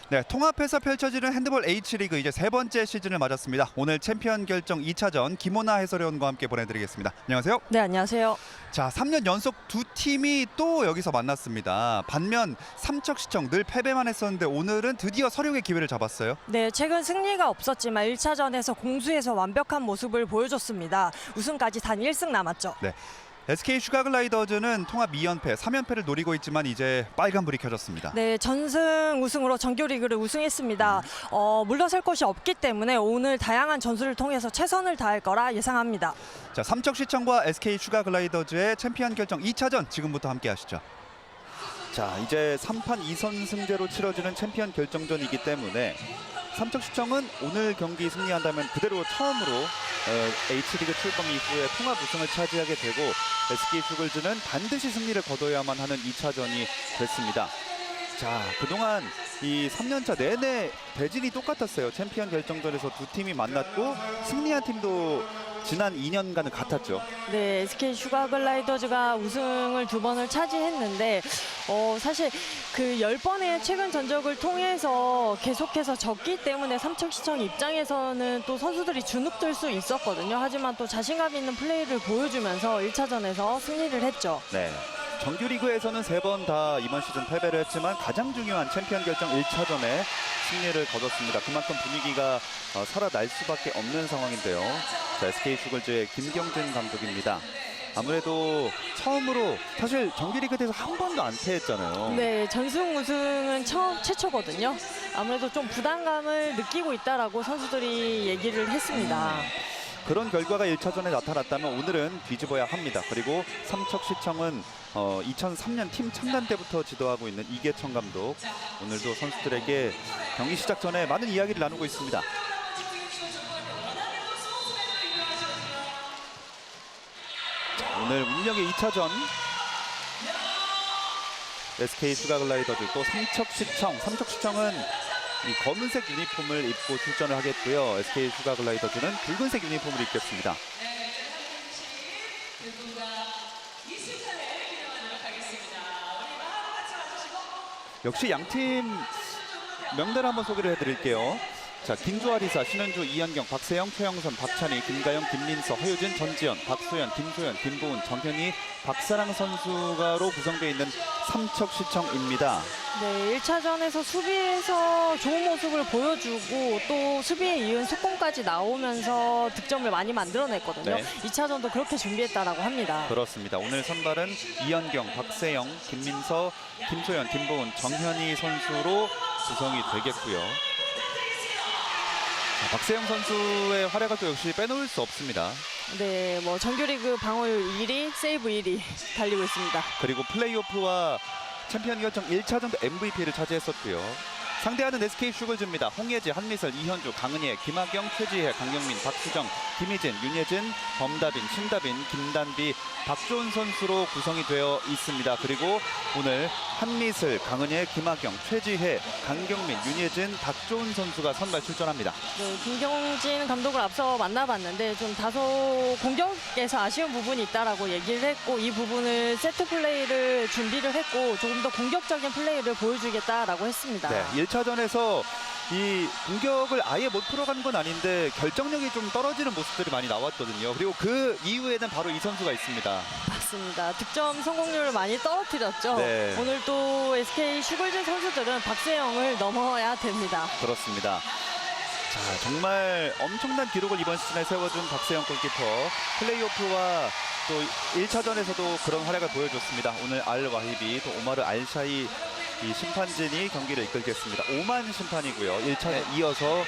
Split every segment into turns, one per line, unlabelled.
네, 통합해서 펼쳐지는 핸드볼 H리그 이제 세 번째 시즌을 맞았습니다. 오늘 챔피언 결정 2차전 김호나 해설위원과 함께 보내드리겠습니다. 안녕하세요.
네, 안녕하세요.
자, 3년 연속 두 팀이 또 여기서 만났습니다. 반면 삼척시청 늘 패배만 했었는데 오늘은 드디어 서륙의 기회를 잡았어요.
네, 최근 승리가 없었지만 1차전에서 공수에서 완벽한 모습을 보여줬습니다. 우승까지 단 1승 남았죠.
네. SK 슈가글라이더즈는 통합 2연패, 3연패를 노리고 있지만 이제 빨간불이 켜졌습니다.
네, 전승 우승으로 정규리그를 우승했습니다. 물러설 것이 없기 때문에 오늘 다양한 전술을 통해서 최선을 다할 거라 예상합니다.
자, 삼척시청과 SK 슈가글라이더즈의 챔피언 결정 2차전 지금부터 함께 하시죠. 자, 이제 3판 2선승제로 치러지는 챔피언 결정전이기 때문에 삼척시청은 오늘 경기 승리한다면 그대로 처음으로 H리그 출범 이후에 통합 우승을 차지하게 되고 SK 슈글즈는 반드시 승리를 거둬야만 하는 2차전이 됐습니다. 자, 그동안 이 3년차 내내 대진이 똑같았어요. 챔피언 결정전에서 두 팀이 만났고 승리한 팀도 지난 2년간은 같았죠.
네, SK 슈가글라이더즈가 우승을 2번을 차지했는데 사실 그 10번의 최근 전적을 통해서 계속해서 졌기 때문에 삼척시청 입장에서는 또 선수들이 주눅들 수 있었거든요. 하지만 또 자신감 있는 플레이를 보여주면서 1차전에서 승리를 했죠.
네. 정규리그에서는 3번 다 이번 시즌 패배를 했지만 가장 중요한 챔피언 결정 1차전에 승리를 거뒀습니다. 그만큼 분위기가 살아날 수밖에 없는 상황인데요. 자, SK 슈글즈의 김경진 감독입니다. 아무래도 처음으로 사실 정규리그에서 한 번도 안 패했잖아요.
네, 전승 우승은 최초거든요. 아무래도 좀 부담감을 느끼고 있다라고 선수들이 얘기를 했습니다.
그런 결과가 1차전에 나타났다면 오늘은 뒤집어야 합니다. 그리고 삼척시청은 2003년 팀 창단 때부터 지도하고 있는 이계천 감독, 오늘도 선수들에게 경기 시작 전에 많은 이야기를 나누고 있습니다. 자, 오늘 운명의 2차전 SK 슈가글라이더즈 또 삼척시청은 이 검은색 유니폼을 입고 출전을 하겠고요. SK 슈가글라이더즈는 붉은색 유니폼을 입겠습니다. 역시 양팀 명단을 한번 소개를 해드릴게요. 자, 김주아리사, 신은주, 이현경, 박세영, 최영선, 박찬희, 김가영, 김민서, 허유진, 전지현, 박소연, 김소연, 김보은, 정현희, 박사랑 선수가로 구성되어 있는 삼척시청입니다.
네, 1차전에서 수비에서 좋은 모습을 보여주고 또 수비에 이은 속공까지 나오면서 득점을 많이 만들어냈거든요.
네.
2차전도 그렇게 준비했다라고 합니다.
그렇습니다. 오늘 선발은 이현경, 박세영, 김민서, 김소연, 김보은, 정현희 선수로 구성이 되겠고요. 자, 박세영 선수의 활약을 또 역시 빼놓을 수 없습니다.
네, 뭐 정규리그 방어율 1위, 세이브 1위 달리고 있습니다.
그리고 플레이오프와 챔피언 결정 1차전도 MVP를 차지했었고요. 상대하는 SK 슈글즈입니다. 홍예지, 한미슬, 이현주, 강은혜, 김학영, 최지혜, 강경민, 박수정, 김희진, 윤예진, 범다빈, 신다빈, 김단비, 박조은 선수로 구성이 되어 있습니다. 그리고 오늘 한미슬, 강은혜, 김학영, 최지혜, 강경민, 윤예진, 박조은 선수가 선발 출전합니다.
네, 김경진 감독을 앞서 만나봤는데 좀 다소 공격에서 아쉬운 부분이 있다라고 얘기를 했고 이 부분을 세트 플레이를 준비를 했고 조금 더 공격적인 플레이를 보여주겠다라고 했습니다.
네, 1차전에서 이 공격을 아예 못 풀어간 건 아닌데 결정력이 좀 떨어지는 모습들이 많이 나왔거든요. 그리고 그 이후에는 바로 이 선수가 있습니다.
맞습니다. 득점 성공률을 많이 떨어뜨렸죠.
네.
오늘 또 SK 슈글즈 선수들은 박세영을 넘어야 됩니다.
그렇습니다. 자, 정말 엄청난 기록을 이번 시즌에 세워준 박세영 골키퍼. 플레이오프와 또 1차전에서도 그런 활약을 보여줬습니다. 오늘 알 와히비, 또 오마르 알샤이 이 심판진이 경기를 이끌겠습니다. 5만 심판이고요. 1차전 이어서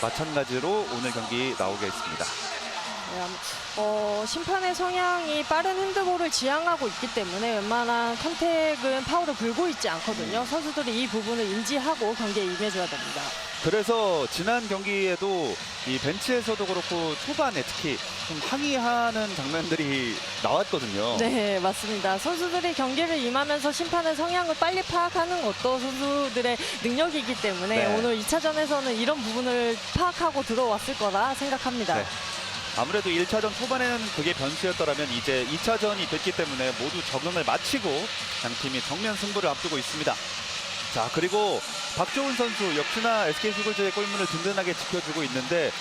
마찬가지로 오늘 경기 나오겠습니다.
심판의 성향이 빠른 핸드볼을 지향하고 있기 때문에 웬만한 컨택은 파울을 불고 있지 않거든요. 선수들이 이 부분을 인지하고 경기에 임해줘야 됩니다.
그래서 지난 경기에도 이 벤치에서도 그렇고 초반에 특히 좀 항의하는 장면들이 나왔거든요.
네, 맞습니다. 선수들이 경기를 임하면서 심판의 성향을 빨리 파악하는 것도 선수들의 능력이기 때문에
네.
오늘 2차전에서는 이런 부분을 파악하고 들어왔을 거라 생각합니다.
네. 아무래도 1차전 초반에는 그게 변수였더라면 이제 2차전이 됐기 때문에 모두 적응을 마치고 양팀이 정면 승부를 앞두고 있습니다. 자, 그리고 박조은 선수 역시나 SK 슈글즈의 골문을 든든하게 지켜주고 있는데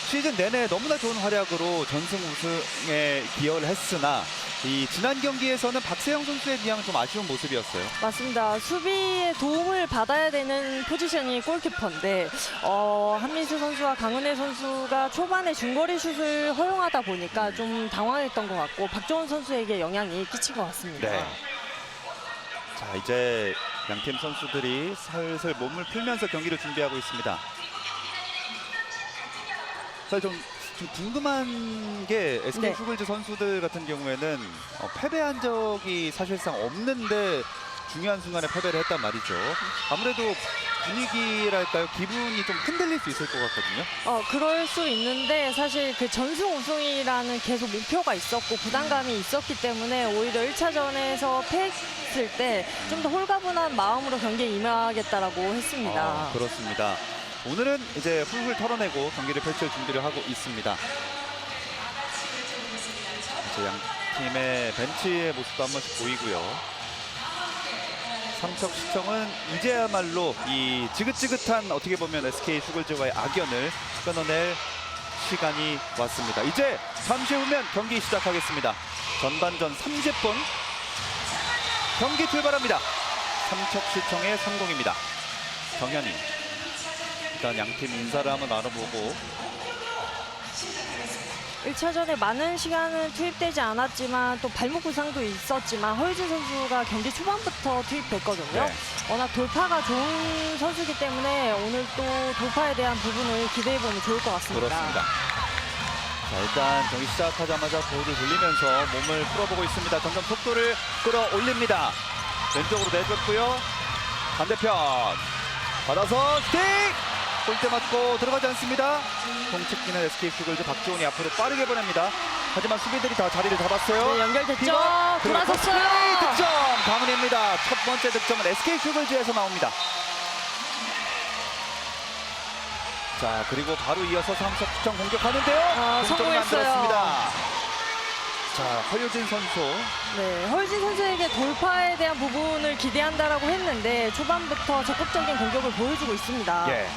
시즌 내내 너무나 좋은 활약으로 전승 우승에 기여를 했으나 이 지난 경기에서는 박세영 선수에 비하면 좀 아쉬운 모습이었어요.
맞습니다. 수비에 도움을 받아야 되는 포지션이 골키퍼인데 한민수 선수와 강은혜 선수가 초반에 중거리 슛을 허용하다 보니까 좀 당황했던 것 같고 박정훈 선수에게 영향이 끼친 것 같습니다.
네. 자, 이제 양팀 선수들이 슬슬 몸을 풀면서 경기를 준비하고 있습니다. 사실 좀 궁금한 게 SK
네.
슈글즈 선수들 같은 경우에는 패배한 적이 사실상 없는데 중요한 순간에 패배를 했단 말이죠. 아무래도 분위기랄까요? 기분이 좀 흔들릴 수 있을 것 같거든요.
그럴 수 있는데 사실 그 전승 우승이라는 계속 목표가 있었고 부담감이 있었기 때문에 오히려 1차전에서 패했을 때 좀 더 홀가분한 마음으로 경기에 임하겠다라고 했습니다.
그렇습니다. 오늘은 이제 훌훌 털어내고 경기를 펼칠 준비를 하고 있습니다. 이제 양 팀의 벤치의 모습도 한 번씩 보이고요. 삼척시청은 이제야말로 이 지긋지긋한 어떻게 보면 SK 슈글즈와의 악연을 끊어낼 시간이 왔습니다. 이제 잠시 후면 경기 시작하겠습니다. 전반전 30분 경기 출발합니다. 삼척시청의 성공입니다. 정현이 일단 양팀 인사를 한번 나눠보고
1차전에 많은 시간은 투입되지 않았지만 또 발목 부상도 있었지만 허유진 선수가 경기 초반부터 투입됐거든요.
네.
워낙 돌파가 좋은 선수이기 때문에 오늘 또 돌파에 대한 부분을 기대해보면 좋을 것 같습니다.
그렇습니다. 자, 일단 경기 시작하자마자 볼을 돌리면서 몸을 풀어보고 있습니다. 점점 속도를 끌어올립니다. 왼쪽으로 내줬고요. 반대편 받아서 슈팅! 골대 맞고 들어가지 않습니다. 동측기는 SK 슈글즈 박지훈이 앞으로 빠르게 보냅니다. 하지만 수비들이 다 자리를 잡았어요.
네, 연결됐죠.
피벗, 그리고
돌아섰어요.
커스플레이 득점! 강은혜입니다. 첫 번째 득점은 SK 슈글즈에서 나옵니다. 자, 그리고 바로 이어서 삼척시청 공격하는데요. 동점을
성공했어요.
만들었습니다. 자, 허유진 선수.
네, 허유진 선수에게 돌파에 대한 부분을 기대한다라고 했는데 초반부터 적극적인 공격을 보여주고 있습니다.
예.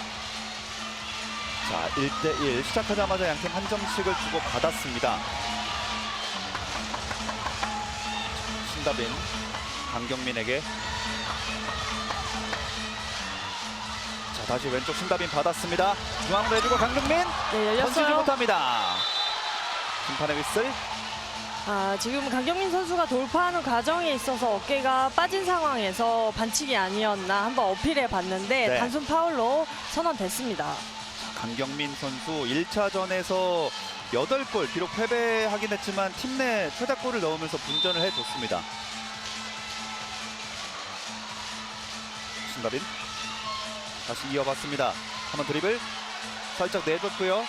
자, 1대1 시작하자마자 양팀 한 점씩을 주고 받았습니다. 신다빈, 강경민에게. 자, 다시 왼쪽 신다빈 받았습니다. 중앙으로 해주고 강경민.
네,
던지지
열렸어요.
못합니다. 심판의 휘슬.
지금 강경민 선수가 돌파하는 과정에 있어서 어깨가 빠진 상황에서 반칙이 아니었나 한번 어필해 봤는데
네.
단순 파울로 선언됐습니다.
강경민 선수 1차전에서 8골, 비록 패배하긴 했지만 팀 내 최다골을 넣으면서 분전을 해줬습니다. 신다빈 다시 이어봤습니다. 한번 드리블 살짝 내줬고요.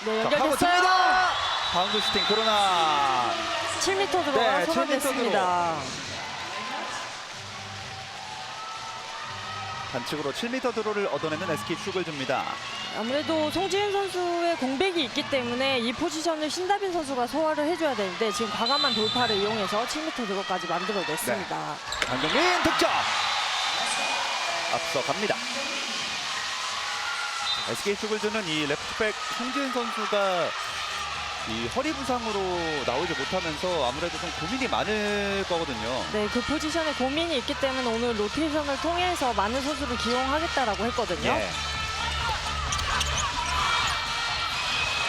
네,
자, 파고
연결됐어요.
듭니다. 바운드 슈팅 그러나
7m 들어가
네,
선언됐습니다.
반칙으로 7m 드로를 얻어내는 SK 슈글즈입니다.
아무래도 송지은 선수의 공백이 있기 때문에 이 포지션을 신다빈 선수가 소화를 해줘야 되는데 지금 과감한 돌파를 이용해서 7m 드로까지 만들어냈습니다.
강경민 득점! 앞서갑니다. SK 슈글즈는 이 레프트백 송지은 선수가 이 허리 부상으로 나오지 못하면서 아무래도 좀 고민이 많을 거거든요.
네, 그 포지션에 고민이 있기 때문에 오늘 로테이션을 통해서 많은 선수를 기용하겠다라고 했거든요.
예.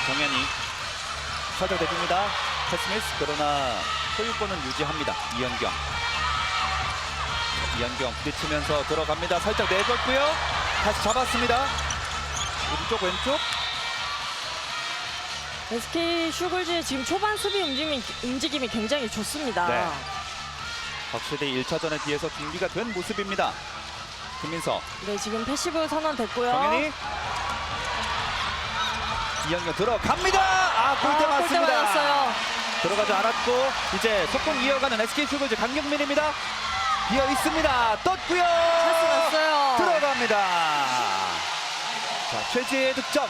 정현이 살짝 대줍니다. 패스미스 그러나 소유권은 유지합니다. 이현경. 이현경 부딪히면서 들어갑니다. 살짝 내줬고요. 다시 잡았습니다. 오른쪽 왼쪽.
SK 슈글즈의 지금 초반 수비 움직임이 굉장히 좋습니다.
네. 확실히 1차전에 비해서 준비가 된 모습입니다. 김민서.
네, 지금 패시브 선언됐고요.
정현이. 이현경 들어갑니다. 골대
골대
맞습니다.
맞았어요.
들어가지 않았고 이제 속공 이어가는 SK 슈글즈 강경민입니다. 비어 있습니다. 떴고요.
찬스 났어요.
들어갑니다. 자, 최지의 득점.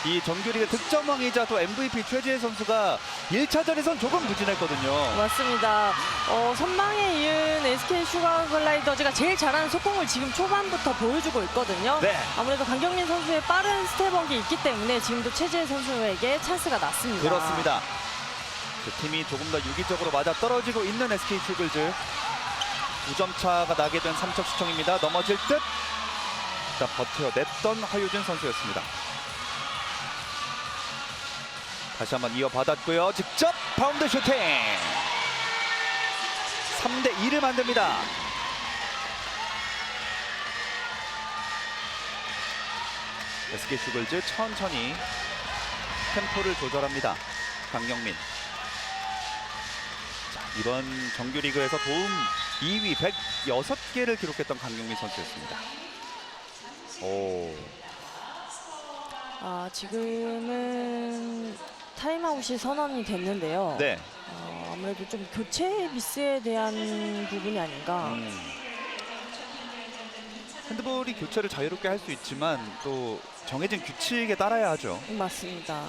이 정규리그 득점왕이자 또 MVP 최지혜 선수가 1차전에선 조금 부진했거든요.
맞습니다. 선방에 이은 SK 슈가글라이더즈가 제일 잘하는 속공을 지금 초반부터 보여주고 있거든요.
네.
아무래도 강경민 선수의 빠른 스텝업이 있기 때문에 지금도 최지혜 선수에게 찬스가 났습니다.
그렇습니다. 그 팀이 조금 더 유기적으로 맞아 떨어지고 있는 SK 슈글즈. 2점 차가 나게 된 삼척시청입니다. 넘어질 듯. 자, 버텨냈던 허유진 선수였습니다. 다시 한번 이어받았고요. 직접 바운드 슈팅. 3대2를 만듭니다. SK 슈글즈 천천히 템포를 조절합니다. 강경민. 자, 이번 정규리그에서 도움 2위 106개를 기록했던 강경민 선수였습니다.
지금은 타임아웃이 선언이 됐는데요.
네.
아무래도 좀 교체 미스에 대한 부분이 아닌가.
핸드볼이 교체를 자유롭게 할 수 있지만 또 정해진 규칙에 따라야 하죠.
맞습니다.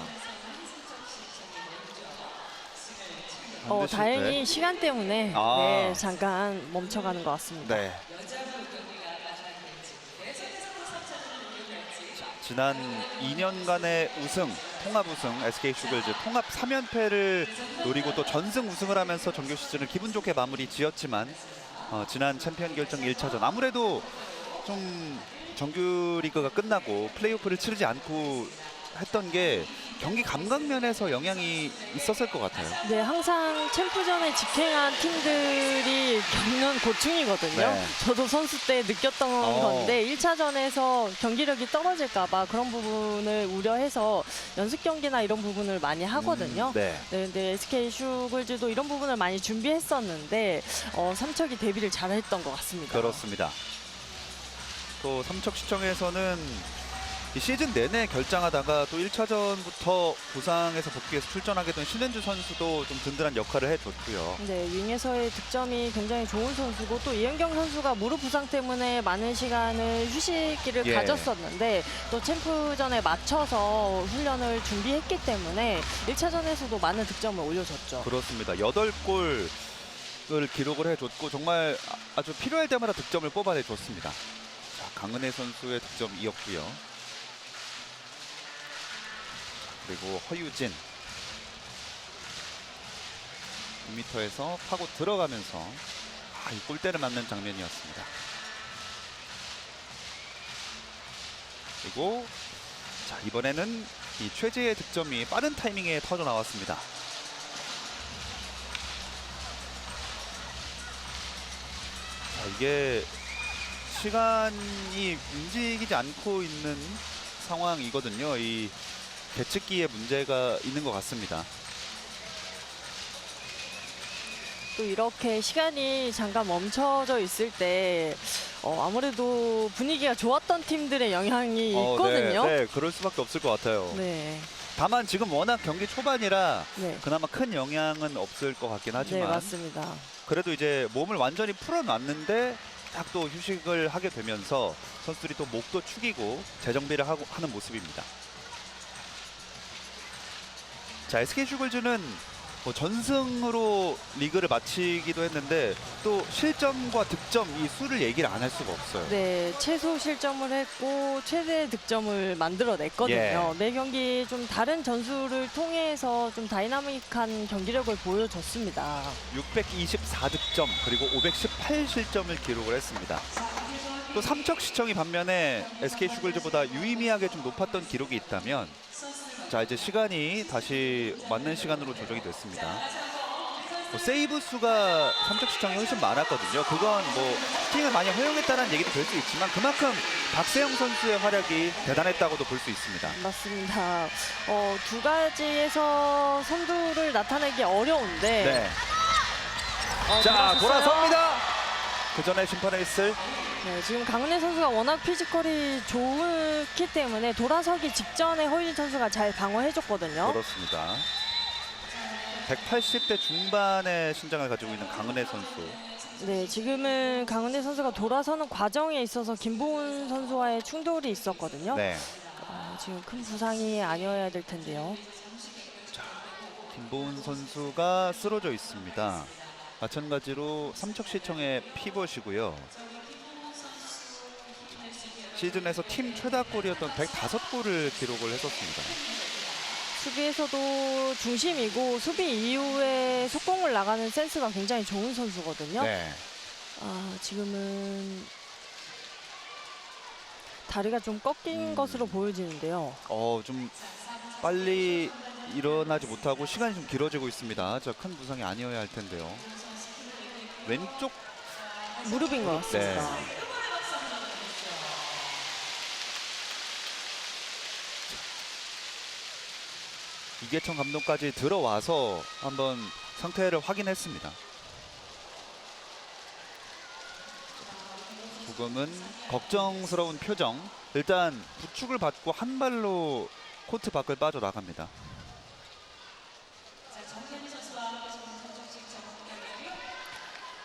반드시,
다행히
네.
시간 때문에 잠깐 멈춰가는 것 같습니다.
네. 자, 지난 2년간의 우승, 통합 우승, SK 슈글즈 통합 3연패를 노리고 또 전승 우승을 하면서 정규 시즌을 기분 좋게 마무리 지었지만 지난 챔피언 결정 1차전 아무래도 좀 정규 리그가 끝나고 플레이오프를 치르지 않고 했던 게 경기 감각 면에서 영향이 있었을 것 같아요.
네, 항상 챔프전에 직행한 팀들이 겪는 고충이거든요.
네.
저도 선수 때 느꼈던 건데 1차전에서 경기력이 떨어질까 봐 그런 부분을 우려해서 연습 경기나 이런 부분을 많이 하거든요.
네.
네, 근데 SK 슈글즈도 이런 부분을 많이 준비했었는데 삼척이 데뷔를 잘했던 것 같습니다.
그렇습니다. 또 삼척시청에서는 이 시즌 내내 결장하다가 또 1차전부터 부상에서 복귀해서 출전하게 된 신현주 선수도 좀 든든한 역할을 해줬고요.
네, 윙에서의 득점이 굉장히 좋은 선수고 또 이현경 선수가 무릎 부상 때문에 많은 시간을 휴식기를 가졌었는데 또 챔프전에 맞춰서 훈련을 준비했기 때문에 1차전에서도 많은 득점을 올려줬죠.
그렇습니다. 8골을 기록을 해줬고 정말 아주 필요할 때마다 득점을 뽑아내줬습니다. 자, 강은혜 선수의 득점이었고요. 그리고 허유진 2m에서 파고 들어가면서 이 골대를 맞는 장면이었습니다. 그리고 자, 이번에는 이 최재의 득점이 빠른 타이밍에 터져 나왔습니다. 자, 이게 시간이 움직이지 않고 있는 상황이거든요. 이 계측기에 문제가 있는 것 같습니다.
또 이렇게 시간이 잠깐 멈춰져 있을 때 아무래도 분위기가 좋았던 팀들의 영향이 있거든요.
네, 그럴 수밖에 없을 것 같아요.
네.
다만 지금 워낙 경기 초반이라
네.
그나마 큰 영향은 없을 것 같긴 하지만
네, 맞습니다.
그래도 이제 몸을 완전히 풀어놨는데 딱 또 휴식을 하게 되면서 선수들이 또 목도 축이고 재정비를 하는 모습입니다. 자, SK 슈글즈는 전승으로 리그를 마치기도 했는데 또 실점과 득점 이 수를 얘기를 안 할 수가 없어요.
네, 최소 실점을 했고 최대 득점을 만들어냈거든요. 매 경기 좀 다른 전술을 통해서 좀 다이나믹한 경기력을 보여줬습니다.
624득점 그리고 518실점을 기록을 했습니다. 또 삼척시청이 반면에 SK 슈글즈보다 유의미하게 좀 높았던 기록이 있다면 자, 이제 시간이 다시 맞는 시간으로 조정이 됐습니다. 세이브 수가 삼척시청이 훨씬 많았거든요. 그건 슈팅을 많이 허용했다는 얘기도 될 수 있지만 그만큼 박세영 선수의 활약이 대단했다고도 볼 수 있습니다.
맞습니다. 두 가지에서 선두를 나타내기 어려운데.
네. 자, 돌아섭니다. 그 전에 심판의 휘슬.
네, 지금 강은혜 선수가 워낙 피지컬이 좋기 때문에 돌아서기 직전에 허유진 선수가 잘 방어해줬거든요.
그렇습니다. 180대 중반의 신장을 가지고 있는 강은혜 선수.
네, 지금은 강은혜 선수가 돌아서는 과정에 있어서 김보은 선수와의 충돌이 있었거든요.
네.
지금 큰 부상이 아니어야 될 텐데요.
김보은 선수가 쓰러져 있습니다. 마찬가지로 삼척시청의 피벗이고요. 시즌에서 팀 최다골이었던 105골을 기록을 했었습니다.
수비에서도 중심이고 수비 이후에 속공을 나가는 센스가 굉장히 좋은 선수거든요.
네.
지금은 다리가 좀 꺾인 것으로 보여지는데요.
좀 빨리 일어나지 못하고 시간이 좀 길어지고 있습니다. 저 큰 부상이 아니어야 할 텐데요. 왼쪽
무릎인 것 같습니다.
네. 이계천 감독까지 들어와서 한번 상태를 확인했습니다. 조금은 걱정스러운 표정. 일단 부축을 받고 한 발로 코트 밖을 빠져나갑니다.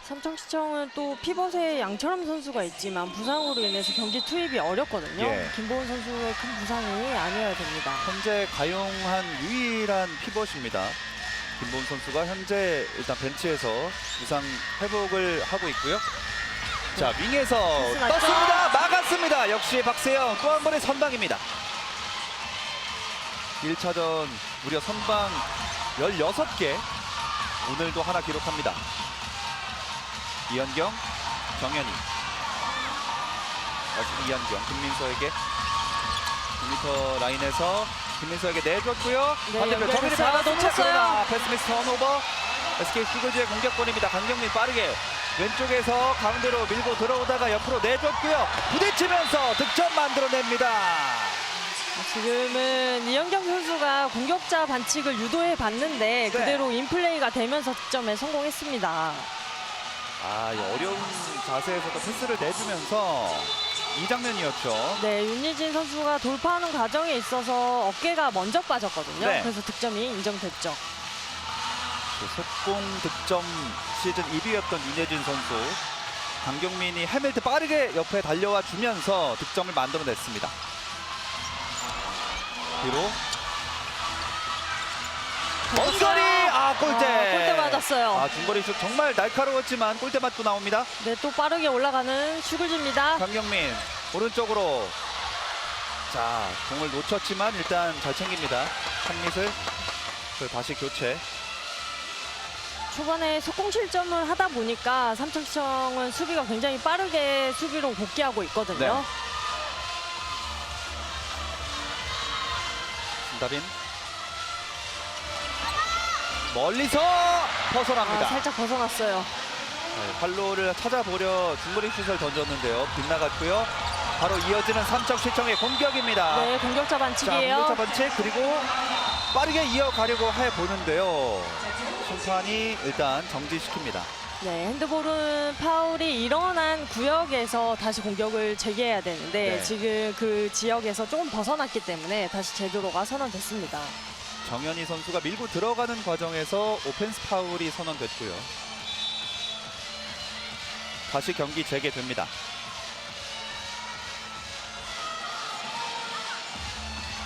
삼척시청은 또 피벗에 양철함 선수가 있지만 부상으로 인해서 경기 투입이 어렵거든요.
예.
김보은 선수의 큰 부상이 아니어야 됩니다.
현재 가용한 유일한 피벗입니다. 김보은 선수가 현재 일단 벤치에서 부상 회복을 하고 있고요. 자, 윙에서 떴습니다. 막았습니다. 역시 박세영 또 한 번의 선방입니다. 1차전 무려 선방 16개. 오늘도 하나 기록합니다. 이현경, 정현희. 다시 이현경, 김민서에게 9m 라인에서 김민서에게 내줬고요.
네,
반대편 정현이
연결했어요.
받았습니다.
놓쳤어요.
그러나 패스미스 턴오버. SK 슈그즈의 공격권입니다. 강경민 빠르게 왼쪽에서 가운데로 밀고 들어오다가 옆으로 내줬고요. 부딪히면서 득점 만들어냅니다.
지금은 이현경 선수가 공격자 반칙을 유도해 봤는데 그대로 인플레이가 되면서 득점에 성공했습니다.
이 어려운 자세에서도 패스를 내주면서 이 장면이었죠.
네, 윤희진 선수가 돌파하는 과정에 있어서 어깨가 먼저 빠졌거든요.
네.
그래서 득점이 인정됐죠.
속공 득점 시즌 1위였던 윤혜진 선수. 강경민이 해밀트 빠르게 옆에 달려와 주면서 득점을 만들어냈습니다. 뒤로 원거리 골대.
골대 맞았어요.
중거리 슛 정말 날카로웠지만 골대 맞고 나옵니다.
네, 또 빠르게 올라가는 슈글즈입니다.
강경민 오른쪽으로. 자, 공을 놓쳤지만 일단 잘 챙깁니다. 한mit을 다시 교체.
초반에 속공 실점을 하다 보니까 삼척시청은 수비가 굉장히 빠르게 수비로 복귀하고 있거든요.
네. 신다빈 멀리서 벗어납니다.
살짝 벗어났어요.
네, 팔로를 찾아보려 중거리 슛을 던졌는데요. 빗나갔고요. 바로 이어지는 삼척시청의 공격입니다.
네, 공격자 반칙이에요.
공격자 반칙. 그리고 빠르게 이어가려고 해보는데요. 심판이 일단 정지시킵니다.
네, 핸드볼은 파울이 일어난 구역에서 다시 공격을 재개해야 되는데
네.
지금 그 지역에서 조금 벗어났기 때문에 다시 제도로가 선언됐습니다.
정현희 선수가 밀고 들어가는 과정에서 오펜스 파울이 선언됐고요. 다시 경기 재개됩니다.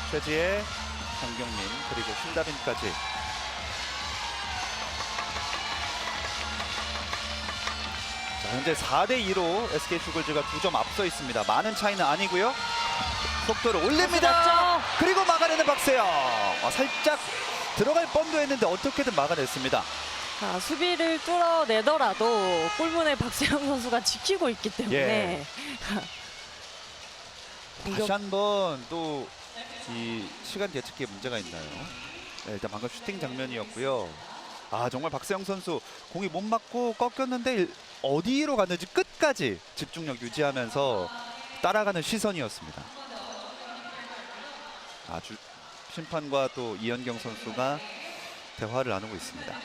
최지혜, 강경민 그리고 신다빈까지. 자, 현재 4대2로 SK 슈글즈가 2점 앞서 있습니다. 많은 차이는 아니고요. 속도를 올립니다. 그리고 막아내는 박세영. 살짝 들어갈 뻔도 했는데 어떻게든 막아냈습니다.
수비를 뚫어내더라도 골문에 박세영 선수가 지키고 있기 때문에
다시 한번 또 이 시간 예측기에 문제가 있나요? 네, 일단 방금 슈팅 장면이었고요. 정말 박세영 선수 공이 못 맞고 꺾였는데 어디로 갔는지 끝까지 집중력 유지하면서 따라가는 시선이었습니다. 아주 심판과 또 이현경 선수가 대화를 나누고 있습니다.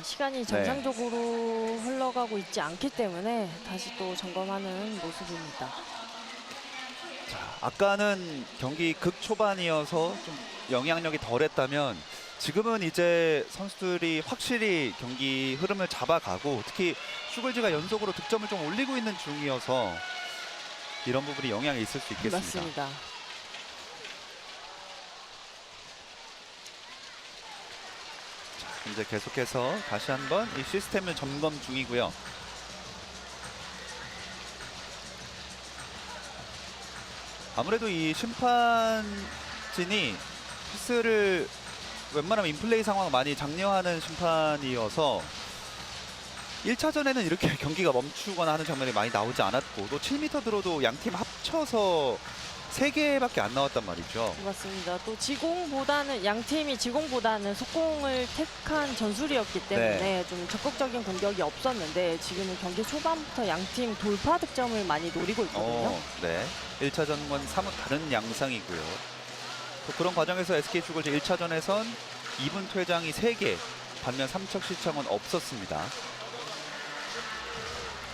시간이 정상적으로 흘러가고 있지 않기 때문에 다시 또 점검하는 모습입니다.
자, 아까는 경기 극초반이어서 좀 영향력이 덜했다면 지금은 이제 선수들이 확실히 경기 흐름을 잡아가고 특히 슈글즈가 연속으로 득점을 좀 올리고 있는 중이어서 이런 부분이 영향이 있을 수 있겠습니다.
맞습니다.
이제 계속해서 다시 한번 이 시스템을 점검 중이고요. 아무래도 이 심판진이 피스를 웬만하면 인플레이 상황을 많이 장려하는 심판이어서 1차전에는 이렇게 경기가 멈추거나 하는 장면이 많이 나오지 않았고 또 7m 들어도 양팀 합쳐서 3개밖에 안 나왔단 말이죠.
맞습니다. 또 지공보다는 양 팀이 지공보다는 속공을 택한 전술이었기 때문에 좀 적극적인 공격이 없었는데 지금은 경기 초반부터 양 팀 돌파 득점을 많이 노리고 있거든요.
네. 1차전과는 사뭇 다른 양상이고요. 또 그런 과정에서 SK축구제 1차전에선 2분 퇴장이 3개, 반면 삼척시청은 없었습니다.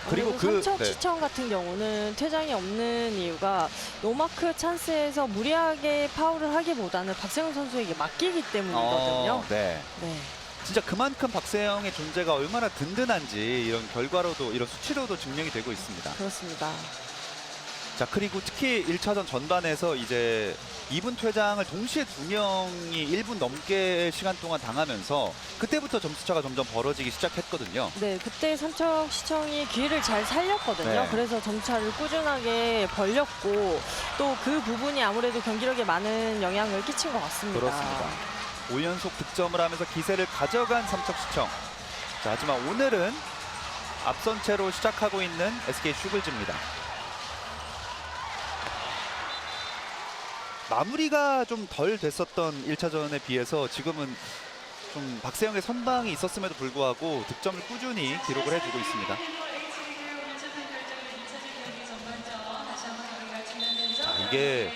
그리고
삼척시청 같은 경우는 퇴장이 없는 이유가 노마크 찬스에서 무리하게 파울을 하기보다는 박세영 선수에게 맡기기 때문이거든요.
네.
네.
진짜 그만큼 박세영의 존재가 얼마나 든든한지 이런 결과로도 이런 수치로도 증명이 되고 있습니다.
그렇습니다.
자, 그리고 특히 1차전 전반에서 이제 2분 퇴장을 동시에 2명이 1분 넘게 시간 동안 당하면서 그때부터 점수차가 점점 벌어지기 시작했거든요.
네, 그때 삼척시청이 기회를 잘 살렸거든요.
네.
그래서 점차를 꾸준하게 벌렸고 또 그 부분이 아무래도 경기력에 많은 영향을 끼친 것 같습니다.
그렇습니다. 5연속 득점을 하면서 기세를 가져간 삼척시청. 자, 하지만 오늘은 앞선 채로 시작하고 있는 SK 슈글즈입니다. 마무리가 좀 덜 됐었던 1차전에 비해서 지금은 좀 박세영의 선방이 있었음에도 불구하고 득점을 꾸준히 기록을 해주고 있습니다. 자, 이게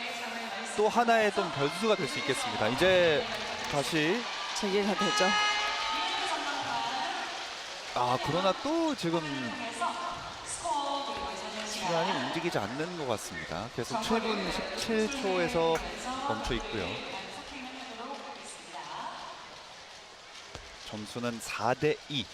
또 하나의 좀 변수가 될 수 있겠습니다. 이제 다시
재개가 되죠.
그러나 또 지금 시간이 움직이지 않는 것 같습니다. 계속 7분 17초에서 멈춰 있고요. 점수는 4대2.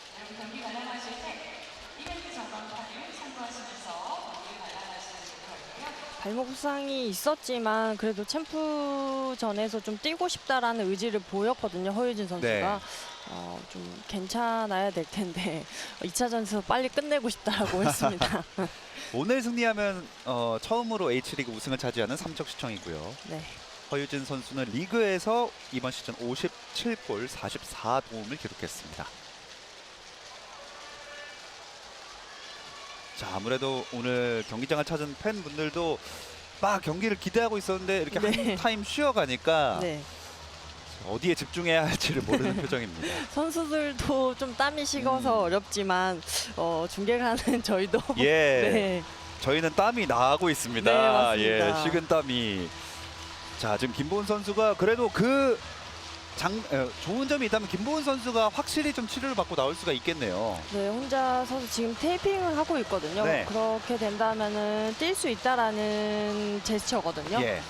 발목 부상이 있었지만 그래도 챔프전에서 좀 뛰고 싶다라는 의지를 보였거든요. 허유진 선수가.
네.
좀 괜찮아야 될 텐데 2차전에서 빨리 끝내고 싶다라고 했습니다.
오늘 승리하면 처음으로 H리그 우승을 차지하는 삼척시청이고요.
네.
허유진 선수는 리그에서 이번 시즌 57골 44도움을 기록했습니다. 자, 아무래도 오늘 경기장을 찾은 팬분들도 막 경기를 기대하고 있었는데 이렇게
네.
한 타임 쉬어가니까
네.
어디에 집중해야 할지를 모르는 표정입니다.
선수들도 좀 땀이 식어서 어렵지만 중계가는 저희도
예,
네.
저희는 땀이 나고 있습니다.
네, 맞습니다.
예, 식은 땀이. 자, 지금 김보은 선수가 그래도 좋은 점이 있다면 김보은 선수가 확실히 좀 치료를 받고 나올 수가 있겠네요.
네, 혼자서 지금 테이핑을 하고 있거든요.
네.
그렇게 된다면은 뛸 수 있다라는 제스처거든요.
예.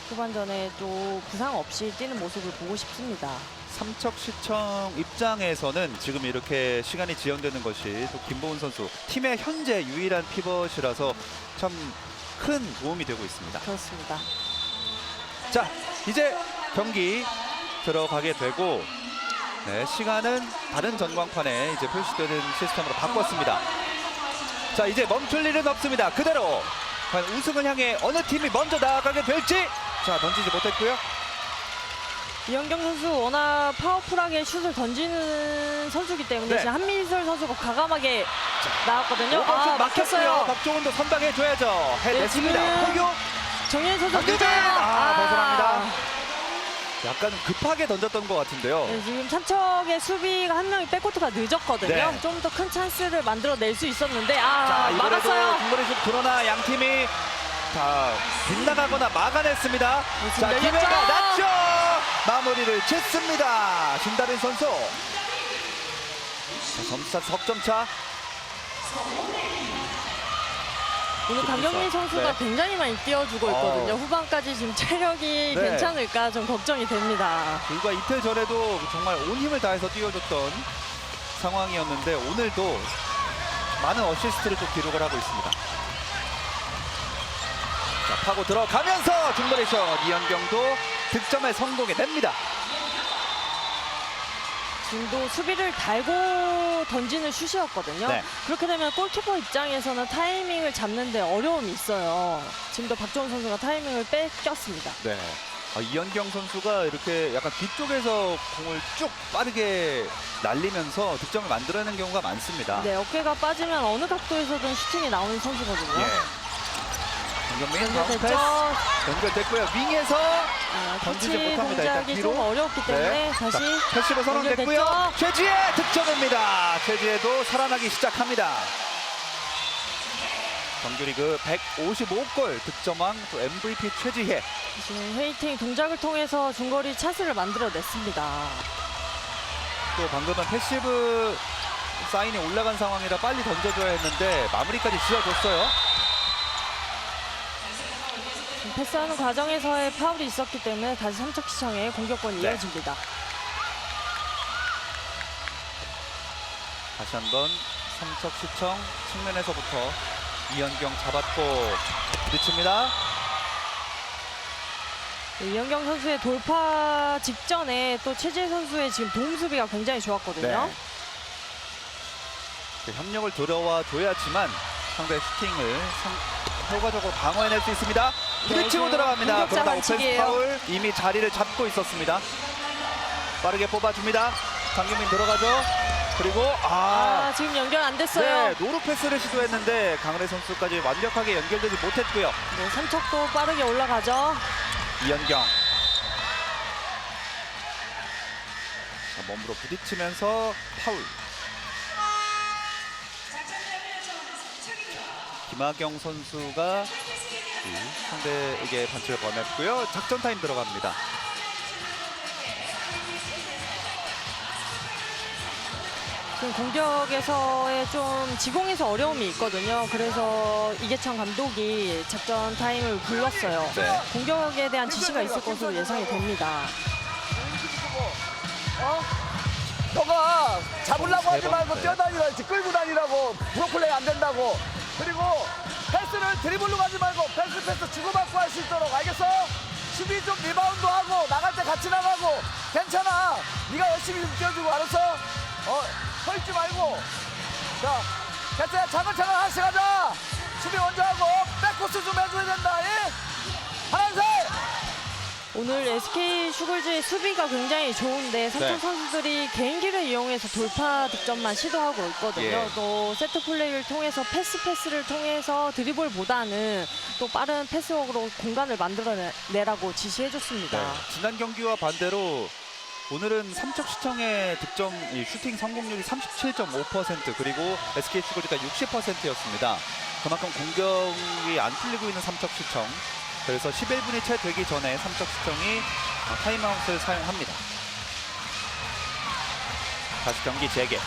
후반전에 또 부상 없이 뛰는 모습을 보고 싶습니다.
삼척시청 입장에서는 지금 이렇게 시간이 지연되는 것이 또 김보은 선수 팀의 현재 유일한 피벗이라서 참 큰 도움이 되고 있습니다.
그렇습니다.
자, 이제 경기 들어가게 되고 시간은 다른 전광판에 이제 표시되는 시스템으로 바꿨습니다. 자, 이제 멈출 일은 없습니다. 그대로 과연 우승을 향해 어느 팀이 먼저 나아가게 될지. 자, 던지지 못했고요.
이현경 선수 워낙 파워풀하게 슛을 던지는 선수기 때문에
네.
지금 한미설 선수가 과감하게 나왔거든요.
막혔어요.
막혔어요.
박종훈도 선방해 줘야죠. 해냈습니다.
지금
포교
정현 선수
박유진!
늦어요.
벗어납니다. 약간 급하게 던졌던 것 같은데요.
네, 지금 삼척의 수비가 한 명이 백코트가 늦었거든요.
네.
좀 더 큰 찬스를 만들어낼 수 있었는데
자, 이번에도
막았어요.
중거리 슛 그러나 양 팀이 빗나가거나 막아냈습니다. 자,
열렸죠.
기회가 났죠. 마무리를 짓습니다. 신다린 선수. 자, 점수차 석점 차.
오늘 강경민 선수가
네.
굉장히 많이 뛰어주고 있거든요. 후반까지 지금 체력이
네.
괜찮을까 좀 걱정이 됩니다.
불과 이틀 전에도 정말 온 힘을 다해서 뛰어줬던 상황이었는데 오늘도 많은 어시스트를 또 기록을 하고 있습니다. 파고 들어가면서 중거리 슛. 이현경도 득점에 성공해냅니다.
지금도 수비를 달고 던지는 슛이었거든요.
네.
그렇게 되면 골키퍼 입장에서는 타이밍을 잡는데 어려움이 있어요. 지금도 박정훈 선수가 타이밍을 뺏겼습니다.
네. 이현경 선수가 이렇게 약간 뒤쪽에서 공을 쭉 빠르게 날리면서 득점을 만들어내는 경우가 많습니다.
네, 어깨가 빠지면 어느 각도에서든 슈팅이 나오는 선수거든요.
예. 강경민 바운스 패스
연결됐죠.
연결됐고요. 윙에서 던지지
터치
못합니다. 일단
동작이
뒤로.
좀 어렵기 때문에
네.
다시
자, 패시브 선언됐고요.
연결됐죠.
최지혜 득점입니다. 최지혜도 살아나기 시작합니다. 정규리그 155골 득점왕 또 MVP 최지혜.
지금 페이팅 동작을 통해서 중거리 찬스를 만들어냈습니다.
또 방금은 패시브 사인이 올라간 상황이라 빨리 던져줘야 했는데 마무리까지 지어줬어요.
패스하는 과정에서의 파울이 있었기 때문에 다시 삼척시청의 공격권이
네.
이어집니다.
다시 한번 삼척시청 측면에서부터 이현경 잡았고 부딪힙니다.
이현경 선수의 돌파 직전에 또 최지혜 선수의 지금 도움수비가 굉장히 좋았거든요.
네. 협력을 들어와 줘야지만 상대 슈팅을 효과적으로 방어해낼 수 있습니다. 부딪히고
지금
들어갑니다.
공격자
그러다 오펜스
반칙이에요.
파울. 이미 자리를 잡고 있었습니다. 빠르게 뽑아줍니다. 장경민 들어가죠. 그리고
지금 연결 안 됐어요.
네, 노루 패스를 시도했는데 강은혜 선수까지 완벽하게 연결되지 못했고요.
네, 삼척도 빠르게 올라가죠.
이현경. 자, 몸으로 부딪히면서 파울. 김하경 선수가 상대에게 반칙을 범했고요. 작전 타임 들어갑니다.
지금 공격에서의 좀 지공에서 어려움이 있거든요. 그래서 이계찬 감독이 작전 타임을 불렀어요.
네.
공격에 대한 지시가 있을 것으로 예상이 됩니다.
너가 잡으려고 하지
세
말고
번째.
뛰어다니라지 끌고 다니라고 브로플레이 안 된다고. 그리고 패스를 드리블로 가지 말고 패스 주고받고 할 수 있도록 알겠어? 수비 좀 리바운드 하고 나갈 때 같이 나가고 괜찮아. 네가 열심히 좀 뛰어주고 알았어? 서 있지 말고. 자, 됐어요. 차근차근 하나씩 하자. 수비 먼저 하고 백코스 좀 해줘야 된다. 하나씩.
오늘 SK 슈글즈의 수비가 굉장히 좋은데 삼척
네.
선수들이 개인기를 이용해서 돌파 득점만 시도하고 있거든요.
예.
또 세트 플레이를 통해서 패스를 통해서 드리블보다는 또 빠른 패스워크로 공간을 만들어내라고 지시해줬습니다.
네. 지난 경기와 반대로 오늘은 삼척시청의 득점 슈팅 성공률이 37.5% 그리고 SK 슈글즈가 60%였습니다. 그만큼 공격이 안 풀리고 있는 삼척시청. 그래서 11분이 채 되기 전에 삼척시청이 타임아웃을 사용합니다. 다시 경기 재개.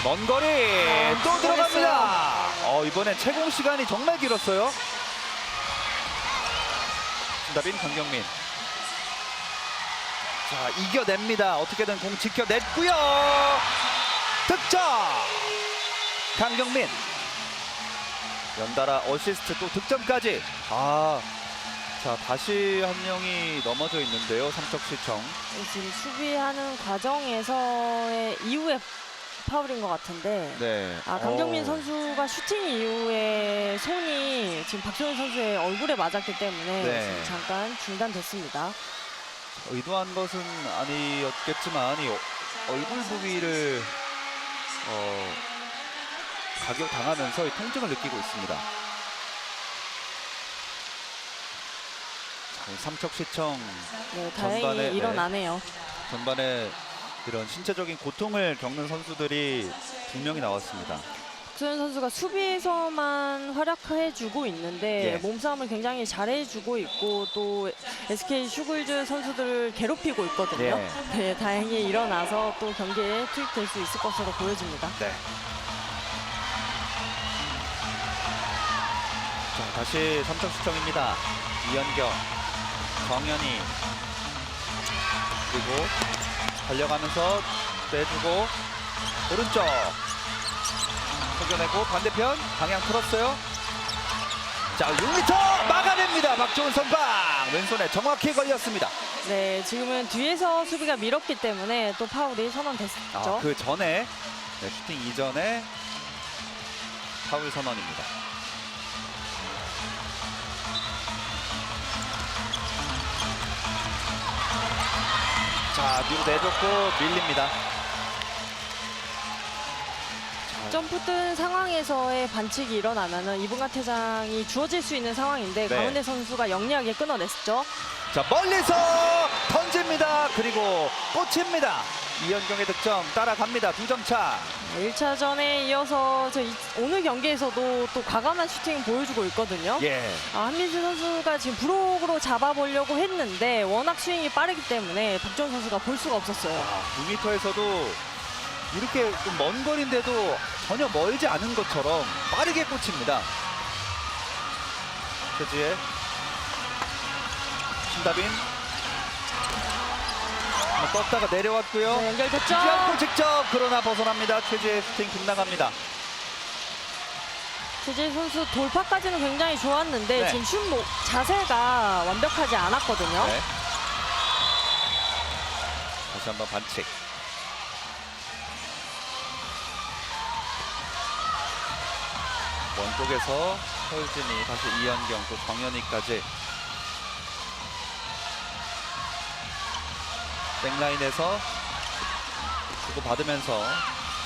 먼 거리 또 들어갑니다. 이번엔 채공 시간이 정말 길었어요. 정답인 강경민. 자, 이겨냅니다. 어떻게든 공 지켜냈고요. 득점! 강경민. 연달아 어시스트 또 득점까지. 자, 다시 한 명이 넘어져 있는데요. 삼척시청.
지금 수비하는 과정에서의 이후에 파울인 것 같은데
네.
강경민 선수가 슈팅 이후에 손이 지금 박정훈 선수의 얼굴에 맞았기 때문에
네.
지금 잠깐 중단됐습니다.
의도한 것은 아니었겠지만 이 얼굴 부위를 가격당하면서 이 통증을 느끼고 있습니다. 자, 삼척시청
네, 다행히
전반에,
일어나네요.
전반에 이런 신체적인 고통을 겪는 선수들이 2명이 나왔습니다.
박소연 선수가 수비에서만 활약해주고 있는데
예.
몸싸움을 굉장히 잘해주고 있고 또 SK 슈글즈 선수들을 괴롭히고 있거든요.
예.
네, 다행히 일어나서 또 경기에 투입될 수 있을 것으로 보여집니다.
네. 자, 다시 삼척시청입니다. 이현경, 정현이 그리고 달려가면서 내주고 오른쪽 속여내고 반대편 방향 틀었어요. 자, 6m 막아냅니다. 박주원 선방. 왼손에 정확히 걸렸습니다.
네, 지금은 뒤에서 수비가 밀었기 때문에 또 파울이 선언됐죠.
그 전에 슈팅 이전에 파울 선언입니다. 자, 뒤로 내줬고 밀립니다.
점프 뜬 상황에서의 반칙이 일어나면은 2분간 퇴장이 주어질 수 있는 상황인데
네.
강은혜 선수가 영리하게 끊어냈죠.
자, 멀리서 던집니다. 그리고 꽂힙니다. 이현경의 득점 따라갑니다. 2점 차.
1차전에 이어서 오늘 경기에서도 또 과감한 슈팅 보여주고 있거든요.
예.
한민수 선수가 지금 브록으로 잡아보려고 했는데 워낙 스윙이 빠르기 때문에 박주원 선수가 볼 수가 없었어요.
6m에서도 이렇게 좀 먼 거리인데도 전혀 멀지 않은 것처럼 빠르게 꽂힙니다. 최지혜, 신다빈 한번 떴다가 내려왔고요.
네, 연결됐죠?
주지 않고 직접 그러나 벗어납니다. 최지혜 슈팅 빗나갑니다.
최재 선수 돌파까지는 굉장히 좋았는데
네.
지금 슛 자세가 완벽하지 않았거든요.
네. 다시 한번 반칙. 원쪽에서 서유진이 다시 이현경 또 정현이까지 백라인에서 주고받으면서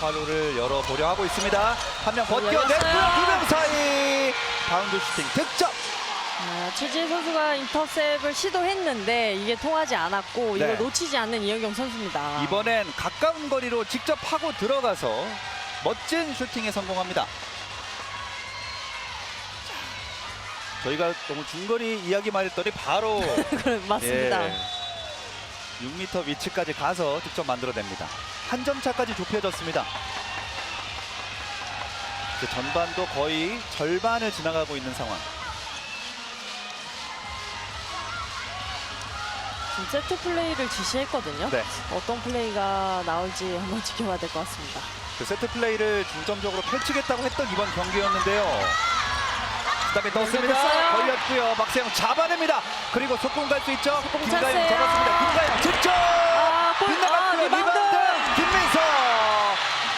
파울을 열어보려 하고 있습니다. 한 명 벗겨냈고요.
열렸어요.
두 명 사이 바운드 슈팅 득점.
최재 선수가 인터셉을 시도했는데 이게 통하지 않았고
네.
이걸 놓치지 않는 이현경 선수입니다.
이번엔 가까운 거리로 직접 하고 들어가서 멋진 슈팅에 성공합니다. 저희가 너무 중거리 이야기만 했더니 바로
맞습니다.
6m 위치까지 가서 득점 만들어냅니다. 한 점 차까지 좁혀졌습니다. 이제 전반도 거의 절반을 지나가고 있는 상황.
지금 세트 플레이를 지시했거든요.
네.
어떤 플레이가 나올지 한번 지켜봐야 될 것 같습니다.
그 세트 플레이를 중점적으로 펼치겠다고 했던 이번 경기였는데요. 그다음에 넣습니다.
됐어요.
걸렸고요. 박세영 잡아냅니다. 그리고 속공 갈 수 있죠.
속공
김가영
찬스예요.
잡았습니다. 김가영 직접
골!
빗나갔고요.
리바운드!
리바운드 김민서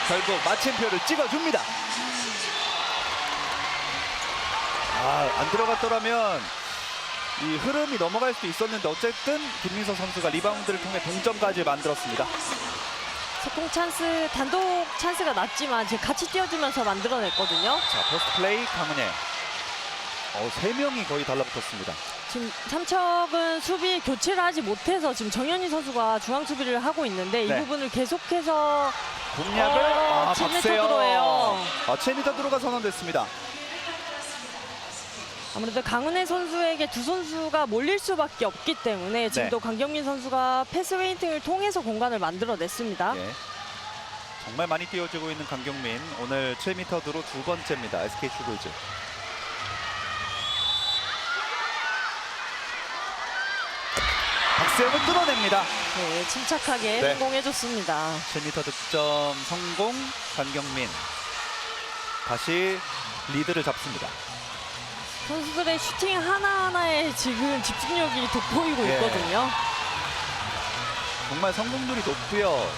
결국 마침표를 찍어줍니다. 안 들어갔더라면 이 흐름이 넘어갈 수도 있었는데 어쨌든 김민서 선수가 리바운드를 통해 동점까지 만들었습니다.
속공 찬스, 단독 찬스가 났지만 지금 같이 뛰어주면서 만들어냈거든요.
자, 포스트 플레이 강은혜. 3명이 거의 달라붙었습니다.
지금 삼척은 수비 교체를 하지 못해서 지금 정현희 선수가 중앙 수비를 하고 있는데
네.
이 부분을 계속해서
공략을
7m
박세영.
들어와요.
7m 들어가 선언됐습니다.
아무래도 강은혜 선수에게 두 선수가 몰릴 수밖에 없기 때문에 지금도 강경민 선수가 패스 웨이팅을 통해서 공간을 만들어냈습니다.
예. 정말 많이 뛰어주고 있는 강경민. 오늘 7m 드로 2번째입니다. SK 슈글즈. 박세영을 뚫어냅니다.
네, 침착하게
네.
성공해줬습니다.
7m 득점 성공. 강경민. 다시 리드를 잡습니다.
선수들의 슈팅 하나하나에 지금 집중력이 돋보이고
예.
있거든요.
정말 성공률이 높고요.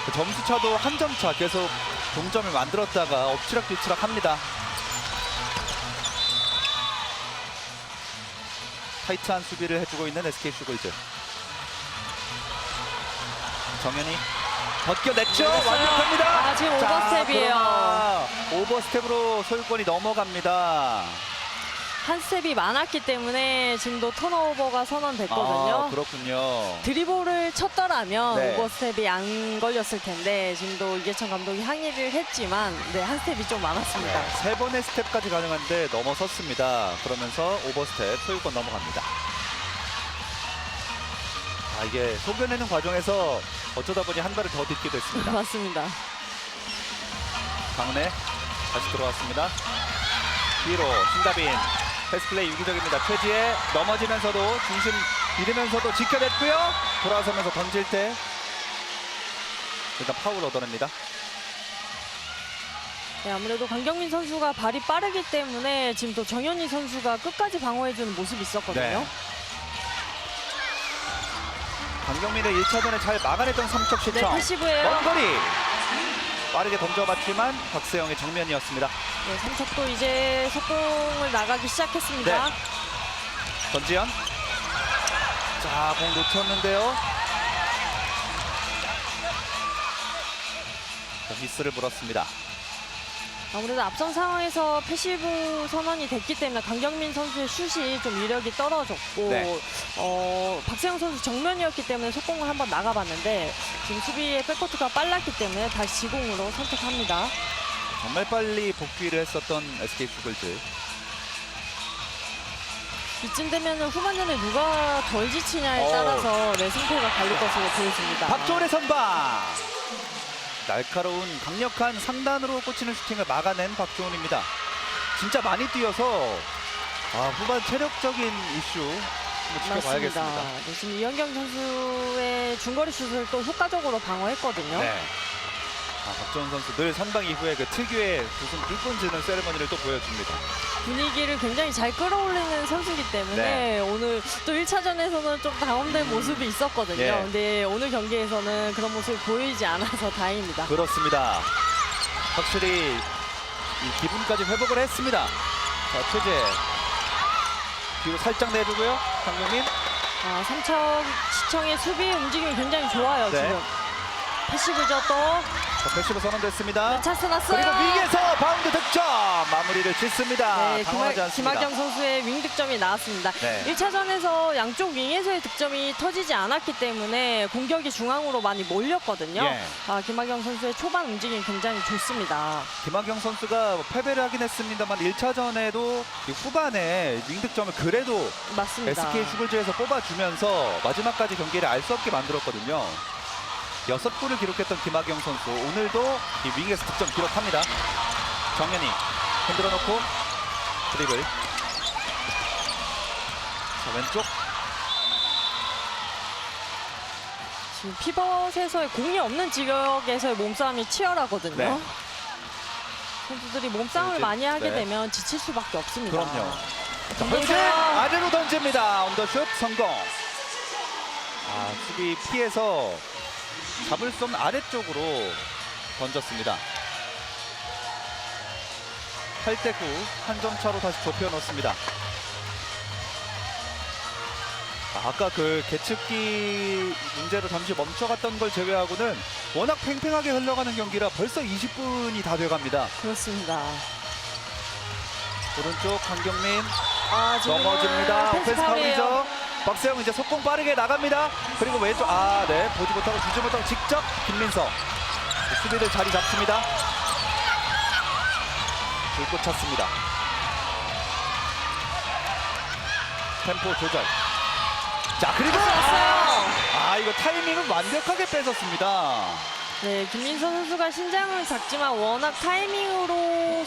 그 점수 차도 한 점 차 계속 동점을 만들었다가 엎치락뒤치락 합니다. 타이트한 수비를 해주고 있는 SK 슈글즈. 정현이 벗겨냈죠.
됐어요.
완벽합니다.
지금 오버스텝이에요.
그러나 오버스텝으로 소유권이 넘어갑니다.
한 스텝이 많았기 때문에 지금도 턴오버가 선언됐거든요.
그렇군요.
드리블을 쳤더라면
네.
오버스텝이 안 걸렸을 텐데 지금도 이계천 감독이 항의를 했지만 한 스텝이 좀 많았습니다.
네, 3번의 스텝까지 가능한데 넘어섰습니다. 그러면서 오버스텝 소유권 넘어갑니다. 이게 속여내는 과정에서 어쩌다 보니 한 발을 더 딛게 됐습니다.
맞습니다.
강은혜 다시 들어왔습니다. 뒤로 신다빈 패스 플레이 유기적입니다. 최지혜 넘어지면서도 중심 잃으면서도 지켜냈고요. 돌아서면서 던질 때 일단 파울 얻어냅니다.
네, 아무래도 강경민 선수가 발이 빠르기 때문에 지금 또 정현희 선수가 끝까지 방어해주는 모습이 있었거든요.
네. 강경민의 1차전에 잘 막아냈던 삼척
네,
시청.
패시브예요.
먼 거리 빠르게 던져봤지만 박세영의 정면이었습니다.
네, 삼척도 이제 속공을 나가기 시작했습니다.
네. 전지현. 자, 공 놓쳤는데요. 자, 미스를 물었습니다.
아무래도 앞선 상황에서 패시브 선언이 됐기 때문에 강경민 선수의 슛이 좀 위력이 떨어졌고
네.
박세영 선수 정면이었기 때문에 속공을 한번 나가봤는데 지금 수비의 백코트가 빨랐기 때문에 다시 지공으로 선택합니다.
정말 빨리 복귀를 했었던 SK 슈글즈.
이쯤 되면 후반전에 누가 덜 지치냐에 따라서 승패가 갈릴 것으로 보여집니다.
박주원의 선방. 날카로운 강력한 상단으로 꽂히는 슈팅을 막아낸 박주원입니다. 진짜 많이 뛰어서 후반 체력적인 이슈 한번 지켜봐야겠습니다.
맞습니다. 네, 지금 이현경 선수의 중거리 슛을 또 효과적으로 방어했거든요.
네. 박주원 선수 늘 선방 이후에 그 특유의 두손 불꽃 지는 세레머니를 또 보여줍니다.
분위기를 굉장히 잘 끌어올리는 선수이기 때문에
네.
오늘 또 1차전에서는 좀 다운된 모습이 있었거든요.
예.
근데 오늘 경기에서는 그런 모습이 보이지 않아서 다행입니다.
그렇습니다. 확실히 이 기분까지 회복을 했습니다. 자, 최재 뒤로 살짝 내주고요. 강경민.
삼척 시청의 수비 움직임이 굉장히 좋아요.
네.
지금 패시브죠 또.
자, 패시브 선언됐습니다.
찬스 났어요.
그리고 위기에서 바운드 득점 마무리를 짓습니다.
네,
당황하지 않습니다.
김학경 선수의 윙 득점이 나왔습니다.
네.
1차전에서 양쪽 윙에서의 득점이 터지지 않았기 때문에 공격이 중앙으로 많이 몰렸거든요.
예.
김학경 선수의 초반 움직임이 굉장히 좋습니다.
김학경 선수가 패배를 하긴 했습니다만 1차전에도 후반에 윙 득점을 그래도
맞습니다.
SK 슈글즈에서 뽑아주면서 마지막까지 경기를 알 수 없게 만들었거든요. 6골을 기록했던 김학경 선수 오늘도 이 윙에서 득점 기록합니다. 정현이 흔들어 놓고 드리블. 자, 왼쪽.
지금 피벗에서의 공이 없는 지역에서의 몸싸움이 치열하거든요.
네.
선수들이 몸싸움을
이제,
많이 하게
네.
되면 지칠 수밖에 없습니다.
그럼요. 자,
김민서.
현재 아래로 던집니다. 언더슛 성공. 수비 피해서 잡을 수 없는 아래쪽으로 던졌습니다. 8대9 한 점 차로 다시 좁혀 놓습니다. 아까 그 계측기 문제로 잠시 멈춰갔던 걸 제외하고는 워낙 팽팽하게 흘러가는 경기라 벌써 20분이 다 돼갑니다.
그렇습니다.
오른쪽 강경민
지금은
넘어집니다. 오펜스
파울이에요.
파울이죠. 박세영 이제 속공 빠르게 나갑니다. 그리고 왼쪽 네, 보지 못하고 주지 못하고 직접 김민서 수비들 자리 잡습니다. 줄곧 찼습니다. 템포 조절. 자, 그리고 이거 타이밍은 완벽하게 뺏었습니다.
네, 김민서 선수가 신장은 작지만 워낙 타이밍으로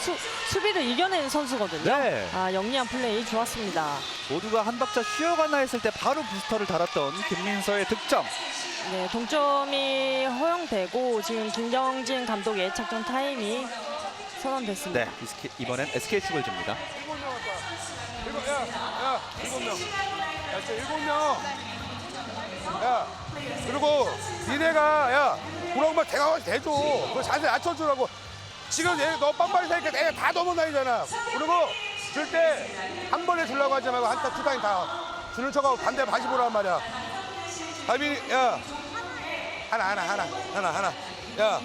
수비를 이겨내는 선수거든요.
네.
영리한 플레이 좋았습니다.
모두가 한 박자 쉬어가나 했을 때 바로 부스터를 달았던 김민서의 득점.
네, 동점이 허용되고 지금 김경진 감독의 착전 타임이 선언됐습니다.
네, 이번엔 SK 슈글즈입니다.
7명. 진짜 7명. 야, 그리고 니네가 구렁만 대강하게 대줘. 그 자세 낮춰주라고. 지금 너 뻔뻔히 사니까 내가 다 넘어다니잖아. 그리고 줄 때 한 번에 주려고 하지 말고 한타 두 타임 다 주는 척하고 반대 다시 보란 말이야. 다빈이, 하나. 야.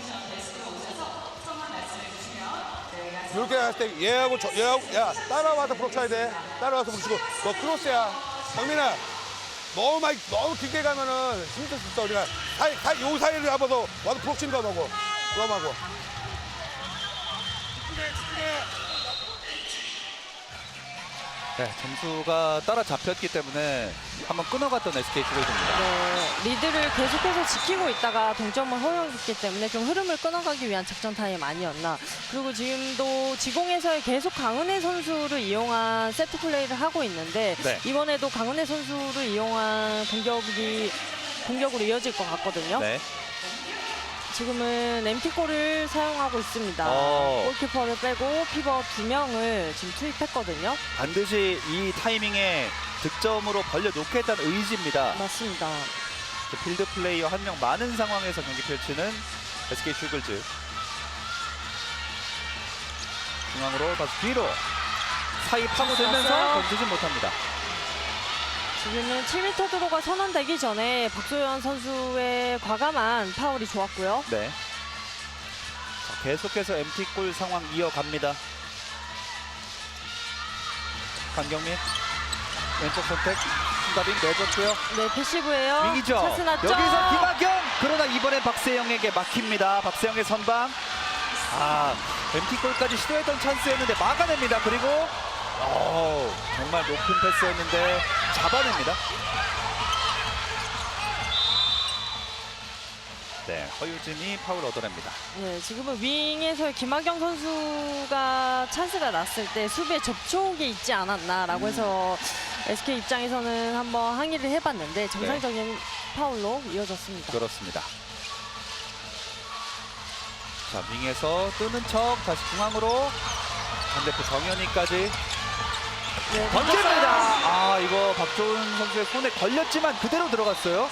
이렇게 했을 때 얘하고 따라와서 부록 쳐야 돼. 따라와서 부록 치고 너 크로스야. 정민아 너무 길게 가면은 힘들 수 있어. 우리가 요 사이를 잡아서 와서 부록 치는 거 하고 그거 하고.
네, 점수가 따라잡혔기 때문에 한번 끊어갔던 SK 슈글즈입니다.
네, 리드를 계속해서 지키고 있다가 동점을 허용했기 때문에 좀 흐름을 끊어가기 위한 작전 타임 아니었나. 그리고 지금도 지공에서의 계속 강은혜 선수를 이용한 세트 플레이를 하고 있는데
네.
이번에도 강은혜 선수를 이용한 공격으로 이어질 것 같거든요.
네.
지금은 MT골을 사용하고 있습니다. 골키퍼를 빼고 피벗 2명을 지금 투입했거든요.
반드시 이 타이밍에 득점으로 벌려놓겠다는 의지입니다.
맞습니다.
필드 플레이어 한 명 많은 상황에서 경기 펼치는 SK 슈글즈. 중앙으로 다시 뒤로 사이 파고들면서
왔어요.
던지진 못합니다.
지금은 7m 드로가 선언되기 전에 박소연 선수의 과감한 파울이 좋았고요.
네. 자, 계속해서 MT골 상황 이어갑니다. 강경민 왼쪽 선택 순다빈 내줬고요.
네, 패시브예요.
윙이죠.
찬스 났죠.
여기서 김학경. 그러나 이번엔 박세영에게 막힙니다. 박세영의 선방. MT골까지 시도했던 찬스였는데 막아냅니다. 그리고 정말 높은 패스였는데 잡아냅니다. 네, 허유진이 파울 얻어냅니다.
네, 지금은 윙에서 김학경 선수가 찬스가 났을 때 수비에 접촉이 있지 않았나라고 해서 SK 입장에서는 한번 항의를 해봤는데 정상적인 파울로 이어졌습니다.
그렇습니다. 자, 윙에서 뜨는 척 다시 중앙으로 반대편 정현이까지
네,
던집니다. 이거 박조은 선수의 손에 걸렸지만 그대로 들어갔어요.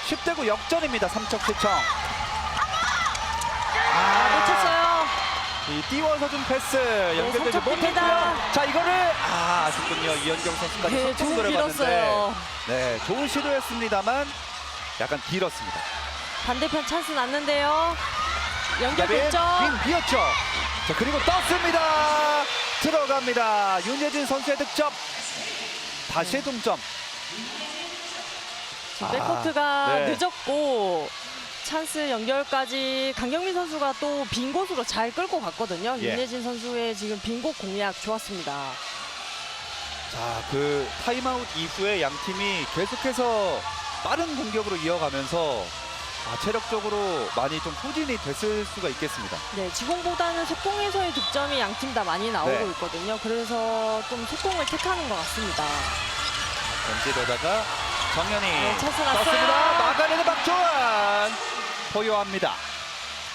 10대 9 역전입니다. 삼척시청.
놓쳤어요.
이 띄워서 준 패스 연결되지
삼척입니다.
못했고요. 자, 이거를 아쉽군요. 이현경 선수까지
네,
속공
좀
들어갔는데
길었어요.
네, 좋은 시도였습니다만 약간 길었습니다.
반대편 찬스 났는데요. 연결됐죠.
윙 비었죠. 자, 그리고 떴습니다. 들어갑니다. 윤예진 선수의 득점. 다시 동점.
지금 백코트가
네.
늦었고 찬스 연결까지 강경민 선수가 또 빈 곳으로 잘 끌고 갔거든요.
예.
윤예진 선수의 지금 빈 곳 공략 좋았습니다.
자, 그 타임아웃 이후에 양 팀이 계속해서 빠른 공격으로 이어가면서 체력적으로 많이 좀 소진이 됐을 수가 있겠습니다.
네, 지공보다는 속공에서의 득점이 양 팀 다 많이 나오고
네.
있거든요. 그래서 좀 속공을 택하는 것 같습니다.
던지려다가 정현이
네, 찬스
떴습니다.
났어요.
막아내는 박조한 포효합니다.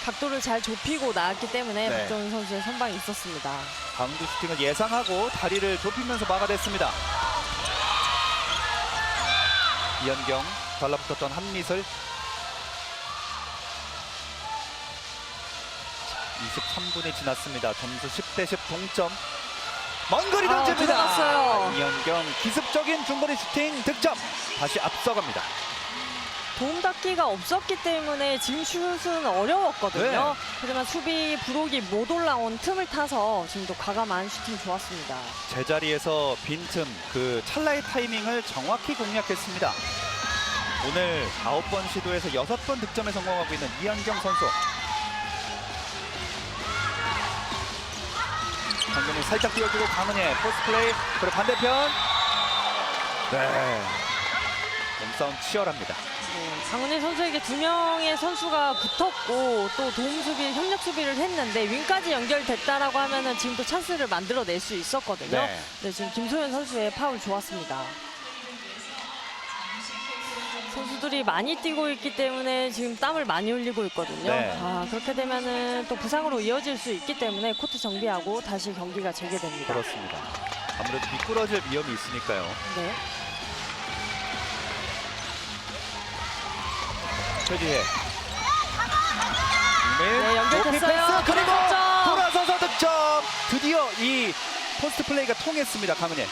각도를 잘 좁히고 나왔기 때문에
네.
박정훈 선수의 선방이 있었습니다.
바운드 슈팅을 예상하고 다리를 좁히면서 막아냈습니다. 이현경 달라붙었던 한미슬. 23분이 지났습니다. 점수 10대 10 동점. 먼 거리 던집니다.
들어갔어요.
이현경 기습적인 중거리 슈팅 득점. 다시 앞서갑니다.
도움닫기가 없었기 때문에 지금 슛은 어려웠거든요.
네.
하지만 수비 브록이 못 올라온 틈을 타서 지금도 과감한 슈팅 좋았습니다.
제자리에서 빈틈, 그 찰나의 타이밍을 정확히 공략했습니다. 오늘 9번 시도에서 6번 득점에 성공하고 있는 이현경 선수. 강경이 살짝 띄워주고 강은혜 포스트 플레이. 그리고 반대편. 네. 몸싸움 치열합니다.
네, 강은혜 선수에게 2명의 선수가 붙었고 또 도움 수비, 협력 수비를 했는데 윙까지 연결됐다라고 하면은 지금 또 찬스를 만들어낼 수 있었거든요.
네.
네, 지금 김소연 선수의 파울 좋았습니다. 선수들이 많이 뛰고 있기 때문에 지금 땀을 많이 흘리고 있거든요.
네.
그렇게 되면은 또 부상으로 이어질 수 있기 때문에 코트 정비하고 다시 경기가 재개됩니다.
그렇습니다. 아무래도 미끄러질 위험이 있으니까요.
네.
최지혜.
네, 연결됐어요.
높이 패스 그리고
득점.
돌아서서 득점. 드디어 이 포스트 플레이가 통했습니다. 강은혜.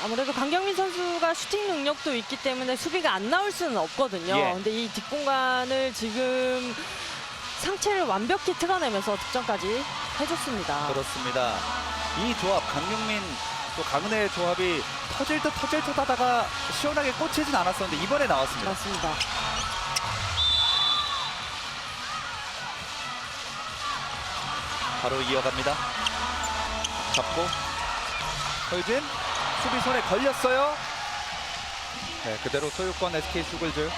아무래도 강경민 선수가 슈팅 능력도 있기 때문에 수비가 안 나올 수는 없거든요.
예.
근데 이 뒷공간을 지금 상체를 완벽히 틀어내면서 득점까지 해줬습니다.
그렇습니다. 이 조합 강경민 또 강은혜의 조합이 터질 듯 하다가 시원하게 꽂히진 않았었는데 이번에 나왔습니다.
맞습니다.
바로 이어갑니다. 잡고 허유진 수비 손에 걸렸어요. 네, 그대로 소유권 SK 슈글즈.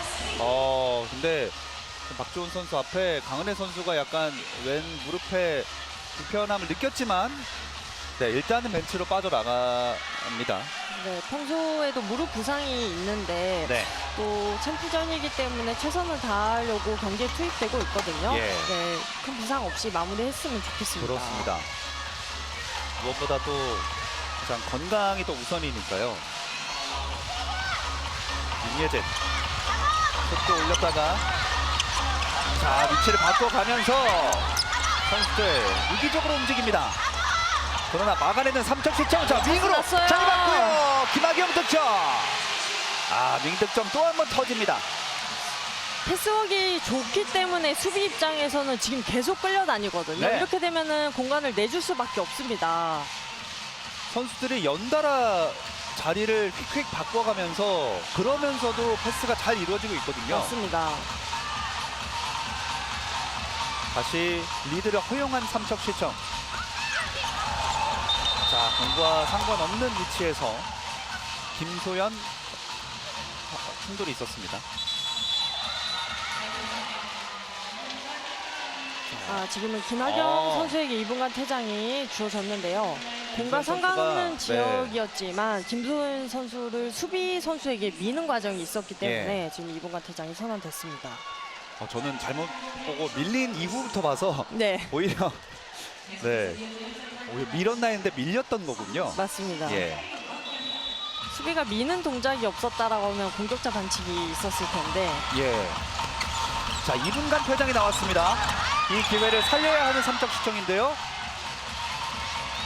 근데 박주훈 선수 앞에 강은혜 선수가 약간 왼 무릎에 불편함을 느꼈지만 네, 일단은 벤치로 빠져나갑니다.
네, 평소에도 무릎 부상이 있는데
네.
또 챔프전이기 때문에 최선을 다하려고 경기에 투입되고 있거든요.
예.
네, 큰 부상 없이 마무리했으면 좋겠습니다.
그렇습니다. 무엇보다 또 가장 건강이 또 우선이니까요. 윤예진 속도 올렸다가 자 위치를 바꿔가면서 선수들 위기적으로 움직입니다. 그러나 막아내는 3점 시청. 자 윙으로
났어요.
잘 맞고요. 김학영 득점. 아 윙 득점 또 한 번 터집니다.
패스워크가 좋기 때문에 수비 입장에서는 지금 계속 끌려다니거든요.
네.
이렇게 되면은 공간을 내줄 수밖에 없습니다.
선수들이 연달아 자리를 휙휙 바꿔가면서 그러면서도 패스가 잘 이루어지고 있거든요.
맞습니다.
다시 리드를 허용한 삼척 시청. 자 공과 상관없는 위치에서 김소연 충돌이 있었습니다.
지금은 김학영 선수에게 2분간 퇴장이 주어졌는데요. 공과
김소연
상관없는
선수가,
지역이었지만 김소연 선수를 수비 선수에게 미는 과정이 있었기 때문에 지금 2분간 퇴장이 선언됐습니다.
저는 잘못 보고 밀린 이후부터 봐서
네,
오히려 오히려 밀었나 했는데 밀렸던 거군요.
맞습니다.
예.
수비가 미는 동작이 없었다라고 하면 공격자 반칙이 있었을 텐데
예. 자 2분간 퇴장이 나왔습니다. 이 기회를 살려야 하는 삼척 시청인데요.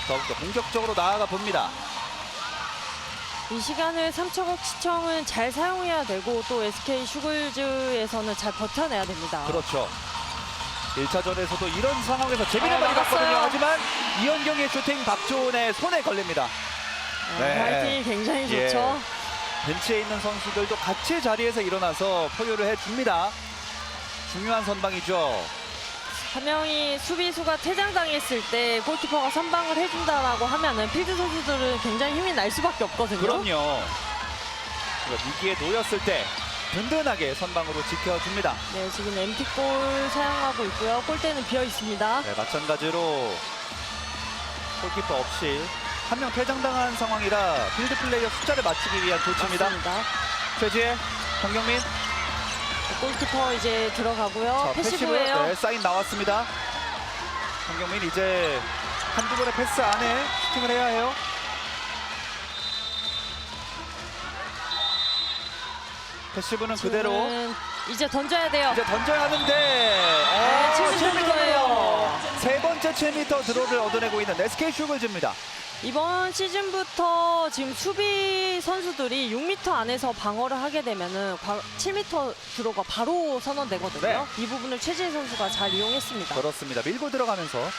더욱더 공격적으로 나아가 봅니다.
이 시간을 삼척 시청은 잘 사용해야 되고 또 SK 슈글즈에서는 잘 버텨내야 됩니다.
그렇죠. 1차전에서도 이런 상황에서 재미를 많이
막았어요.
봤거든요. 하지만 이현경의 슈팅 박주원의 손에 걸립니다. 네.
화이팅이 굉장히
예.
좋죠.
벤치에 있는 선수들도 같이 자리에서 일어나서 포효를 해줍니다. 중요한 선방이죠.
한 명이 수비수가 퇴장당했을 때 골키퍼가 선방을 해준다라고 하면은 필드 선수들은 굉장히 힘이 날 수밖에 없거든요.
그럼요. 위기에 놓였을 때 든든하게 선방으로 지켜줍니다.
네, 지금 MT골 사용하고 있고요. 골대는 비어 있습니다.
네, 마찬가지로 골키퍼 없이 한 명 퇴장당한 상황이라 필드 플레이어 숫자를 맞추기 위한 조치입니다.
맞습니다.
최지혜, 황경민.
골키퍼 이제 들어가고요.
자,
패시브예요.
네, 사인 나왔습니다. 황경민 이제 한두 번의 패스 안에 슈팅을 해야 해요. 패시브는 그대로
지금은 이제 던져야 돼요.
이제 던져야 하는데
7m예요.
세 번째 7m 드롭을 얻어내고 있는 SK 슈글즈입니다.
이번 시즌부터 지금 수비 선수들이 6m 안에서 방어를 하게 되면은 7m 드로가 바로 선언되거든요.
네.
이 부분을 최지혜 선수가 잘 이용했습니다.
그렇습니다. 밀고 들어가면서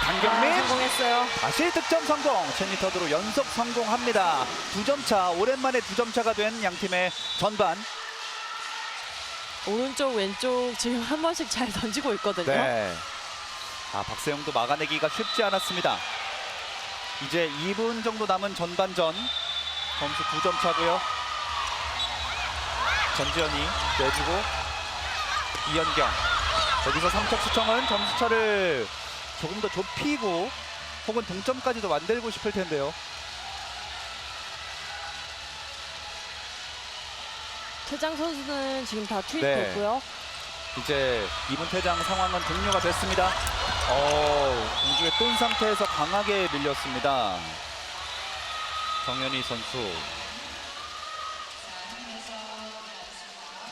강경민
성공했어요.
다시 득점 성공. 10m 드로 연속 성공합니다. 2점 차, 오랜만에 2점 차가 된 양팀의 전반.
오른쪽 왼쪽 지금 한 번씩 잘 던지고 있거든요.
네. 박세영도 막아내기가 쉽지 않았습니다. 이제 2분 정도 남은 전반전. 점수 2점 차고요. 전지현이 내주고 이현경. 여기서 삼척 시청은 점수차를 조금 더 좁히고 혹은 동점까지도 만들고 싶을 텐데요.
퇴장 선수는 지금 다 투입됐고요.
이제 2분 퇴장 상황은 종료가 됐습니다. 공중에 뜬 상태에서 강하게 밀렸습니다. 정현희 선수.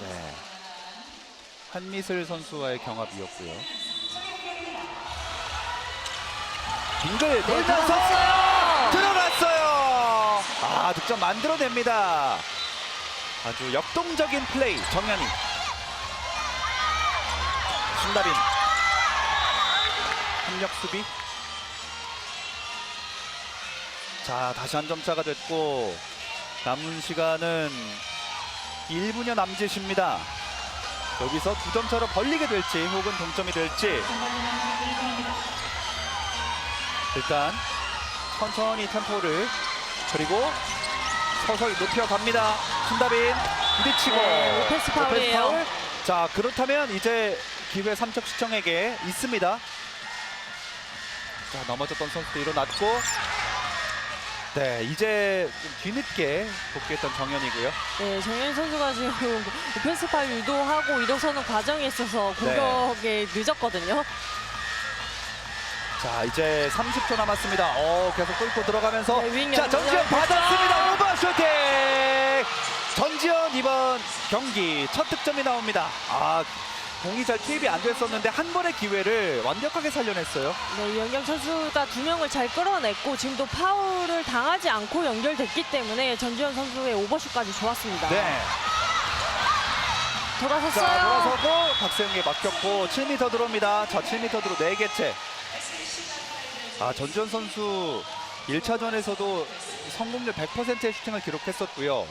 네. 한미슬 선수와의 경합이었고요. 빙글 돌면서 들어갔어요. 득점 만들어냅니다. 아주 역동적인 플레이 정현희. 신다빈 협력 수비. 자 다시 한 점 차가 됐고 남은 시간은 1분여 남짓입니다. 여기서 2점 차로 벌리게 될지 혹은 동점이 될지 일단 천천히 템포를 그리고 서서히 높여갑니다. 신다빈 부딪히고
네, 패스 파울이에요.
파울. 자 그렇다면 이제 기회 삼척 시청에게 있습니다. 자, 넘어졌던 선수도 일어났고, 네, 이제 좀 뒤늦게 복귀했던 정현이고요.
네, 정현 선수가 지금 오펜스 파울 유도하고 일어서는 과정에 있어서 공격에 늦었거든요.
자, 이제 30초 남았습니다. 계속 뚫고 들어가면서
네, 윙
자, 전지현
연결.
받았습니다. 오버슈팅! 전지현 이번 경기 첫 득점이 나옵니다. 공이 잘 투입이 안 됐었는데 한 번의 기회를 완벽하게 살려냈어요.
네, 이영경 선수가 2명을 잘 끌어냈고 지금도 파울을 당하지 않고 연결됐기 때문에 전지현 선수의 오버슛까지 좋았습니다.
네.
돌아섰어요.
자, 돌아서고 박세영에 맡겼고 7m 들어옵니다. 자, 7m 들어 4개째. 전지현 선수 1차전에서도 성공률 100%의 슈팅을 기록했었고요.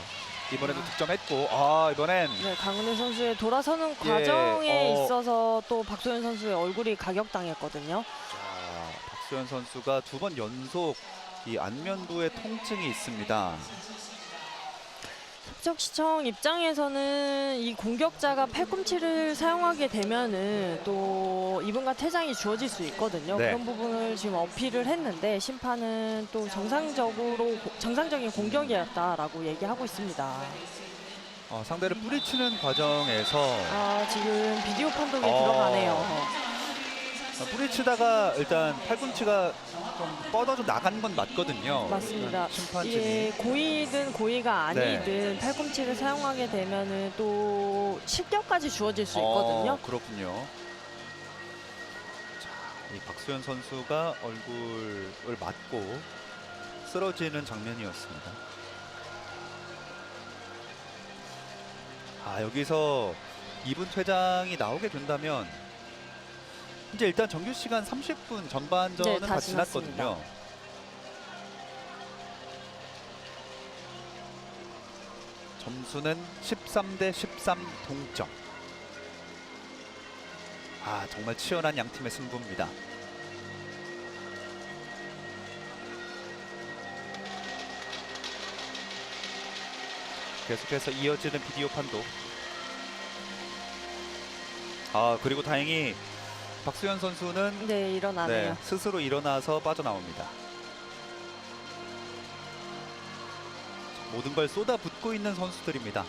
이번에도 득점했고, 이번엔
네, 강은혜 선수의 돌아서는
예,
과정에 있어서 또 박소연 선수의 얼굴이 가격당했거든요.
자, 박소연 선수가 2번 연속 이 안면부에 통증이 있습니다.
삼척시청 입장에서는 이 공격자가 팔꿈치를 사용하게 되면은 또 이분과 퇴장이 주어질 수 있거든요.
네.
그런 부분을 지금 어필을 했는데 심판은 또 정상적인 공격이었다라고 얘기하고 있습니다.
상대를 뿌리치는 과정에서
지금 비디오 판독에 들어가네요.
뿌리치다가 일단 팔꿈치가 좀 뻗어져 나간 건 맞거든요.
맞습니다.
심판진이.
이게 고의든 고의가 아니든 팔꿈치를 사용하게 되면은 또 실격까지 주어질 수 있거든요.
그렇군요. 자, 이 박소연 선수가 얼굴을 맞고 쓰러지는 장면이었습니다. 여기서 2분 퇴장이 나오게 된다면 이제 일단 정규 시간 30분 전반전은
네,
다
다
지났거든요. 점수는 13대 13 동점. 정말 치열한 양 팀의 승부입니다. 계속해서 이어지는 비디오 판독. 그리고 다행히 박수현 선수는
네, 일어나네요.
스스로 일어나서 빠져나옵니다. 모든 걸 쏟아붓고 있는 선수들입니다.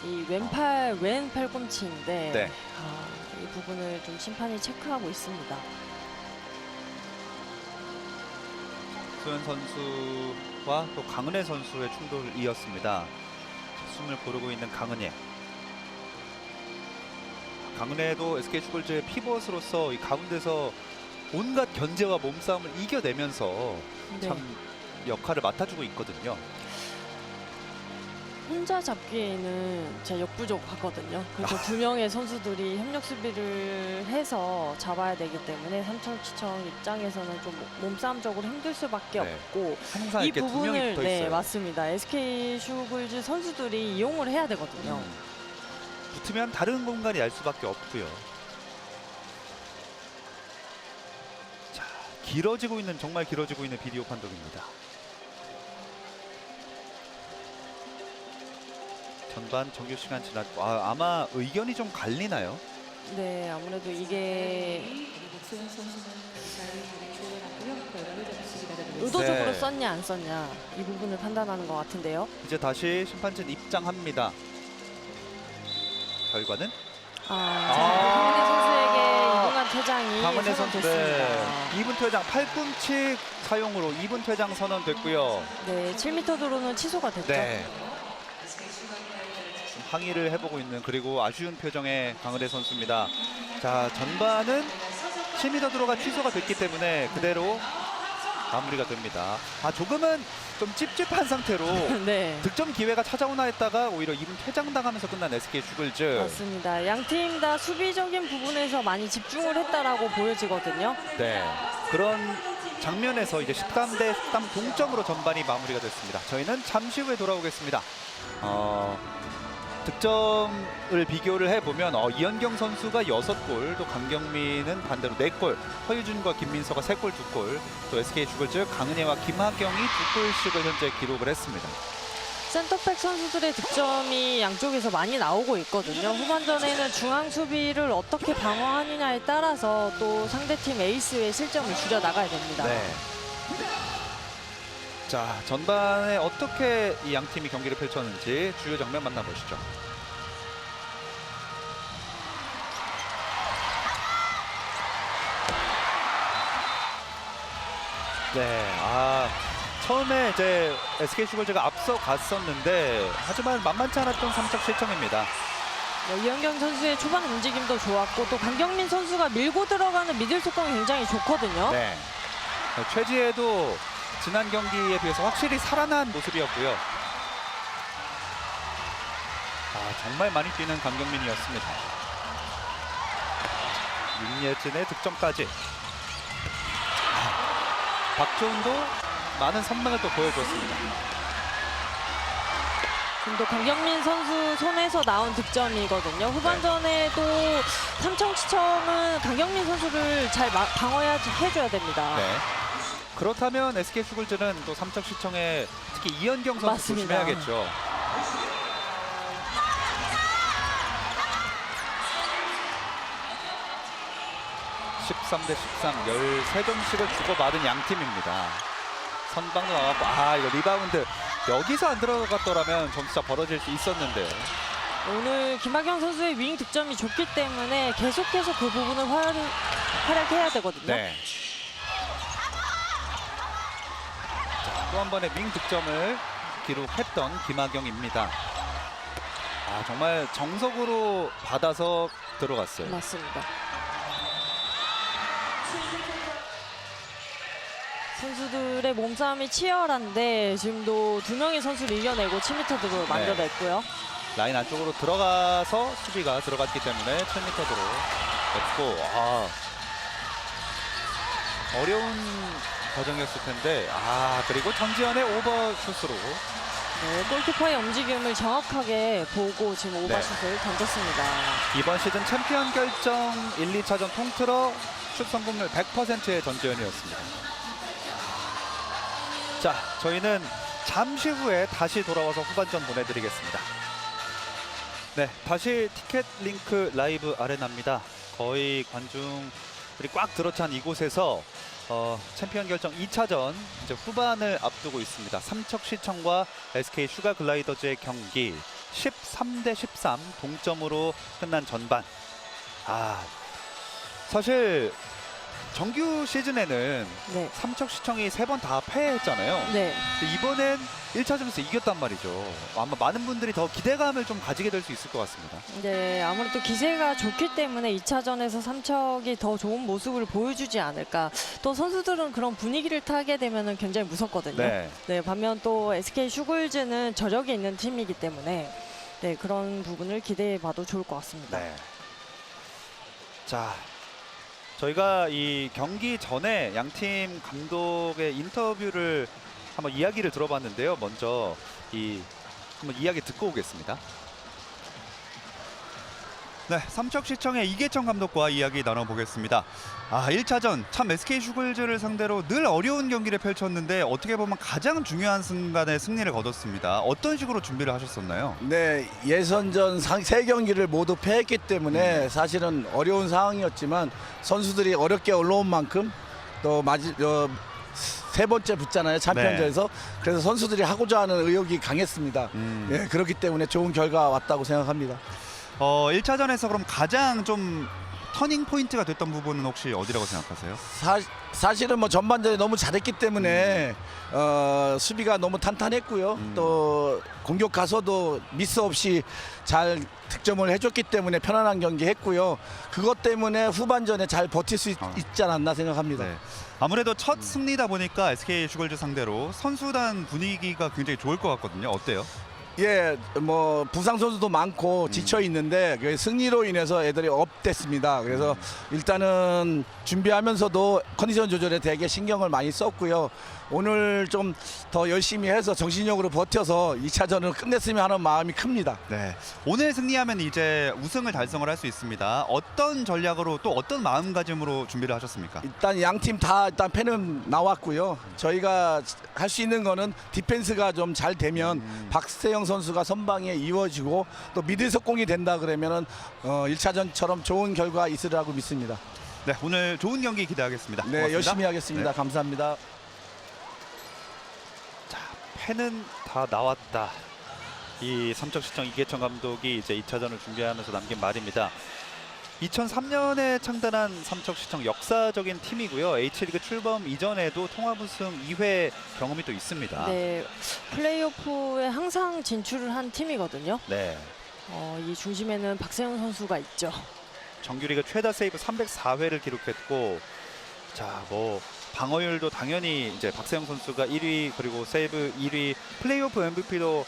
이 왼 팔꿈치인데
네.
이 부분을 좀 심판이 체크하고 있습니다.
박수현 선수와 또 강은혜 선수의 충돌을 이었습니다. 숨을 고르고 있는 강은혜. 강은혜도 SK 슈글즈의 피벗으로서 이 가운데서 온갖 견제와 몸싸움을 이겨내면서
네.
참 역할을 맡아주고 있거든요.
혼자 잡기에는 진짜 역부족하거든요. 그래서 2명의 선수들이 협력 수비를 해서 잡아야 되기 때문에 삼척시청 입장에서는 좀 몸싸움적으로 힘들 수밖에
네.
없고
항상
이
이렇게 2명이
부분을
붙어 있어요.
맞습니다. SK 슈글즈 선수들이 이용을 해야 되거든요.
붙으면 다른 공간이 날 수밖에 없고요. 자, 정말 길어지고 있는 비디오 판독입니다. 전반 정규 시간 지났고 아마 의견이 좀 갈리나요?
네, 아무래도 이게 의도적으로
네.
썼냐 안 썼냐 이 부분을 판단하는 것 같은데요.
이제 다시 심판진 입장합니다. 결과는
강은혜 선수에게 2분간 퇴장이
강은혜 선수
선언됐습니다.
2분 퇴장 팔꿈치 사용으로 2분 퇴장 선언됐고요.
네, 7m 도로는 취소가 됐죠.
네. 좀 항의를 해보고 있는 그리고 아쉬운 표정의 강은혜 선수입니다. 자, 전반은 7m 도로가 취소가 됐기 때문에 그대로 마무리가 됩니다. 조금은 좀 찝찝한 상태로
네,
득점 기회가 찾아오나 했다가 오히려 2분 퇴장당하면서 끝난 SK 슈글즈.
맞습니다. 양 팀 다 수비적인 부분에서 많이 집중을 했다라고 보여지거든요.
네, 그런 장면에서 이제 13대 13 동점으로 전반이 마무리가 됐습니다. 저희는 잠시 후에 돌아오겠습니다. 득점을 비교를 해보면 이현경 선수가 6골, 또 강경민은 반대로 4골, 허유준과 김민서가 3골, 2골, 또 SK 슈글즈 강은혜와 김하경이 2골씩을 현재 기록을 했습니다.
센터백 선수들의 득점이 양쪽에서 많이 나오고 있거든요. 후반전에는 중앙 수비를 어떻게 방어하느냐에 따라서 또 상대팀 에이스의 실점을 줄여 나가야 됩니다.
네. 자, 전반에 어떻게 이 양 팀이 경기를 펼쳤는지 주요 장면 만나보시죠. 네, 처음에 이제 SK 슈글즈가 앞서 갔었는데 하지만 만만치 않았던 3점 실점입니다.
네, 이현경 선수의 초반 움직임도 좋았고 또 강경민 선수가 밀고 들어가는 미들 속공이 굉장히 좋거든요.
네. 최지혜도 지난 경기에 비해서 확실히 살아난 모습이었고요. 정말 많이 뛰는 강경민이었습니다. 윤예진의 득점까지. 박주훈도 많은 선방을 또 보여줬습니다.
지금 또 강경민 선수 손에서 나온 득점이거든요. 후반전에도 삼청시청은 강경민 선수를 잘 방어해줘야 됩니다.
네. 그렇다면 SK 슈글즈는 또 삼척시청의 특히 이현경 선수
맞습니다.
조심해야겠죠. (13대 13) 13점씩을 주고받은 양 팀입니다. 선방도 나왔고 이거 리바운드 여기서 안 들어갔더라면 점수차 벌어질 수 있었는데요.
오늘 김학경 선수의 윙 득점이 좋기 때문에 계속해서 그 부분을 활약해야 되거든요.
네. 또 한 번의 윙 득점을 기록했던 김학경입니다. 정말 정석으로 받아서 들어갔어요.
맞습니다. 선수들의 몸싸움이 치열한데 지금도 두 명의 선수를 이겨내고 7m드로 만들어냈고요.
라인 안쪽으로 들어가서 수비가 들어갔기 때문에 7m드로 냈고 어려운 과정이었을 텐데 그리고 전지현의 오버슛으로
네, 골키퍼의 움직임을 정확하게 보고 지금 오버슛을 던졌습니다.
이번 시즌 챔피언 결정 1, 2차전 통틀어 슛 성공률 100%의 전지현이었습니다. 자, 저희는 잠시 후에 다시 돌아와서 후반전 보내드리겠습니다. 네, 다시 티켓 링크 라이브 아레나입니다. 거의 관중들이 꽉 들어찬 이곳에서 챔피언 결정 2차전 이제 후반을 앞두고 있습니다. 삼척시청과 SK 슈가 글라이더즈의 경기 13대 13 동점으로 끝난 전반. 사실 정규 시즌에는
네.
삼척시청이 3번 다 패했잖아요.
네.
근데 이번엔 1차전에서 이겼단 말이죠. 아마 많은 분들이 더 기대감을 좀 가지게 될 수 있을 것 같습니다.
네, 아무래도 기세가 좋기 때문에 2차전에서 삼척이 더 좋은 모습을 보여주지 않을까. 또 선수들은 그런 분위기를 타게 되면 굉장히 무섭거든요.
네.
반면 또 SK 슈글즈는 저력이 있는 팀이기 때문에 그런 부분을 기대해봐도 좋을 것 같습니다.
네. 자, 저희가 이 경기 전에 양팀 감독의 인터뷰를 한번 이야기를 들어봤는데요. 먼저 한번 이야기 듣고 오겠습니다. 네, 삼척시청의 이계천 감독과 이야기 나눠보겠습니다. 1차전 참 SK 슈글즈를 상대로 늘 어려운 경기를 펼쳤는데 어떻게 보면 가장 중요한 순간에 승리를 거뒀습니다. 어떤 식으로 준비를 하셨었나요?
네, 예선전 3경기를 모두 패했기 때문에 사실은 어려운 상황이었지만 선수들이 어렵게 올라온 만큼 또 세 번째 붙잖아요, 챔피언전에서. 그래서 선수들이 하고자 하는 의욕이 강했습니다. 그렇기 때문에 좋은 결과 왔다고 생각합니다.
1차전에서 그럼 가장 좀 터닝 포인트가 됐던 부분은 혹시 어디라고 생각하세요?
사실은 전반전에 너무 잘했기 때문에 수비가 너무 탄탄했고요. 또 공격 가서도 미스 없이 잘 득점을 해줬기 때문에 편안한 경기 했고요. 그것 때문에 후반전에 잘 버틸 수 있지 않았나 생각합니다.
네. 아무래도 첫 승리다 보니까 SK 슈글즈 상대로 선수단 분위기가 굉장히 좋을 것 같거든요. 어때요?
예, 뭐 부상 선수도 많고 지쳐 있는데 그 승리로 인해서 애들이 업됐습니다. 그래서 일단은 준비하면서도 컨디션 조절에 되게 신경을 많이 썼고요. 오늘 좀 더 열심히 해서 정신력으로 버텨서 2차전을 끝냈으면 하는 마음이 큽니다.
네, 오늘 승리하면 이제 우승을 달성을 할 수 있습니다. 어떤 전략으로 또 어떤 마음가짐으로 준비를 하셨습니까?
일단 양 팀 다 일단 팬은 나왔고요. 저희가 할 수 있는 거는 디펜스가 좀 잘 되면 박세영 선수가 선방에 이어지고 또 미드 속공이 된다 그러면은 1차전처럼 좋은 결과 있으리라고 믿습니다.
네, 오늘 좋은 경기 기대하겠습니다.
네,
고맙습니다.
열심히 하겠습니다.
네.
감사합니다.
자, 팬은 다 나왔다. 이 삼척시청 이계천 감독이 이제 2차전을 준비하면서 남긴 말입니다. 2003년에 창단한 삼척시청 역사적인 팀이고요. H리그 출범 이전에도 통합 우승 2회 경험이 또 있습니다.
네, 플레이오프에 항상 진출을 한 팀이거든요.
네.
이 중심에는 박세영 선수가 있죠.
정규리그 최다 세이브 304회를 기록했고, 자, 뭐 방어율도 당연히 이제 박세영 선수가 1위, 그리고 세이브 1위, 플레이오프 MVP도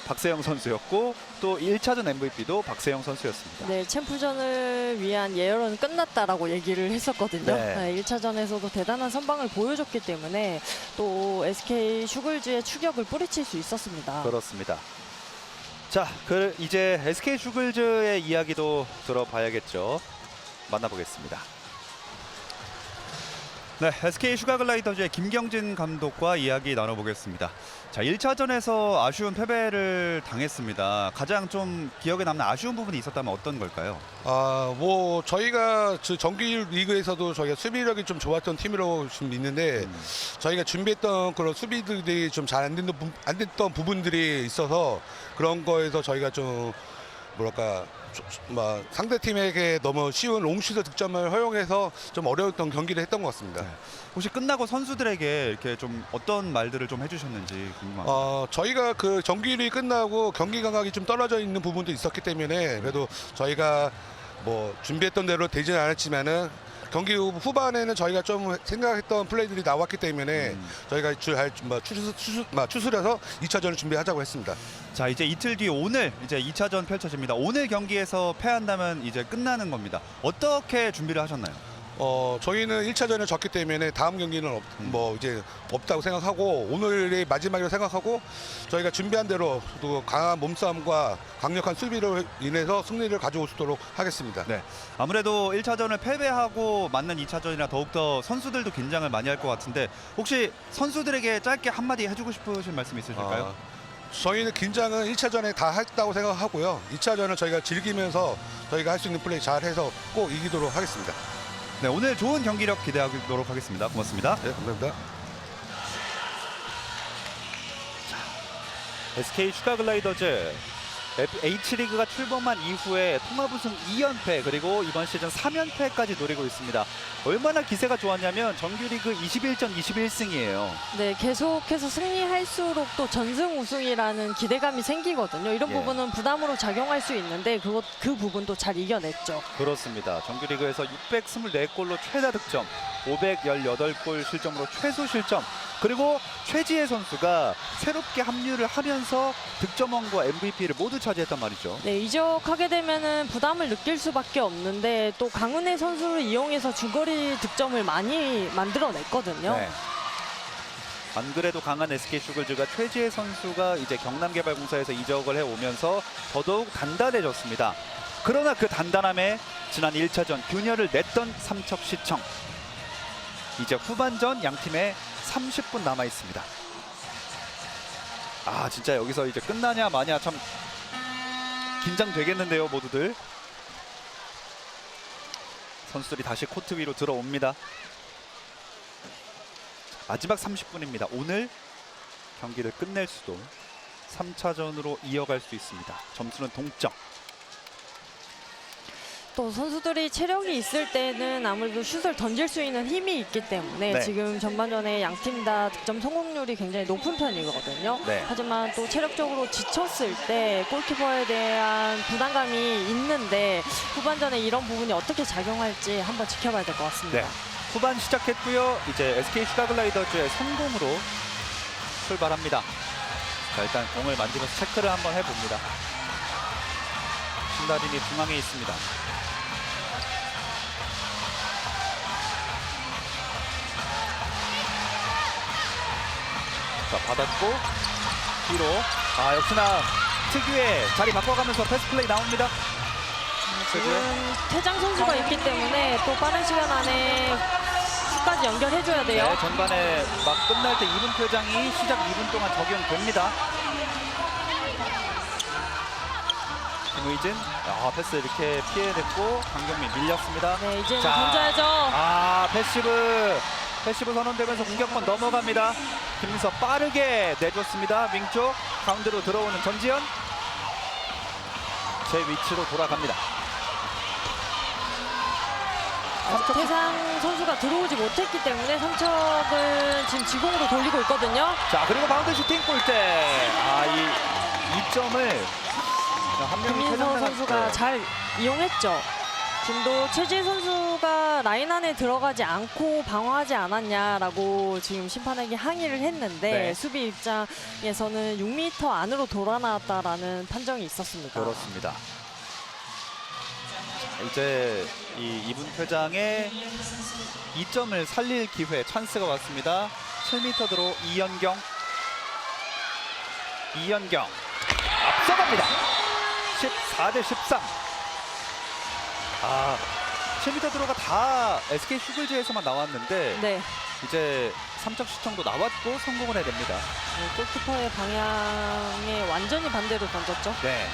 박세영 선수였고 또 1차전 MVP도 박세영 선수였습니다.
네, 챔프전을 위한 예열은 끝났다라고 얘기를 했었거든요.
네.
네, 1차전에서도 대단한 선방을 보여줬기 때문에 또 SK 슈글즈의 추격을 뿌리칠 수 있었습니다.
그렇습니다. 자, 이제 SK 슈글즈의 이야기도 들어봐야겠죠. 만나보겠습니다. 네, SK 슈가글라이더즈의 김경진 감독과 이야기 나눠보겠습니다. 자, 1차전에서 아쉬운 패배를 당했습니다. 가장 좀 기억에 남는 아쉬운 부분이 있었다면 어떤 걸까요?
뭐 저희가 정규 리그에서도 저희가 수비력이 좀 좋았던 팀이라고 좀 믿는데 저희가 준비했던 그런 수비들이 좀 잘 안 됐던 부분들이 있어서 그런 거에서 저희가 좀 뭐랄까 상대 팀에게 너무 쉬운 롱슛의 득점을 허용해서 좀 어려웠던 경기를 했던 것 같습니다.
네. 혹시 끝나고 선수들에게 이렇게 좀 어떤 말들을 좀 해주셨는지 궁금합니다.
저희가 그 정규일이 끝나고 경기 감각이 좀 떨어져 있는 부분도 있었기 때문에 그래도 저희가 뭐 준비했던 대로 되지는 않았지만은 경기 후반에는 저희가 좀 생각했던 플레이들이 나왔기 때문에 저희가 추스려서 2차전을 준비하자고 했습니다.
자, 이제 이틀 뒤 오늘 이제 2차전 펼쳐집니다. 오늘 경기에서 패한다면 이제 끝나는 겁니다. 어떻게 준비를 하셨나요?
저희는 1차전을 졌기 때문에 다음 경기는 이제 없다고 생각하고 오늘이 마지막이라고 생각하고 저희가 준비한 대로 또 강한 몸싸움과 강력한 수비로 인해서 승리를 가져올 수 있도록 하겠습니다.
네, 아무래도 1차전을 패배하고 맞는 2차전이라 더욱더 선수들도 긴장을 많이 할 것 같은데 혹시 선수들에게 짧게 한마디 해주고 싶으신 말씀 있으실까요?
저희는 긴장은 1차전에 다 했다고 생각하고요. 2차전은 저희가 즐기면서 저희가 할 수 있는 플레이 잘해서 꼭 이기도록 하겠습니다.
네, 오늘 좋은 경기력 기대하도록 하겠습니다. 고맙습니다.
네, 감사합니다.
SK 슈가글라이더즈 H리그가 출범한 이후에 통합 우승 2연패 그리고 이번 시즌 3연패까지 노리고 있습니다. 얼마나 기세가 좋았냐면 정규리그 21전 21승이에요.
네, 계속해서 승리할수록 또 전승 우승이라는 기대감이 생기거든요. 이런
예.
부분은 부담으로 작용할 수 있는데 그 부분도 잘 이겨냈죠.
그렇습니다. 정규리그에서 624골로 최다 득점, 518골 실점으로 최소 실점, 그리고 최지혜 선수가 새롭게 합류를 하면서 득점왕과 MVP를 모두 차지했단 말이죠.
네, 이적하게 되면은 부담을 느낄 수밖에 없는데 또 강은혜 선수를 이용해서 중거리 득점을 많이 만들어냈거든요.
네. 안 그래도 강한 SK 슈글즈가 최지혜 선수가 이제 경남개발공사에서 이적을 해오면서 더더욱 단단해졌습니다. 그러나 그 단단함에 지난 1차전 균열을 냈던 삼척시청. 이제 후반전 양팀의 30분 남아 있습니다. 아, 진짜 여기서 이제 끝나냐 마냐 참 긴장되겠는데요, 모두들. 선수들이 다시 코트 위로 들어옵니다. 마지막 30분입니다. 오늘 경기를 끝낼 수도 3차전으로 이어갈 수 있습니다. 점수는 동점.
또 선수들이 체력이 있을 때는 아무래도 슛을 던질 수 있는 힘이 있기 때문에
네.
지금 전반전에 양팀 다 득점 성공률이 굉장히 높은 편이거든요.
네.
하지만 또 체력적으로 지쳤을 때 골키퍼에 대한 부담감이 있는데 후반전에 이런 부분이 어떻게 작용할지 한번 지켜봐야 될 것 같습니다.
네. 후반 시작했고요. 이제 SK 슈가글라이더즈의 성공으로 출발합니다. 자, 일단 공을 만지면서 체크를 한번 해봅니다. 신다림이 중앙에 있습니다. 자, 받았고 뒤로. 역시나 특유의 자리 바꿔가면서 패스 플레이 나옵니다.
지금 퇴장 선수가 있기 때문에 또 빠른 시간 안에 수까지 연결해줘야 돼요.
네, 전반에 막 끝날 때 2분 퇴장이 시작 2분 동안 적용됩니다. 김의진, 패스 이렇게 피해냈고 강경민 밀렸습니다.
네, 이제는
자,
던져야죠.
패시브 선언되면서 공격권 넘어갑니다. 김민서 빠르게 내줬습니다. 윙쪽 가운데로 들어오는 전지현, 제 위치로 돌아갑니다.
태상 선수가 들어오지 못했기 때문에 삼척은 지금 지공으로 돌리고 있거든요.
자, 그리고 바운드 슈팅 골대. 이 2점을 한 명이
김민서
퇴장당한-
선수가
네.
잘 이용했죠. 지금도 최지혜 선수가 라인 안에 들어가지 않고 방어하지 않았냐라고 지금 심판에게 항의를 했는데
네.
수비 입장에서는 6m 안으로 돌아 나왔다라는 판정이 있었습니다.
그렇습니다. 이제 이 2분 퇴장에 2점을 살릴 기회, 찬스가 왔습니다. 7m 드로 이연경 앞서갑니다. 14대13. 7m 드로가 다 SK 슈글즈에서만 나왔는데
네.
이제 삼척시청도 나왔고 성공을 해냅니다.
네, 골키퍼의 방향에 완전히 반대로 던졌죠.
네.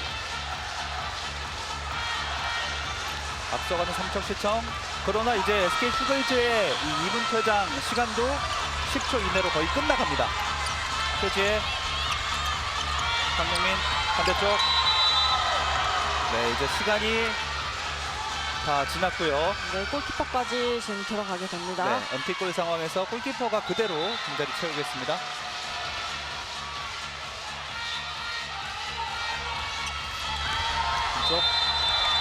앞서가는 삼척시청. 그러나 이제 SK 슈글즈의 이 2분 퇴장 시간도 10초 이내로 거의 끝나갑니다. 최지혜, 강동민 반대쪽. 네, 이제 시간이 다 지났고요.
네, 골키퍼까지 지금 들어가게 됩니다.
네, MT골 상황에서 골키퍼가 그대로 빈자리 채우겠습니다. 이쪽.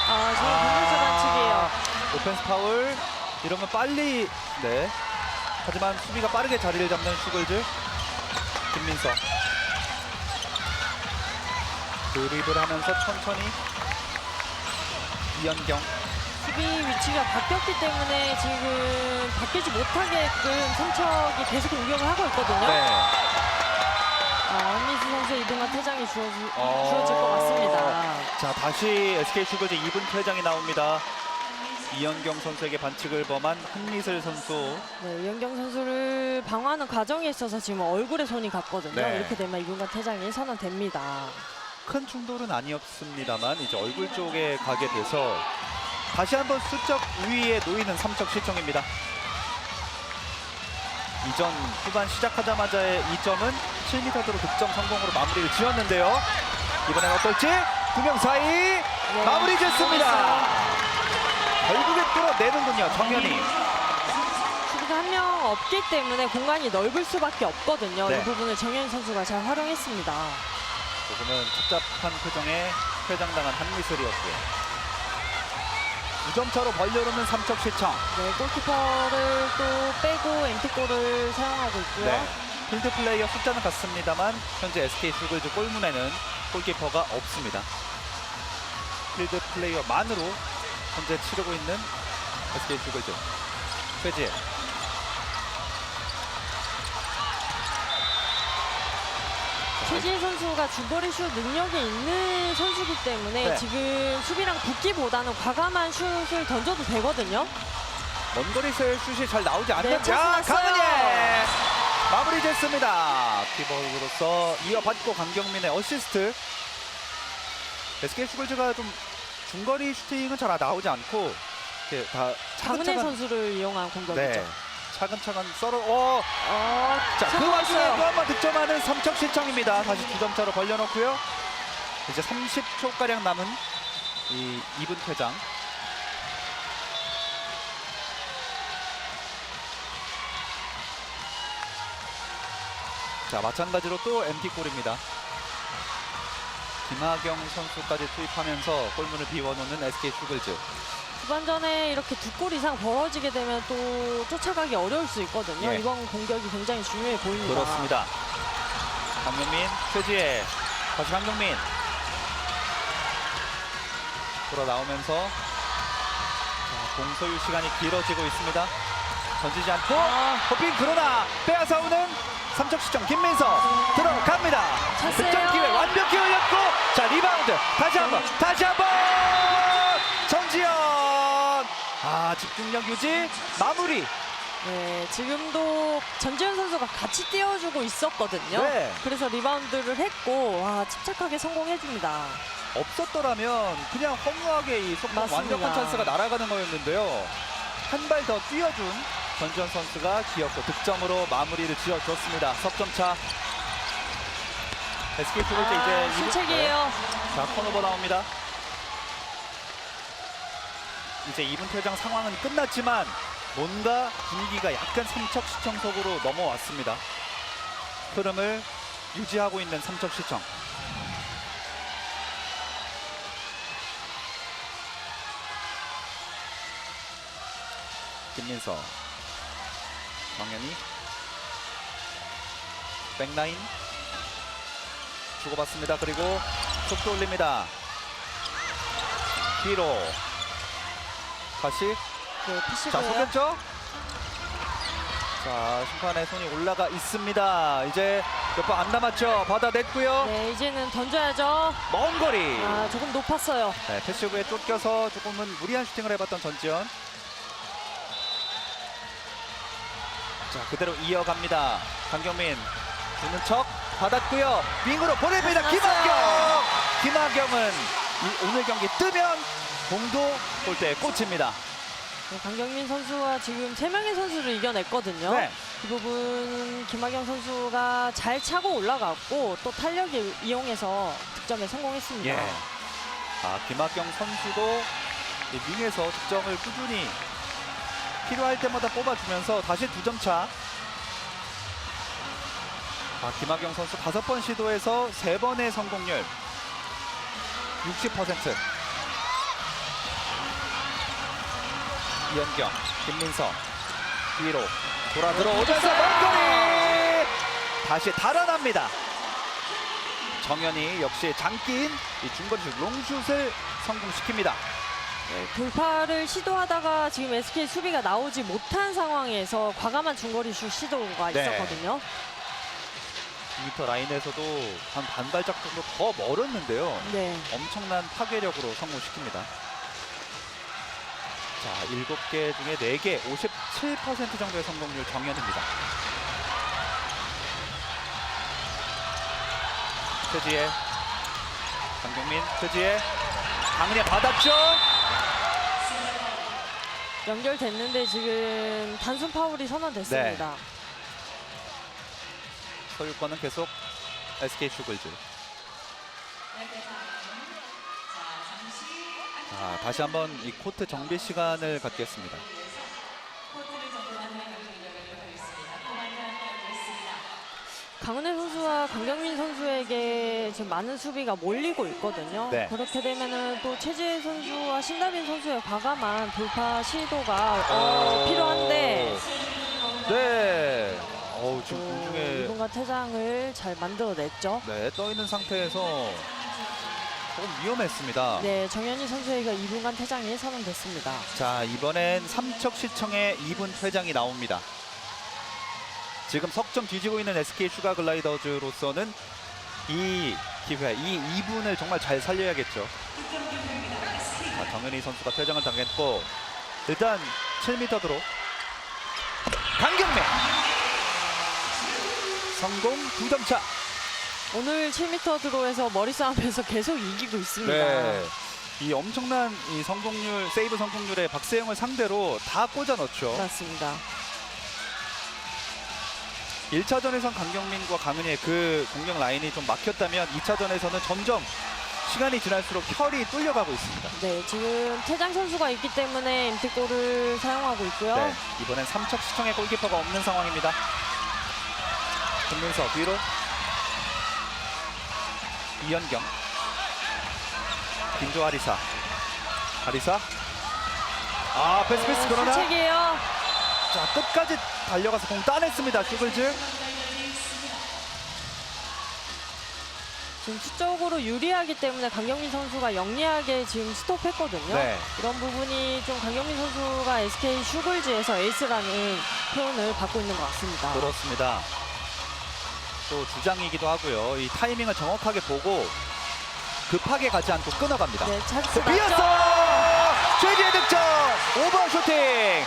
지금 김민수 반칙이에요.
오펜스 파울. 이러면 빨리. 네. 하지만 수비가 빠르게 자리를 잡는 슈글즈. 김민서. 드리블 하면서 천천히. 이연경.
수비 위치가 바뀌었기 때문에 지금 바뀌지 못하게끔 삼척이 계속 공격을 하고 있거든요.
네.
한민수 선수의 이동한 퇴장이 주어질 것 같습니다.
자, 다시 SK 슈글즈 2분 퇴장이 나옵니다. 이연경 선수에게 반칙을 범한 한미슬 선수.
네, 이연경 선수를 방어하는 과정에 있어서 지금 얼굴에 손이 갔거든요.
네.
이렇게 되면 2분간 퇴장이 선언됩니다.
큰 충돌은 아니었습니다만 이제 얼굴 쪽에 가게 돼서 다시 한번 수적 우위에 놓이는 삼척시청입니다. 이전 후반 시작하자마자의 2점은 7m대로 득점 성공으로 마무리를 지었는데요. 이번엔 어떨지 두 명 사이 마무리 짓습니다. 결국에 뚫어내는군요, 정현이.
수비가 한 명 없기 때문에 공간이 넓을 수밖에 없거든요.
네.
이 부분을 정현 선수가 잘 활용했습니다.
조금은 착잡한 표정에 퇴장당한 한미슬이었고요. 2점 차로 벌려놓는 삼척시청.
네, 골키퍼를 또 빼고 MT골을 사용하고 있고요.
네. 필드 플레이어 숫자는 같습니다만 현재 SK 슈글즈 골문에는 골키퍼가 없습니다. 필드 플레이어만으로 현재 치르고 있는 SK 슈글즈. 최지혜.
최지혜 선수가 중거리 슛 능력이 있는 선수이기 때문에
네.
지금 수비랑 붙기보다는 과감한 슛을 던져도 되거든요.
먼 거리에서의 슛이 잘 나오지 않는.
찬스 났어요.
강은예 마무리 됐습니다. 키퍼로서 이어받고 강경민의 어시스트. SK 슈글즈가 좀 중거리 슈팅은 잘 나오지 않고 이렇게 다
장은혜
차근차근.
선수를 이용한 공격이죠.
네. 차근차근 썰어. 자, 그
성공했어요.
와중에 또 한 번 득점하는 삼척시청입니다. 다시 2점 차로 벌려놓고요. 이제 30초가량 남은 이 2분 퇴장. 자, 마찬가지로 또 MT골입니다. 김하경 선수까지 투입하면서 골문을 비워놓는 SK 슈글즈.
후반전에 이렇게 2골 이상 벌어지게 되면 또 쫓아가기 어려울 수 있거든요.
예.
이번 공격이 굉장히 중요해 보입니다.
그렇습니다. 강경민, 최지혜. 다시 강경민. 돌아 나오면서 공 소유 시간이 길어지고 있습니다. 던지지 않고 호핑, 그러나 빼앗아오는 삼척시청 김민서 들어갑니다.
찼어요.
득점 기회 완벽히 올렸고, 자 리바운드 다시 한번 전지현. 집중력 유지, 마무리.
네, 지금도 전지현 선수가 같이 띄워주고 있었거든요.
네.
그래서 리바운드를 했고 침착하게 성공해줍니다.
없었더라면 그냥 허무하게 이 속공
맞습니다.
완벽한 찬스가 날아가는 거였는데요. 한 발 더 뛰어준 전지현 선수가 기었고 득점으로 마무리를 지어줬습니다. 석점차. SK 투볼즈 이제
실책이에요.
자, 턴오버 나옵니다. 이제 2분 퇴장 상황은 끝났지만 뭔가 분위기가 약간 삼척시청 속으로 넘어왔습니다. 흐름을 유지하고 있는 삼척시청. 김민서, 정현이, 백라인 주고받습니다. 그리고 속도 올립니다. 뒤로 다시.
네,
자,
피시고요.
속였죠? 자, 심판의 손이 올라가 있습니다. 이제 몇 번 안 남았죠? 받아냈고요.
네, 이제는 던져야죠.
먼 거리.
조금 높았어요.
네, 패시브에 쫓겨서 조금은 무리한 슈팅을 해봤던 전지현. 자, 그대로 이어갑니다. 강경민 주는 척 받았고요. 윙으로 보냅니다. 김학경. 김학경은 오늘 경기 뜨면 공도 골대에 꽂힙니다.
네, 강경민 선수와 지금 3명의 선수를 이겨냈거든요.
네.
이 부분 김학경 선수가 잘 차고 올라갔고 또 탄력을 이용해서 득점에 성공했습니다.
예. 김학경 선수도 이 윙에서 득점을 꾸준히 필요할 때마다 뽑아주면서 다시 2점 차. 김학경 선수 5번 시도에서 3번의 성공률 60%. 이현경, 김민서 뒤로 돌아 들어오면서 먼거리 다시 달아납니다. 정현이 역시 장기인 이 중거리슛 롱슛을 성공시킵니다.
네, 돌파를 시도하다가 지금 SK 수비가 나오지 못한 상황에서 과감한 중거리 슛 시도가
네.
있었거든요.
2m 라인에서도 한 반발짝 정도 더 멀었는데요.
네.
엄청난 파괴력으로 성공시킵니다. 자, 7개 중에 4개, 57% 정도의 성공률 정현입니다. 최지혜, 강경민, 최지혜, 강은혜 받았죠?
연결됐는데 지금 단순 파울이 선언됐습니다.
네. 소유권은 계속 SK 슈글즈. 자, 다시 한번 이 코트 정비 시간을 갖겠습니다.
강은혜 선수와 강경민 선수에게 지금 많은 수비가 몰리고 있거든요.
네.
그렇게 되면은 또 최지혜 선수와 신다빈 선수의 과감한 돌파 시도가 필요한데
네. 지금 공중에
2분간 퇴장을 잘 만들어냈죠.
네, 떠 있는 상태에서 조금 위험했습니다.
네, 정현희 선수에게 2분간 퇴장이 선언됐습니다.
자, 이번엔 삼척시청의 2분 퇴장이 나옵니다. 지금 석점 뒤지고 있는 SK 슈가 글라이더즈로서는 이 기회, 이 2분을 정말 잘 살려야겠죠. 자, 정현희 선수가 퇴장을 당했고 일단 7m 드로 강경민 성공 2점 차.
오늘 7m 드로에서 머리 싸움에서 계속 이기고 있습니다.
네. 이 엄청난 이 성공률, 세이브 성공률에 박세영을 상대로 다 꽂아 넣죠.
맞습니다.
1차전에선 강경민과 강은희의 그 공격 라인이 좀 막혔다면 2차전에서는 점점 시간이 지날수록 혈이 뚫려가고 있습니다.
네, 지금 퇴장 선수가 있기 때문에 임티골을 사용하고 있고요.
네, 이번엔 삼척시청의 골키퍼가 없는 상황입니다. 김민서 뒤로 이현경, 김조 아리사, 패스 그러나
실책이에요.
자, 끝까지 달려가서 공 따냈습니다. 슈글즈.
지금 수적으로 유리하기 때문에 강경민 선수가 영리하게 지금 스톱했거든요.
네.
이런 부분이 좀 강경민 선수가 SK 슈글즈에서 에이스라는 표현을 받고 있는 것 같습니다.
그렇습니다. 또 주장이기도 하고요. 이 타이밍을 정확하게 보고 급하게 가지 않고 끊어갑니다.
네, 찬스
비었어!
맞죠?
최지의 득점! 오버슈팅!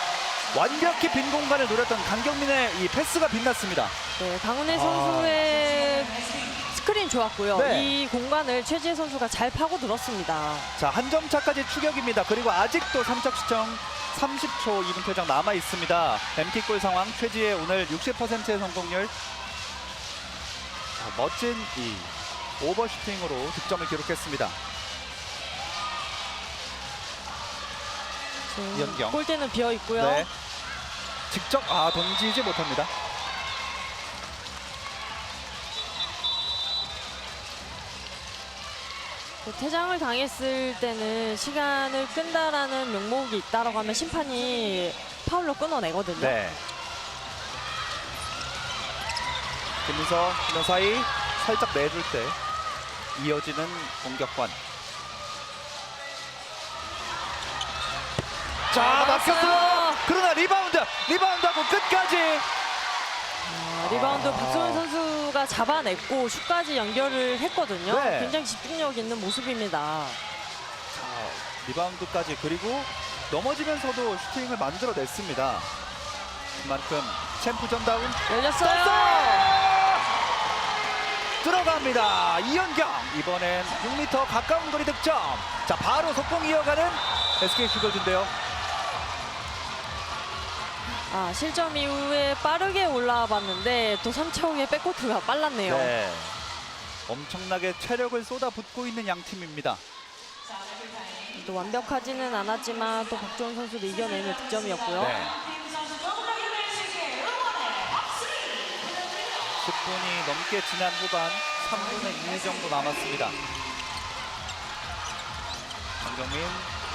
완벽히 빈 공간을 노렸던 강경민의 이 패스가 빛났습니다.
네, 강은혜 선수의 스크린 좋았고요.
네.
이 공간을 최지혜 선수가 잘 파고들었습니다.
자, 한 점 차까지 추격입니다. 그리고 아직도 삼척 시청 30초 2분 퇴장 남아 있습니다. 엠킥골 상황 최지의 오늘 60%의 성공률. 자, 멋진 이 오버슈팅으로 득점을 기록했습니다.
지금
이현경.
골대는 비어 있고요.
네. 직접 던지지 못합니다.
퇴장을 당했을 때는 시간을 끈다라는 명목이 있다라고 하면 심판이 파울로 끊어내거든요.
네. 김민서 면 사이 살짝 내줄 때 이어지는 공격권. 자, 막혔어요. 그러나 리바운드하고 끝까지.
리바운드 박소연 선수가 잡아냈고 슛까지 연결을 했거든요.
네.
굉장히 집중력 있는 모습입니다.
자, 리바운드까지 그리고 넘어지면서도 슈팅을 만들어냈습니다. 그만큼 챔프전다운
열렸어요.
들어갑니다. 이현경 이번엔 6m 가까운 거리 득점. 자, 바로 속공 이어가는 SK 슈글즈인데요.
실점 이후에 빠르게 올라와 봤는데 또 삼척의 백코트가 빨랐네요.
네, 엄청나게 체력을 쏟아붓고 있는 양 팀입니다.
또 완벽하지는 않았지만 또 박주원 선수도 이겨내는 득점이었고요.
네. 10분이 넘게 지난 후반 3분의 2 정도 남았습니다. 강경민,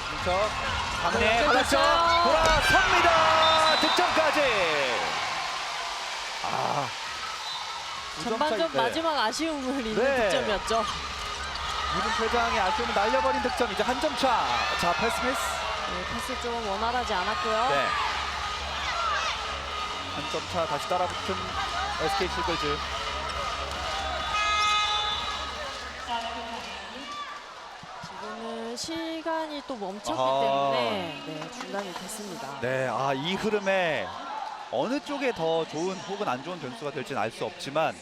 김석, 강내 받았죠. 돌아섭니다. 득점까지.
전반전 마지막 아쉬움을 잇는
네.
득점이었죠.
2분 퇴장의 아쉬움을 날려버린 득점. 이제 한 점 차. 자, 패스.
네, 패스 좀 원활하지 않았고요.
네. 한 점 차 다시 따라붙은 SK 슈글즈.
지금은 시간이 또 멈췄기
아하.
때문에 네, 중단이 됐습니다.
네, 이 흐름에 어느 쪽에 더 좋은 혹은 안 좋은 변수가 될지는 알 수 없지만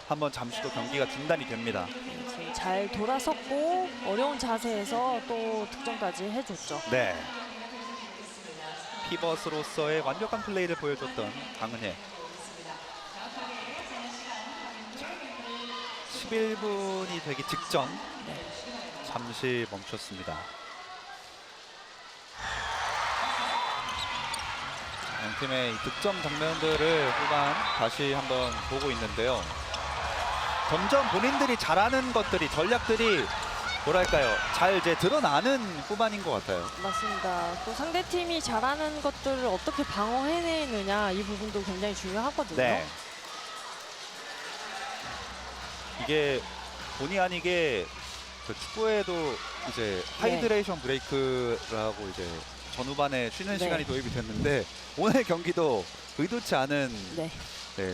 한번 잠시 또 경기가 중단이 됩니다.
네, 지금 잘 돌아섰고 어려운 자세에서 또 득점까지 해줬죠.
네. 피벗으로서의 완벽한 플레이를 보여줬던 강은혜. 11분이 되기 직전 잠시 멈췄습니다. 양 팀의 이 득점 장면들을 후반 다시 한번 보고 있는데요. 점점 본인들이 잘하는 것들이 전략들이 뭐랄까요, 잘 이제 드러나는 후반인 것 같아요.
맞습니다. 또 상대팀이 잘하는 것들을 어떻게 방어해내느냐 이 부분도 굉장히 중요하거든요.
네. 이게 본의 아니게 그 축구에도 이제 하이드레이션 브레이크라고 이제 전후반에 쉬는
네.
시간이 도입이 됐는데 오늘 경기도 의도치 않은
네.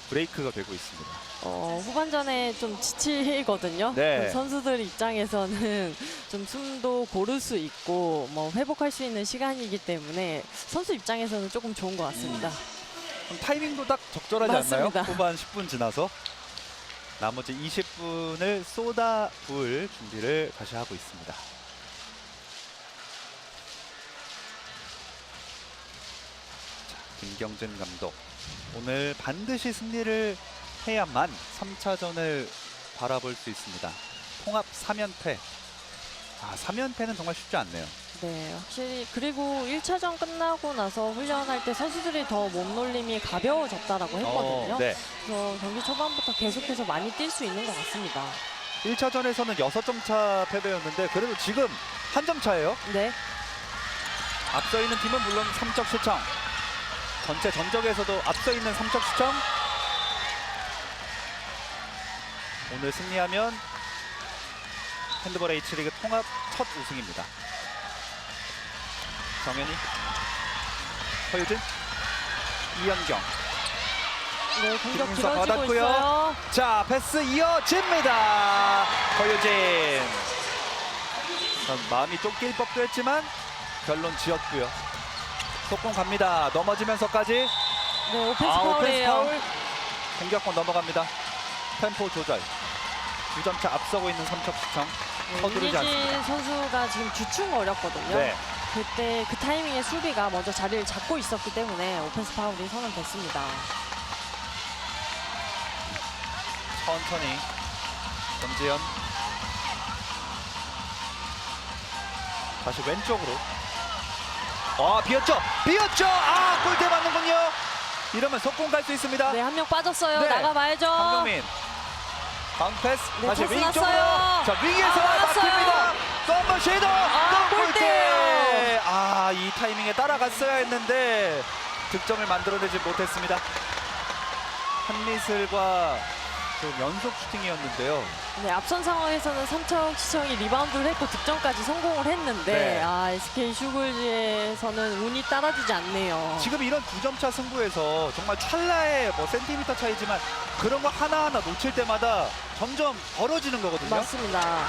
브레이크가 되고 있습니다.
후반전에 좀 지치거든요.
네.
그 선수들 입장에서는 좀 숨도 고를 수 있고 뭐 회복할 수 있는 시간이기 때문에 선수 입장에서는 조금 좋은 것 같습니다.
그럼 타이밍도 딱 적절하지
맞습니다.
않나요? 후반 10분 지나서 나머지 20분을 쏟아부을 준비를 다시 하고 있습니다. 자, 김경진 감독 오늘 반드시 승리를 해야만 3차전을 바라볼 수 있습니다. 통합 3연패. 3연패는 정말 쉽지 않네요.
네, 확실히 그리고 1차전 끝나고 나서 훈련할 때 선수들이 더 몸놀림이 가벼워졌다라고 했거든요.
네.
그래서 경기 초반부터 계속해서 많이 뛸 수 있는 것 같습니다.
1차전에서는 6점 차 패배였는데 그래도 지금 한 점 차예요.
네,
앞서 있는 팀은 물론 삼척 시청. 전체 전적에서도 앞서 있는 삼척 시청. 오늘 승리하면 핸드볼 H리그 통합 첫 우승입니다. 정현이, 허유진, 이현경.
네, 공격
김민서
길어지고
받았고요.
있어요.
자, 패스 이어집니다. 허유진. 참 마음이 쫓길 법도 했지만 결론 지었고요. 속공 갑니다. 넘어지면서까지.
네, 오펜스
오펜스
파울이에요.
파울. 공격권 넘어갑니다. 템포 조절. 2점 차 앞서고 있는 삼척시청.
네,
서두르지 않습니다.
윤예진 선수가 지금 주춤거렸거든요.
네.
그때 그 타이밍에 수비가 먼저 자리를 잡고 있었기 때문에 오펜스 파울이 선언됐습니다.
천천히. 전지현. 다시 왼쪽으로. 비었죠. 골대 맞는군요. 이러면 속공 갈 수 있습니다.
네, 한 명 빠졌어요.
네.
나가봐야죠.
강경민. 다운 패스.
네,
다시
패스
윙쪽으로.
났어요.
자, 윙에서
막았어요.
막힙니다. 또 한 번 시도. 또 골대.
골대예요.
이 타이밍에 따라갔어야 했는데 득점을 만들어내지 못했습니다. 한미슬과 좀 연속 슈팅이었는데요.
네, 앞선 상황에서는 삼척시청이 리바운드를 했고 득점까지 성공을 했는데
네.
SK 슈글즈에서는 운이 따라주지 않네요.
지금 이런 2점 차 승부에서 정말 찰나의 센티미터 차이지만 그런 거 하나하나 놓칠 때마다 점점 벌어지는 거거든요.
맞습니다.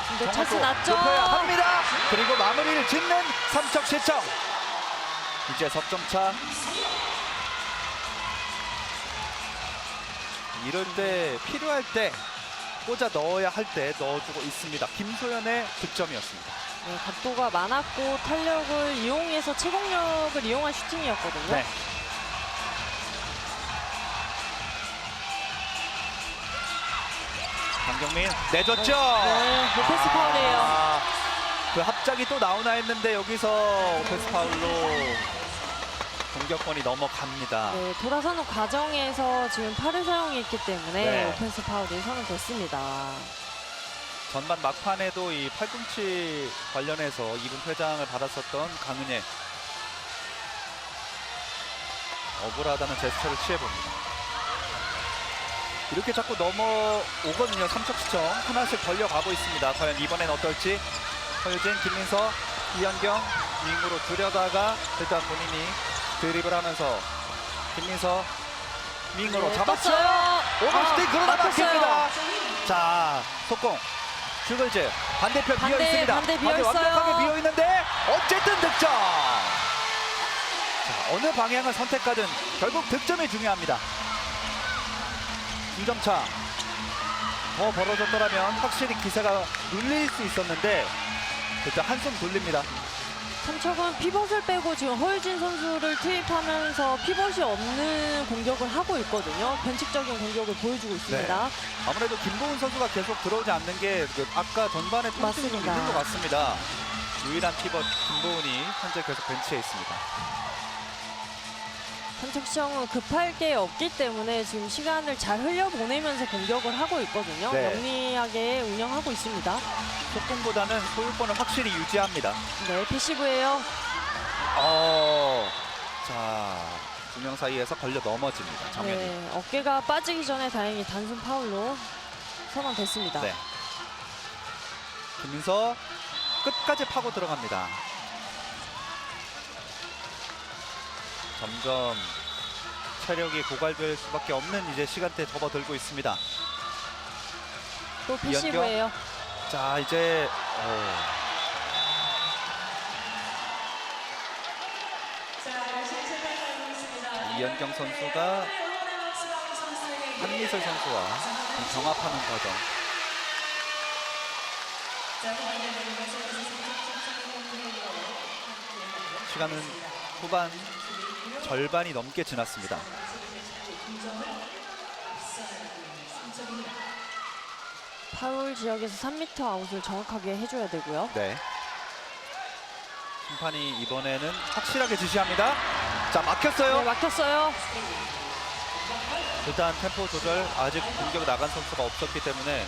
근데
정말
찬스
또
났죠.
높여야 합니다. 그리고 마무리를 짓는 삼척시청. 이제 석점차. 이럴 때 필요할 때 꽂아 넣어야 할 때 넣어주고 있습니다. 김소연의 득점이었습니다.
네, 각도가 많았고 탄력을 이용해서 체공력을 이용한 슈팅이었거든요.
네. 강경민 내줬죠.
네, 오펜스 파울이에요.
그 합작이 또 나오나 했는데 여기서 오펜스 파울로 공격권이 넘어갑니다.
네, 돌아서는 과정에서 지금 팔을 사용했기 때문에
네.
오펜스 파울이 선언됐습니다.
전반 막판에도 이 팔꿈치 관련해서 2분 퇴장을 받았었던 강은혜. 억울하다는 제스처를 취해봅니다. 이렇게 자꾸 넘어오거든요. 삼척시청 하나씩 벌려가고 있습니다. 과연 이번엔 어떨지. 허유진, 김민서, 이현경 윙으로 들여다가 일단 본인이 드리블 하면서 김민서 윙으로
네,
잡았죠.
떴어요.
오버스틱 그러나
막혔어요.
막힙니다. 자, 속공. 슈글즈 반대편 비어 있습니다.
반대 비어 있어요.
완벽하게 비어 있는데 어쨌든 득점. 자, 어느 방향을 선택하든 결국 득점이 중요합니다. 2점 차. 더 벌어졌더라면 확실히 기세가 눌릴 수 있었는데 일단 한숨 돌립니다.
삼척은 피벗을 빼고 지금 허유진 선수를 투입하면서 피벗이 없는 공격을 하고 있거든요. 변칙적인 공격을 보여주고 있습니다.
아무래도 김보은 선수가 계속 들어오지 않는 게 아까 전반에 통증이 좀
맞습니다.
있는 것 같습니다. 유일한 피벗 김보은이 현재 계속 벤치에 있습니다.
삼척시청은 급할 게 없기 때문에 지금 시간을 잘 흘려보내면서 공격을 하고 있거든요.
네.
영리하게 운영하고 있습니다.
속공보다는 소유권을 확실히 유지합니다.
네, 패시브예요.
자, 두 명 사이에서 걸려 넘어집니다. 정현이.
네, 어깨가 빠지기 전에 다행히 단순 파울로 선언됐습니다.
네. 김민서 끝까지 파고 들어갑니다. 점점 체력이 고갈될 수밖에 없는 이제 시간대에 접어들고 있습니다.
또 패시브예요.
자, 이제 이현경 선수가 한미슬 선수와 경합하는 과정. 시간은 후반 절반이 넘게 지났습니다.
파울 지역에서 3m 아웃을 정확하게 해줘야 되고요.
네. 심판이 이번에는 확실하게 지시합니다. 자, 막혔어요.
네, 막혔어요.
일단 템포 조절 아직 공격 나간 선수가 없었기 때문에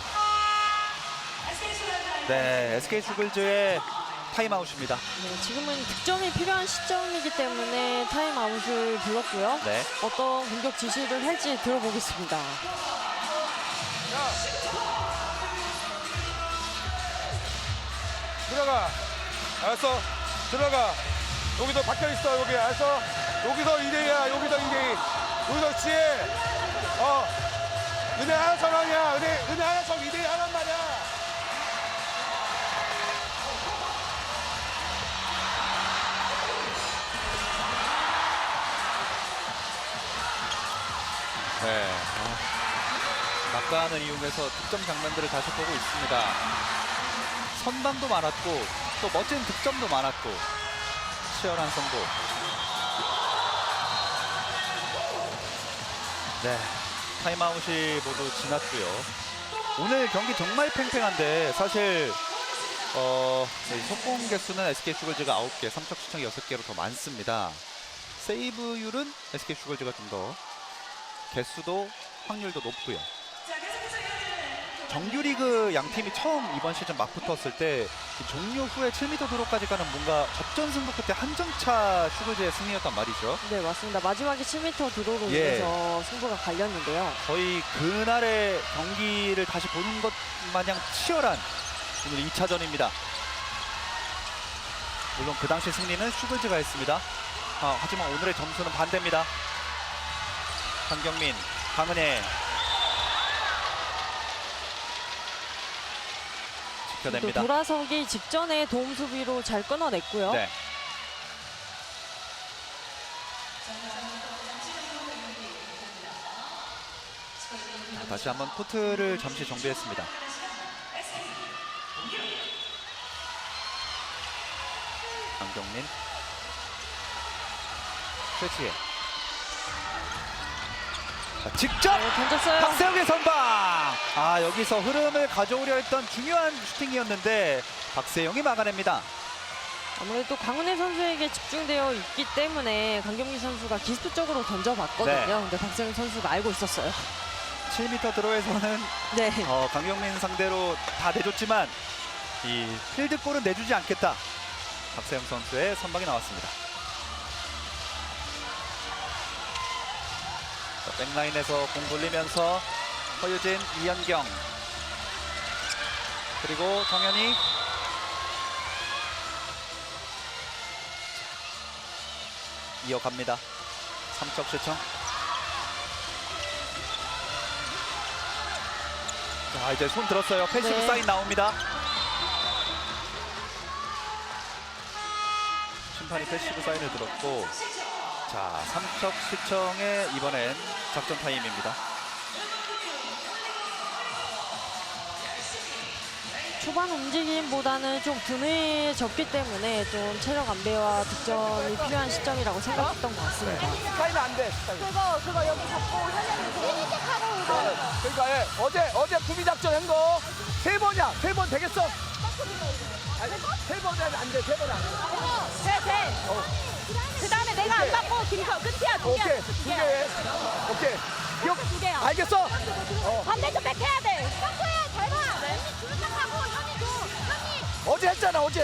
네, SK 슈글즈의 타임아웃입니다.
네, 지금은 득점이 필요한 시점이기 때문에 타임아웃을 불렀고요.
네.
어떤 공격 지시를 할지 들어보겠습니다.
들어가. 알았어. 들어가. 여기서 박혀 있어. 여기 알았어. 여기서 2대2야. 여기서 2대2. 여기서 지혜. 은혜 하나 전환이야. 은혜 하나 전 2대2 하란 말이야.
네. 막간을 이용해서 득점 장면들을 다시 보고 있습니다. 선방도 많았고 또 멋진 득점도 많았고 치열한 선고. 네. 타임아웃이 모두 지났고요. 오늘 경기 정말 팽팽한데 사실 속공 개수는 SK 슈걸즈가 9개, 삼척 시청이 6개로 더 많습니다. 세이브율은 SK 슈걸즈가 좀 더 개수도 확률도 높고요. 정규리그 양 팀이 처음 이번 시즌 맞붙었을 때 종료 후에 7m 도로까지 가는 뭔가 접전 승부 끝에 한점차 슈걸즈의 승리였단 말이죠.
네, 맞습니다. 마지막에 7m 드로우로
예.
인해서 승부가 갈렸는데요.
거의 그날의 경기를 다시 보는 것 마냥 치열한 오늘 2차전입니다. 물론 그 당시 승리는 슈걸즈가 했습니다. 하지만 오늘의 점수는 반대입니다. 한경민, 강은혜
또
지켜냅니다.
돌아서기 직전에 도움 수비로 잘 끊어냈고요.
네. 자, 다시 한번 코트를 잠시 정비했습니다. 강경민, 최지혜. 자, 직접
네, 던졌어요.
박세영의 선방. 여기서 흐름을 가져오려 했던 중요한 슈팅이었는데 박세영이 막아냅니다.
아무래도 강은혜 선수에게 집중되어 있기 때문에 강경민 선수가 기습적으로 던져봤거든요.
네.
근데 박세영 선수가 알고 있었어요.
7m 드로에서는
네.
강경민 상대로 다 내줬지만 이 필드골은 내주지 않겠다. 박세영 선수의 선방이 나왔습니다. 자, 백라인에서 공 돌리면서 허유진, 이현경 그리고 정현이. 이어갑니다. 삼척시청. 자, 이제 손 들었어요. 패시브
네.
사인 나옵니다. 심판이 패시브 사인을 들었고, 자, 삼척시청의 이번엔 작전 타임입니다.
초반 움직임보다는 좀 둔해졌기 때문에 좀 체력 안배와 득점이 필요한 시점이라고 생각했던 것 같습니다.
타이면 안 돼.
그거 여기 잡고 현현이 하고
그러니까 어제 구비 작전 한 거 세 번이야. 3번 되겠어? 아니, 3번 안 돼. 3번 안 돼.
돼. 그 다음에 내가 안 받고 김서 끝이야. 두 개야.
오케이. 2개 해. 오케이. 기억.
두 개야.
알겠어?
반대쪽 백 해야 돼. 탁구야 잘 봐. 주문탁하고 현이 줘. 현이.
어제 했잖아, 어제.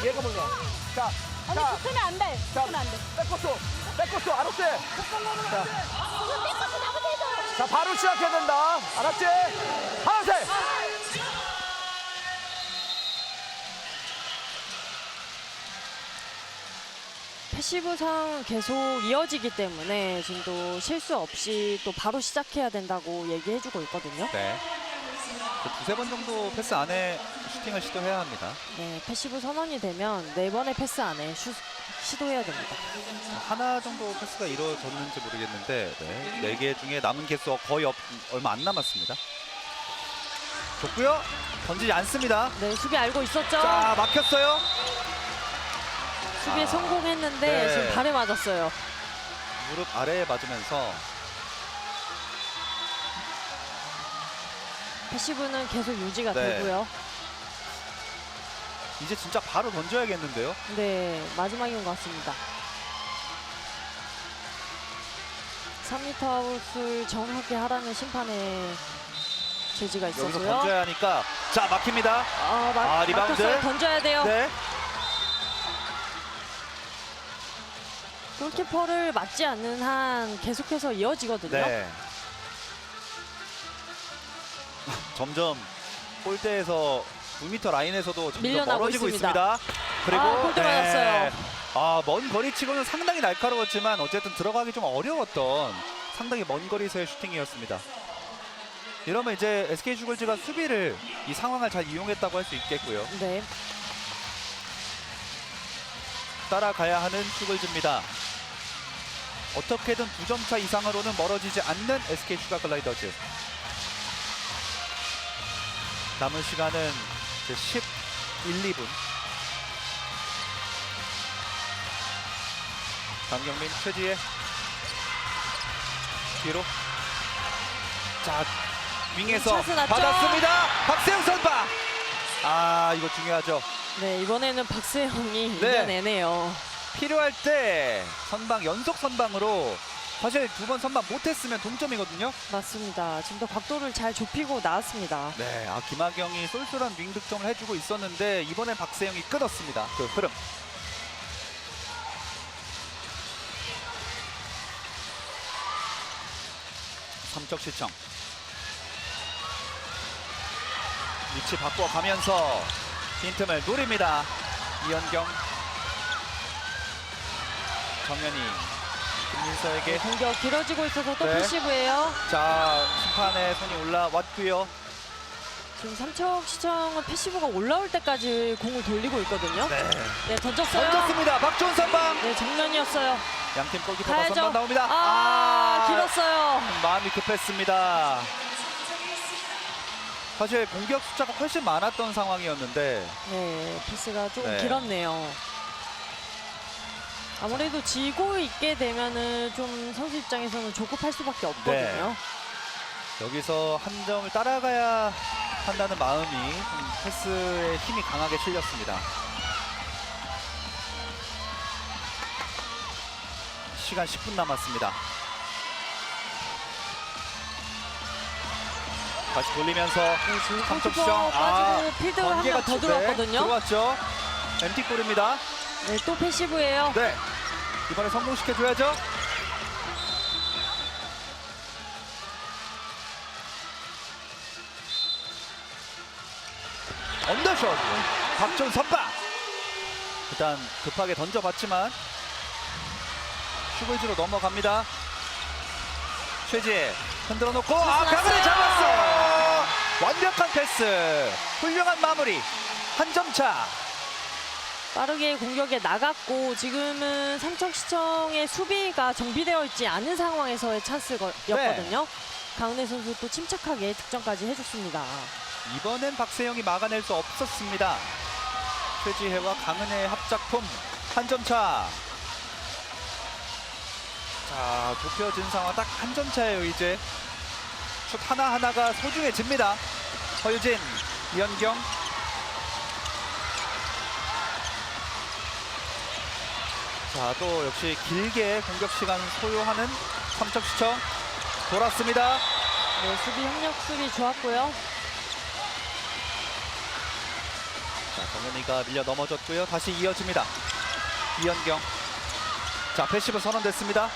얘가 몰라. 자,
언니
자,
붙으면 안 돼.
자,
붙으면 안 돼.
백코스, 알았지? 자,
이거 떼거서 나부터 해줘.
자, 바로 시작해야 된다. 알았지? 하나씩.
패시브상 계속 이어지기 때문에 지금도 실수 없이 또 바로 시작해야 된다고 얘기해주고 있거든요.
네. 두세 번 정도 패스 안에 슈팅을 시도해야 합니다.
네, 패시브 선언이 되면 4번의 패스 안에 시도해야 됩니다.
하나 정도 패스가 이루어졌는지 모르겠는데, 네, 4개 중에 남은 개수 거의 얼마 안 남았습니다. 좋고요. 던지지 않습니다.
네, 수비 알고 있었죠?
자, 막혔어요.
수비에 성공했는데
네.
지금 발에 맞았어요.
무릎 아래에 맞으면서
패시브는 계속 유지가
네.
되고요.
이제 진짜 바로 던져야겠는데요.
네, 마지막인 것 같습니다. 3m 아웃을 정확히 하라는 심판의 제지가
여기서
있었고요.
던져야 하니까 자, 막힙니다. 리바운드.
막혔어요. 던져야 돼요.
네.
골키퍼를 맞지 않는 한 계속해서 이어지거든요.
네. 점점 골대에서 9m 라인에서도 점점
밀려나고
멀어지고
있습니다.
있습니다. 그리고
골대 맞았어요.
먼 거리치고는 상당히 날카로웠지만 어쨌든 들어가기 좀 어려웠던 상당히 먼 거리에서의 슈팅이었습니다. 이러면 이제 SK 슈글즈가 수비를 이 상황을 잘 이용했다고 할 수 있겠고요.
네.
따라가야 하는 슈글즈입니다. 어떻게든 2점 차 이상으로는 멀어지지 않는 SK 슈가 글라이더즈. 남은 시간은 이제 11, 2분. 강경민, 최지혜 뒤로. 자, 윙에서
찬스 났죠?
받았습니다. 박세영 선방. 이거 중요하죠.
네, 이번에는 박세영이
네.
이겨내네요.
필요할 때 선방, 연속 선방으로 사실 2번 선방 못했으면 동점이거든요.
맞습니다. 지금도 각도를 잘 좁히고 나왔습니다.
네, 김하경이 쏠쏠한 윙 득점을 해주고 있었는데 이번엔 박세영이 끊었습니다. 그 흐름. 삼척시청 위치 바꿔가면서 빈틈을 노립니다. 이현경, 정현이, 김민서에게.
공격 길어지고 있어서 또
네.
패시브예요.
자, 심판의 손이 올라왔고요.
지금 삼척시청은 패시브가 올라올 때까지 공을 돌리고 있거든요. 네, 던졌어요.
던졌습니다. 박준 선방.
네, 정면이었어요.
양팀 골키퍼가
가야죠.
선방 나옵니다.
길었어요.
마음이 급했습니다. 사실 공격 숫자가 훨씬 많았던 상황이었는데
네, 패스가 조금
네.
길었네요. 아무래도 지고 있게 되면은 좀 선수 입장에서는 조급할 수밖에 없거든요.
여기서 한 점을 따라가야 한다는 마음이 좀 패스에 힘이 강하게 실렸습니다. 시간 10분 남았습니다. 다시 돌리면서
네, 지금
삼척시청.
골키퍼 빠지고 필드 한
관계가
명 더 들어왔거든요.
들어왔죠. MT 골입니다.
네, 또 패시브예요.
네, 이번에 성공시켜줘야죠. 언더샷. 박준 선방. 일단 급하게 던져봤지만 슈글즈로 넘어갑니다. 최지혜 흔들어 놓고 강을 잡았어. 완벽한 패스. 훌륭한 마무리. 한 점 차.
빠르게 공격에 나갔고 지금은 삼척시청의 수비가 정비되어 있지 않은 상황에서의 찬스였거든요. 강은혜 선수 또 침착하게 득점까지 해줬습니다.
이번엔 박세영이 막아낼 수 없었습니다. 최지혜와 강은혜의 합작품 한 점 차. 자, 좁혀진 상황 딱 한 점 차예요. 이제 슛 하나하나가 소중해집니다. 허유진, 이현경. 자, 또 역시 길게 공격 시간 소요하는 삼척시청. 돌았습니다.
네, 수비 협력 수비 좋았고요.
자, 정현이가 밀려 넘어졌고요. 다시 이어집니다. 이현경. 자, 패시브 선언됐습니다.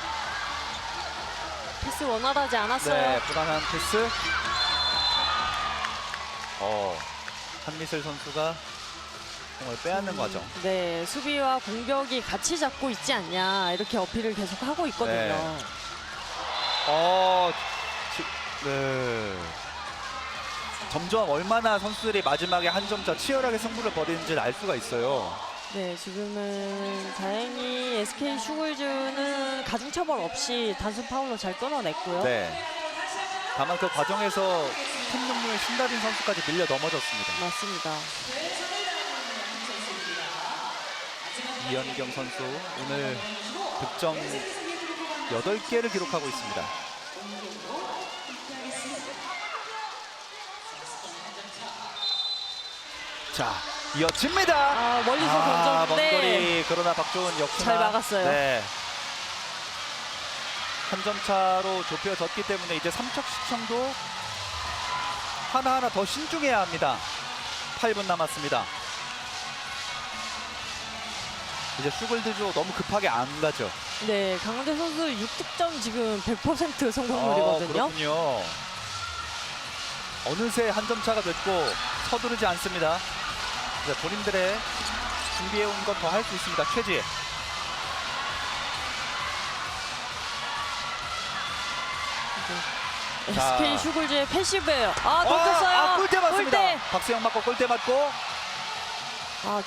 패스 원활하지 않았어요.
네, 불안한 패스. 한미슬 선수가 공을 빼앗는 과정.
네, 수비와 공격이 같이 잡고 있지 않냐 이렇게 어필을 계속 하고 있거든요.
네. 네. 점점 얼마나 선수들이 마지막에 한 점 차 치열하게 승부를 벌이는지를 알 수가 있어요.
네, 지금은 다행히 SK 슈글즈는 가중처벌 없이 단순 파울로 잘 끊어냈고요.
네. 다만 그 과정에서 팀 종류의 신다빈 선수까지 밀려 넘어졌습니다.
맞습니다.
이현경 선수 오늘 득점 8개를 기록하고 있습니다. 자, 이어집니다.
멀리서
먼
던졌는데
거리. 그러나 박주은 역시나
잘 막았어요.
네. 한 점 차로 좁혀졌기 때문에 이제 삼척시청도 하나하나 더 신중해야 합니다. 8분 남았습니다. 이제 슈글드조 너무 급하게 안 가죠.
네, 강은혜 선수 6득점 지금 100% 성공률이거든요.
그렇군요. 어느새 한 점 차가 됐고 서두르지 않습니다. 그래서 본인들의 준비해온 건 더 할 수 있습니다. 최지혜. 자.
SK 슈글즈의 패시브예요. 던졌어요.
골대 맞습니다.
골대.
박세영 맞고 골대 맞고.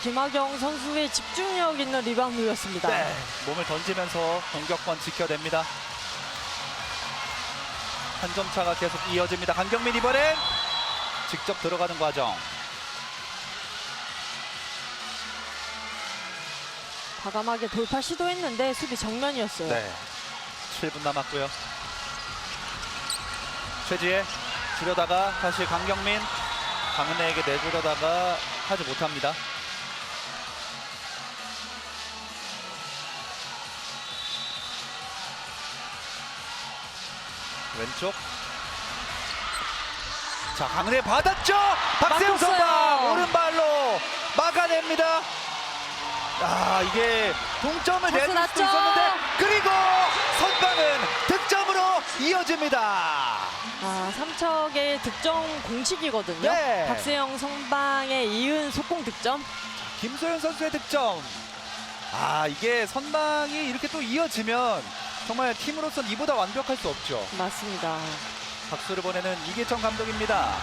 김학영 선수의 집중력 있는 리바운드였습니다.
네. 몸을 던지면서 공격권 지켜냅니다. 한 점 차가 계속 이어집니다. 강경민 이번엔 직접 들어가는 과정.
과감하게 돌파 시도했는데 수비 정면이었어요.
네. 7분 남았고요. 최지혜 주려다가 다시 강경민. 강은혜에게 내주려다가 하지 못합니다. 왼쪽. 자, 강은혜 받았죠. 박세웅
막혔어요.
선방 오른발로 막아냅니다. 이게 동점을
찬스
내줄 수도
났죠.
있었는데 그리고 선방은 득점으로 이어집니다.
삼척의 득점 공식이거든요.
네.
박세영 선방에 이은 속공 득점.
김소연 선수의 득점. 이게 선방이 이렇게 또 이어지면 정말 팀으로서는 이보다 완벽할 수 없죠.
맞습니다.
박수를 보내는 이계천 감독입니다.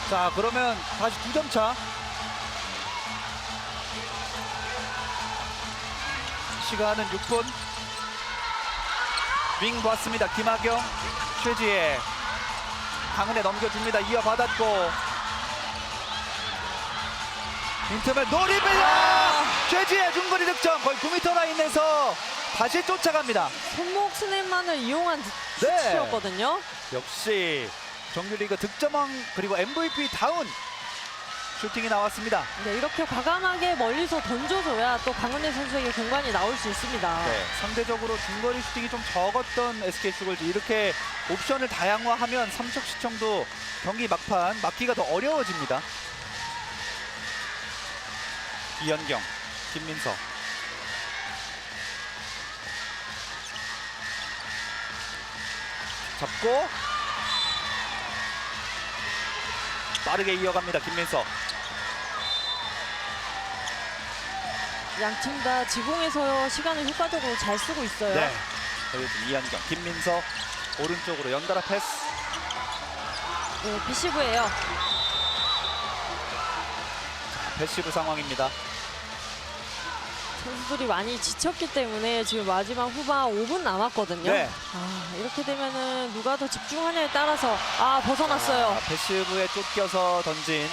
자, 그러면 다시 2점 차. 시간은 6분. 윙 봤습니다. 김학영, 최지혜. 강은혜 넘겨줍니다. 이어받았고. 빈틈을 노립니다. 최지혜 중거리 득점. 거의 9m 라인에서 다시 쫓아갑니다.
손목 스냅만을 이용한
네.
슈트였거든요.
역시 정규리그 득점왕 그리고 MVP 다운 슈팅이 나왔습니다.
네, 이렇게 과감하게 멀리서 던져줘야 또 강은혜 선수에게 공간이 나올 수 있습니다.
네, 상대적으로 중거리 슈팅이 좀 적었던 SK 슈글즈 이렇게 옵션을 다양화하면 삼척시청도 경기 막판 막기가 더 어려워집니다. 이현경, 김민서. 잡고 빠르게 이어갑니다. 김민서.
양 팀 다 지공에서 시간을 효과적으로 잘 쓰고 있어요.
네. 그리고 이현경, 김민서 오른쪽으로 연달아 패스.
네, 피시브예요.
패시브 상황입니다.
선수들이 많이 지쳤기 때문에 지금 마지막 후반 5분 남았거든요.
네.
이렇게 되면은 누가 더 집중하냐에 따라서 벗어났어요.
패시브에 쫓겨서 던진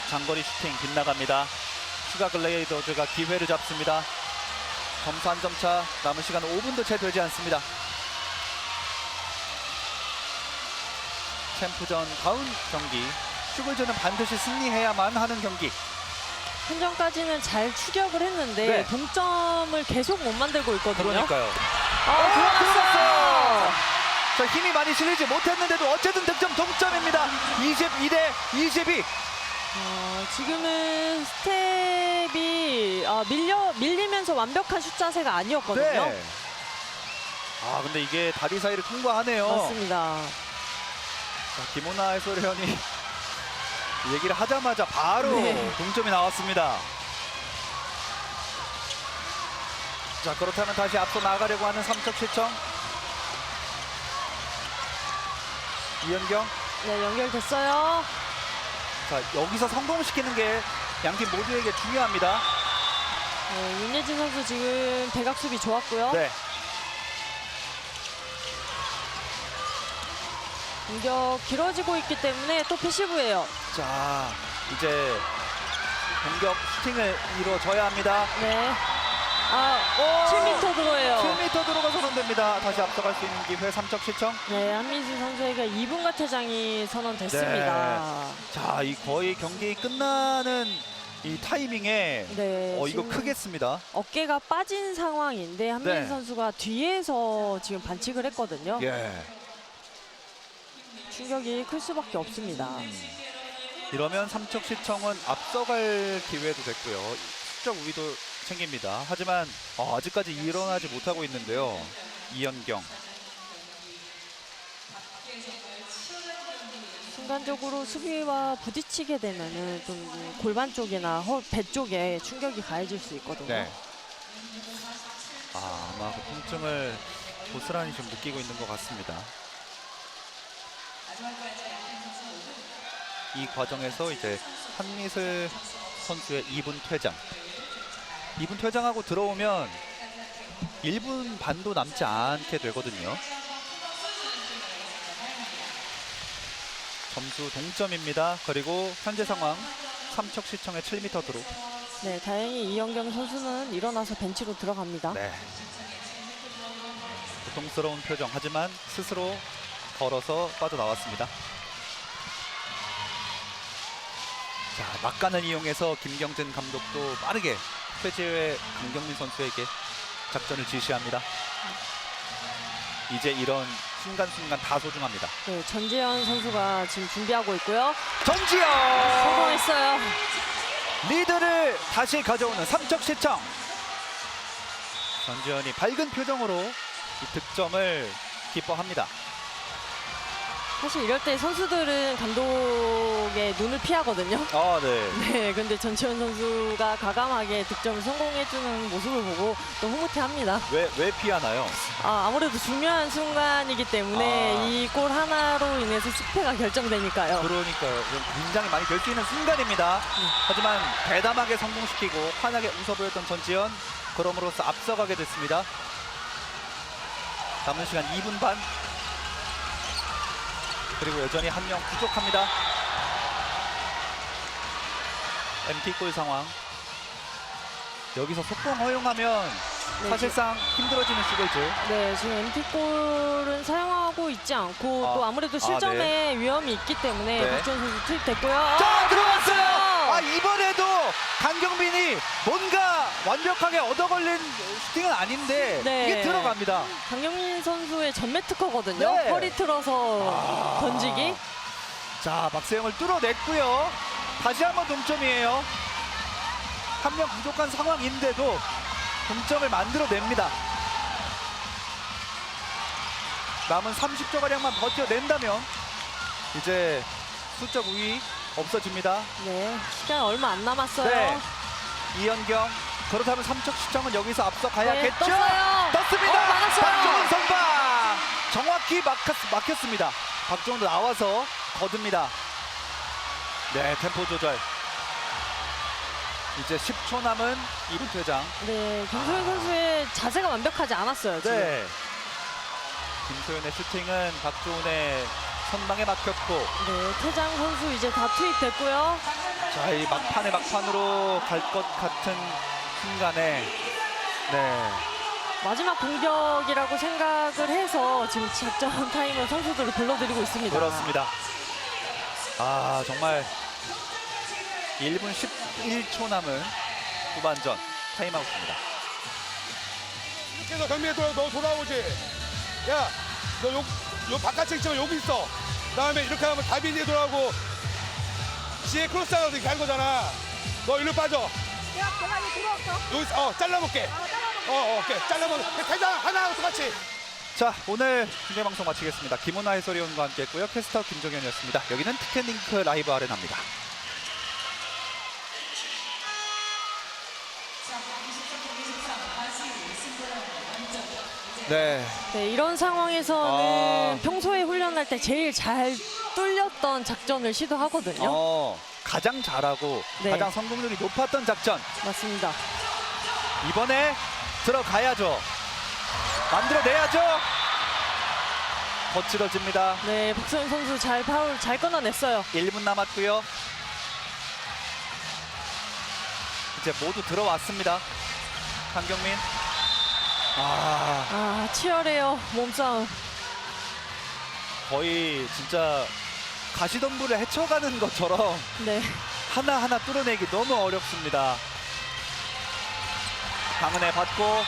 장거리 슈팅 빗나갑니다. 슈가 글레이더즈가 기회를 잡습니다. 점수 한 점 차. 남은 시간 5분도 채 되지 않습니다. 챔프전 다운 경기. 슈글즈는 반드시 승리해야만 하는 경기.
현전까지는 잘 추격을 했는데
네.
동점을 계속 못 만들고 있거든요.
그러니까요.
들어갔어요.
자, 힘이 많이 실리지 못했는데도 어쨌든 득점 동점입니다. 22대 22.
지금은 스텝이 밀리면서 완벽한 슛 자세가 아니었거든요.
네. 근데 이게 다리 사이를 통과하네요.
맞습니다.
자, 김호나 해설위원이 얘기를 하자마자 바로
네.
동점이 나왔습니다. 자, 그렇다면 다시 앞서 나가려고 하는 삼척시청. 이현경.
네, 연결됐어요.
자, 여기서 성공시키는 게 양팀 모두에게 중요합니다.
윤예진 선수 지금 대각 수비 좋았고요.
네.
공격 길어지고 있기 때문에 또 패시브예요.
자, 이제 공격 슈팅을 이루어져야 합니다.
네. 7m 들어요.
7m 들어가서 선됩니다. 다시 앞서갈 수 있는 기회 삼척시청.
네, 한민수 선수에게 2분 가태장이 선언됐습니다.
자, 이 거의 경기 끝나는 이 타이밍에
네,
이거
지금
크겠습니다.
어깨가 빠진 상황인데 한민수
네.
선수가 뒤에서 지금 반칙을 했거든요.
예.
충격이 클 수밖에 없습니다.
이러면 삼척시청은 앞서갈 기회도 됐고요. 수적 우위도 챙깁니다. 하지만 아직까지 일어나지 못하고 있는데요. 이현경.
순간적으로 수비와 부딪히게 되면은 좀 골반 쪽이나 배 쪽에 충격이 가해질 수 있거든요.
네. 아마 그 통증을 고스란히 좀 느끼고 있는 것 같습니다. 이 과정에서 이제 한미슬 선수의 2분 퇴장. 2분 퇴장하고 들어오면 1분 반도 남지 않게 되거든요. 점수 동점입니다. 그리고 현재 상황 삼척시청의 7m 드롭.
네, 다행히 이영경 선수는 일어나서 벤치로 들어갑니다.
네. 고통스러운 표정. 하지만 스스로 걸어서 빠져나왔습니다. 자, 막간을 이용해서 김경진 감독도 빠르게 최재회 강경민 선수에게 작전을 지시합니다. 이제 이런 순간순간 다 소중합니다.
네, 전지현 선수가 지금 준비하고 있고요.
전지현!
성공했어요.
리드를 다시 가져오는 삼척시청. 전지현이 밝은 표정으로 이 득점을 기뻐합니다.
사실 이럴 때 선수들은 감독의 눈을 피하거든요.
네.
네, 근데 전지현 선수가 과감하게 득점을 성공해주는 모습을 보고 또 흐뭇해합니다.
왜 피하나요?
아무래도 중요한 순간이기 때문에 이 골 하나로 인해서 승패가 결정되니까요.
그러니까요. 긴장이 많이 될 수 있는 순간입니다. 하지만 대담하게 성공시키고 환하게 웃어 보였던 전지현. 그럼으로써 앞서가게 됐습니다. 남은 시간 2분 반. 그리고 여전히 한 명 부족합니다. MT골 상황. 여기서 속공 허용하면
네,
사실상 힘들어지는 슈글즈.
네, 지금 MT골은 사용하고 있지 않고 또 아무래도 실점에
네.
위험이 있기 때문에
네.
박지원 선수 투입됐고요.
자, 들어갔어요! 이번에도 강경민이 뭔가 완벽하게 얻어걸린 슈팅은 아닌데
네.
이게 들어갑니다.
강경민 선수의 전매 특허거든요.
네.
허리 틀어서 던지기.
자, 박세영을 뚫어냈고요. 다시 한번 동점이에요. 한 명 부족한 상황인데도 동점을 만들어냅니다. 남은 30초가량만 버텨낸다면 이제 숫자 우위 없어집니다.
네, 시간 얼마 안 남았어요.
네. 이현경. 그렇다면 삼척시청은 여기서 앞서 가야겠죠?
떴어요.
떴습니다.
막았어요.
박종훈 선방. 정확히 막혔습니다. 박종훈도 나와서 거둡니다. 네, 템포 조절. 이제 10초 남은 2분 퇴장.
네, 김소연 선수의 자세가 완벽하지 않았어요. 지금.
네. 김소연의 슈팅은 박종훈의 선방에 막혔고,
네, 퇴장 선수 이제 다 투입됐고요.
자, 이 막판의 막판으로 갈 것 같은 순간에 네.
마지막 공격이라고 생각을 해서 지금 작전 타임을 선수들을 불러드리고 있습니다.
그렇습니다. 정말 1분 11초 남은 후반전 타임아웃입니다.
이렇게 해서 경민이 너 돌아오지. 야, 너 요 바깥쪽 있잖아. 여기 있어. 그다음에 이렇게 하면 다빈이 돌아오고 지혜 크로스하고 이렇게 한 거잖아. 너 일로 빠져.
내가 이제 들어왔어.
여기 잘라볼게. 오케이. 잘라볼게. 대장 하나하고 똑같이.
자, 오늘 중계방송 마치겠습니다. 김은하 해설위원과 함께했고요. 캐스터 김종현이었습니다. 여기는 티켓링크 라이브 아레나입니다. 네.
네, 이런 상황에서는 평소에 훈련할 때 제일 잘 뚫렸던 작전을 시도하거든요.
가장 잘하고
네.
가장 성공률이 높았던 작전.
맞습니다.
이번에 들어가야죠. 만들어내야죠. 거칠어집니다.
네, 박소연 선수 파울 잘 끊어냈어요.
1분 남았고요. 이제 모두 들어왔습니다. 강경민.
치열해요. 몸싸움.
거의 진짜 가시덤불을 헤쳐가는 것처럼
네.
하나하나 뚫어내기 너무 어렵습니다. 강은혜 받고.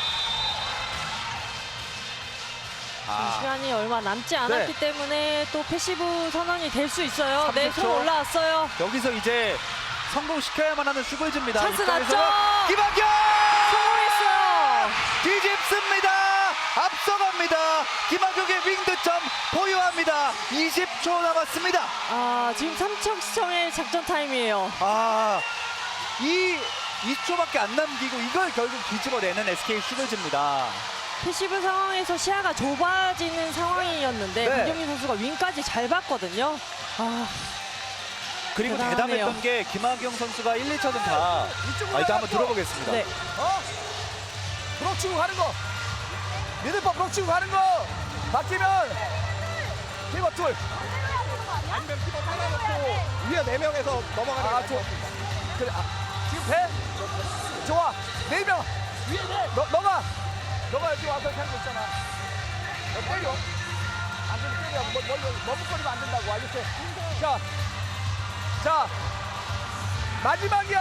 시간이 얼마 남지 않았기
네.
때문에 또 패시브 선언이 될 수 있어요. 네,
30초.
손 올라왔어요.
여기서 이제 성공시켜야만 하는 슈글즈입니다.
찬스
이쪽에서
났죠?
김학경!
성공했어요.
뒤집습니다. 앞서갑니다. 김학용의 윙득점 보유합니다. 20초 남았습니다.
아, 지금 삼척시청의 작전 타임이에요.
아, 이 20초밖에 안 남기고 이걸 결국 뒤집어내는 SK 슈거즈입니다.
패시브 상황에서 시야가 좁아지는 상황이었는데
네.
강경민 선수가 윙까지 잘 봤거든요. 아,
그리고
대단하네요.
대단했던 게 김학용 선수가 1, 2차전 다
이쪽으로
일단 한번
나갔죠?
들어보겠습니다.
네.
브록 치고 가는 거. 미들파 브록 치고 가는 거. 바뀌면 키버 둘.
아니면 키퍼 하나 놓고 위에 4명에서 넘어가는 게
좋아. 그래, 지금 돼? 좋아. 4명. 위에 돼. 너가 여기 와서 하는 거 있잖아. 너 때려. 안 되면 때려. 머뭇거리면 안 된다고. 알겠지? 자. 마지막이야.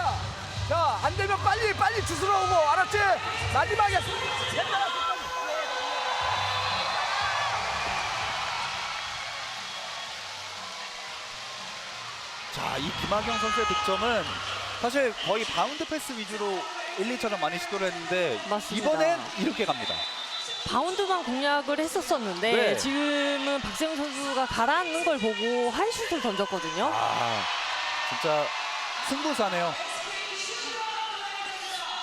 자, 안 되면 빨리 주스러 오고. 알았지? 마지막이야.
자, 이 김학용 선수의 득점은 사실 거의 바운드 패스 위주로 1, 2차전 많이 시도를 했는데
맞습니다.
이번엔 이렇게 갑니다.
바운드만 공략을 했었었는데
네.
지금은 박세웅 선수가 가라앉는 걸 보고 하이슛을 던졌거든요.
아, 진짜 승부사네요.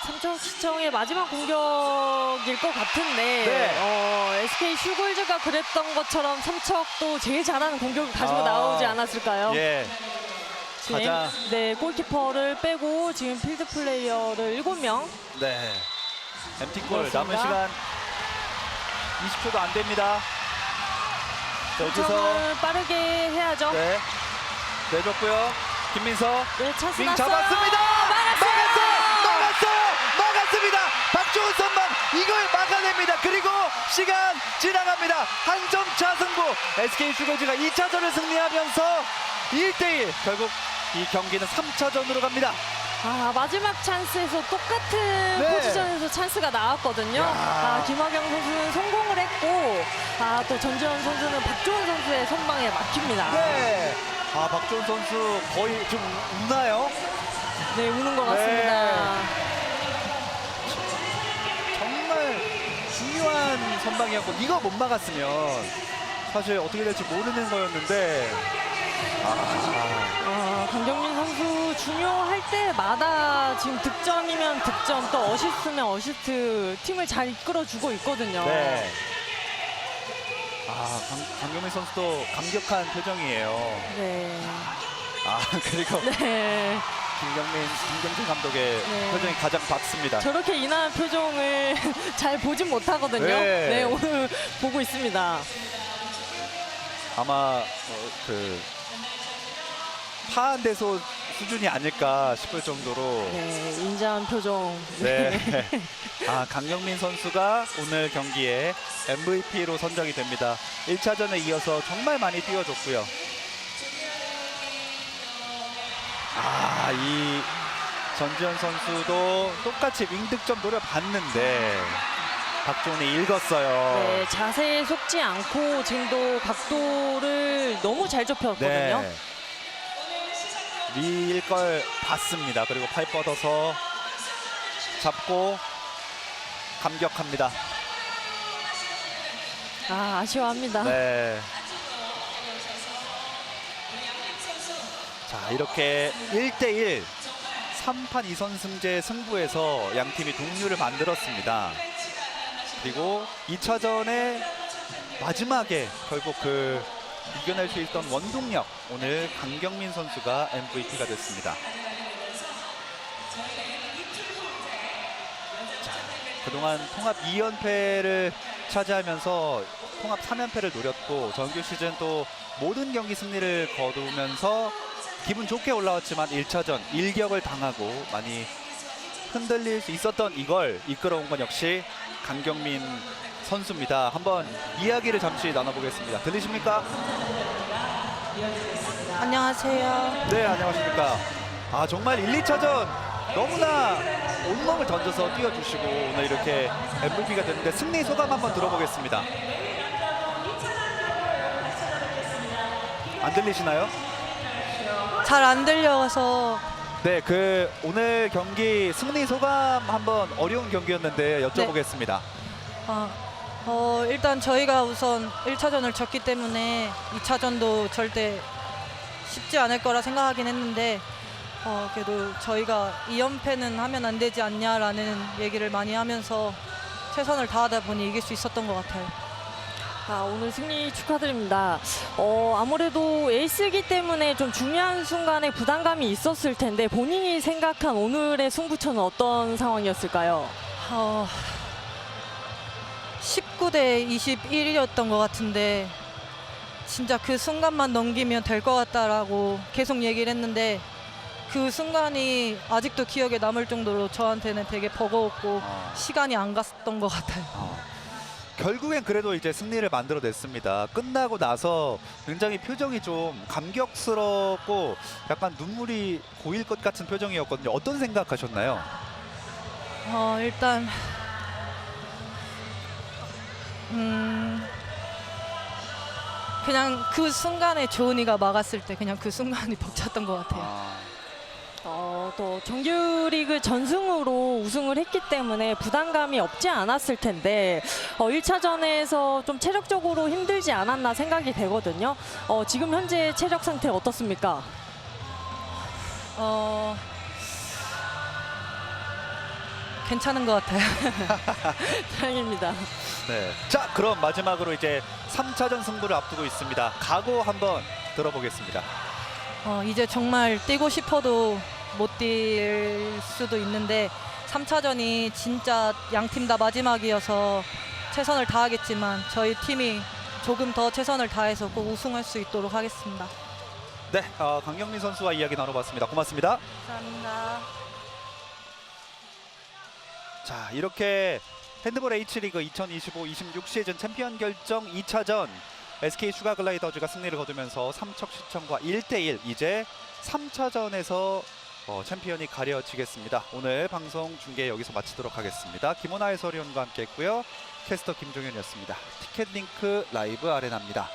삼척시청의 마지막 공격일 것 같은데
네.
SK 슈골즈가 그랬던 것처럼 삼척도 제일 잘하는 공격을 가지고
아.
나오지 않았을까요?
예.
지금
가자.
네, 골키퍼를 빼고 지금 필드 플레이어를 7명.
네. MT골
그렇습니다.
남은 시간 20초도 안 됩니다. 자, 여기서
점을 빠르게 해야죠.
네. 내줬고요. 김민서
네, 찬스
윙
났어요.
잡았습니다. 막았습니다. 박주훈 선방 이걸 막아냅니다. 그리고 시간 지나갑니다. 한 점 차 승부. SK 슈거즈가 2차전을 승리하면서 1대1 결국 이 경기는 3차전으로 갑니다.
아, 마지막 찬스에서 똑같은
네.
포지션에서 찬스가 나왔거든요. 아, 김학영 선수는 성공을 했고 또 전지현 선수는 박주원 선수의 선방에 막힙니다.
네. 아, 박주훈 선수 거의 좀 우나요?
네, 우는 것 같습니다.
정말 중요한 선방이었고 이거 못 막았으면 사실 어떻게 될지 모르는 거였는데
강경민 선수 중요할 때마다 지금 득점이면 득점 또 어시스트면 어시스트 팀을 잘 이끌어주고 있거든요.
네. 강경민 선수도 감격한 표정이에요.
네.
그리고
네.
김경진 감독의
네.
표정이 가장 밝습니다.
저렇게 인한 표정을 잘 보진 못하거든요.
네.
네, 오늘 보고 있습니다.
아마 파한대소 수준이 아닐까 싶을 정도로
네, 인자한 표정.
네. 강경민 선수가 오늘 경기에 MVP로 선정이 됩니다. 1차전에 이어서 정말 많이 뛰어줬고요. 이 전지현 선수도 똑같이 윙득점 노려봤는데 박종훈이 읽었어요.
네, 자세에 속지 않고 지금도 각도를 너무 잘 좁혔거든요.
네. 리일 걸 봤습니다. 그리고 팔 뻗어서 잡고 감격합니다.
아쉬워합니다.
네. 자, 이렇게 1대1 3판 2선승제 승부에서 양 팀이 동률을 만들었습니다. 그리고 2차전에 마지막에 결국 이겨낼 수 있던 원동력, 오늘 강경민 선수가 MVP가 됐습니다. 자, 그동안 통합 2연패를 차지하면서 통합 3연패를 노렸고 정규 시즌 또 모든 경기 승리를 거두면서 기분 좋게 올라왔지만 1차전 일격을 당하고 많이 흔들릴 수 있었던 이걸 이끌어온 건 역시 강경민 선수입니다. 한번 이야기를 잠시 나눠보겠습니다. 들리십니까?
안녕하세요.
네, 안녕하십니까. 정말 1, 2차전 너무나 온몸을 던져서 뛰어주시고 오늘 이렇게 MVP가 됐는데 승리 소감 한번 들어보겠습니다. 안 들리시나요?
잘 안 들려서
네, 오늘 경기 승리 소감 한번 어려운 경기였는데 여쭤보겠습니다.
일단 저희가 우선 1차전을 졌기 때문에 2차전도 절대 쉽지 않을 거라 생각하긴 했는데 그래도 저희가 2연패는 하면 안 되지 않냐라는 얘기를 많이 하면서 최선을 다하다 보니 이길 수 있었던 것 같아요.
오늘 승리 축하드립니다. 아무래도 에이스이기 때문에 좀 중요한 순간에 부담감이 있었을 텐데 본인이 생각한 오늘의 승부처는 어떤 상황이었을까요?
19대 21이었던 것 같은데 진짜 그 순간만 넘기면 될 것 같다라고 계속 얘기를 했는데 그 순간이 아직도 기억에 남을 정도로 저한테는 되게 버거웠고 시간이 안 갔던 것 같아요.
결국엔 그래도 이제 승리를 만들어냈습니다. 끝나고 나서 굉장히 표정이 좀 감격스럽고 약간 눈물이 고일 것 같은 표정이었거든요. 어떤 생각하셨나요?
일단 그냥 그 순간에 조은이가 막았을 때 그냥 그 순간이 벅찼던 것 같아요.
또 정규리그 전승으로 우승을 했기 때문에 부담감이 없지 않았을 텐데 1차전에서 좀 체력적으로 힘들지 않았나 생각이 되거든요. 지금 현재 체력 상태 어떻습니까?
괜찮은 것 같아요.
다행입니다.
네. 자, 그럼 마지막으로 이제 3차전 승부를 앞두고 있습니다. 각오 한번 들어보겠습니다.
이제 정말 뛰고 싶어도 못 뛸 수도 있는데 3차전이 진짜 양팀 다 마지막이어서 최선을 다하겠지만 저희 팀이 조금 더 최선을 다해서 꼭 우승할 수 있도록 하겠습니다.
네, 강경민 선수와 이야기 나눠봤습니다. 고맙습니다.
감사합니다.
자, 이렇게 핸드볼 H리그 2025-26 시즌 챔피언 결정 2차전 SK 슈가글라이더즈가 승리를 거두면서 삼척시청과 1대1 이제 3차전에서 챔피언이 가려지겠습니다. 오늘 방송 중계 여기서 마치도록 하겠습니다. 김원아 해설위원과 함께했고요. 캐스터 김종현이었습니다. 티켓링크 라이브 아레나입니다.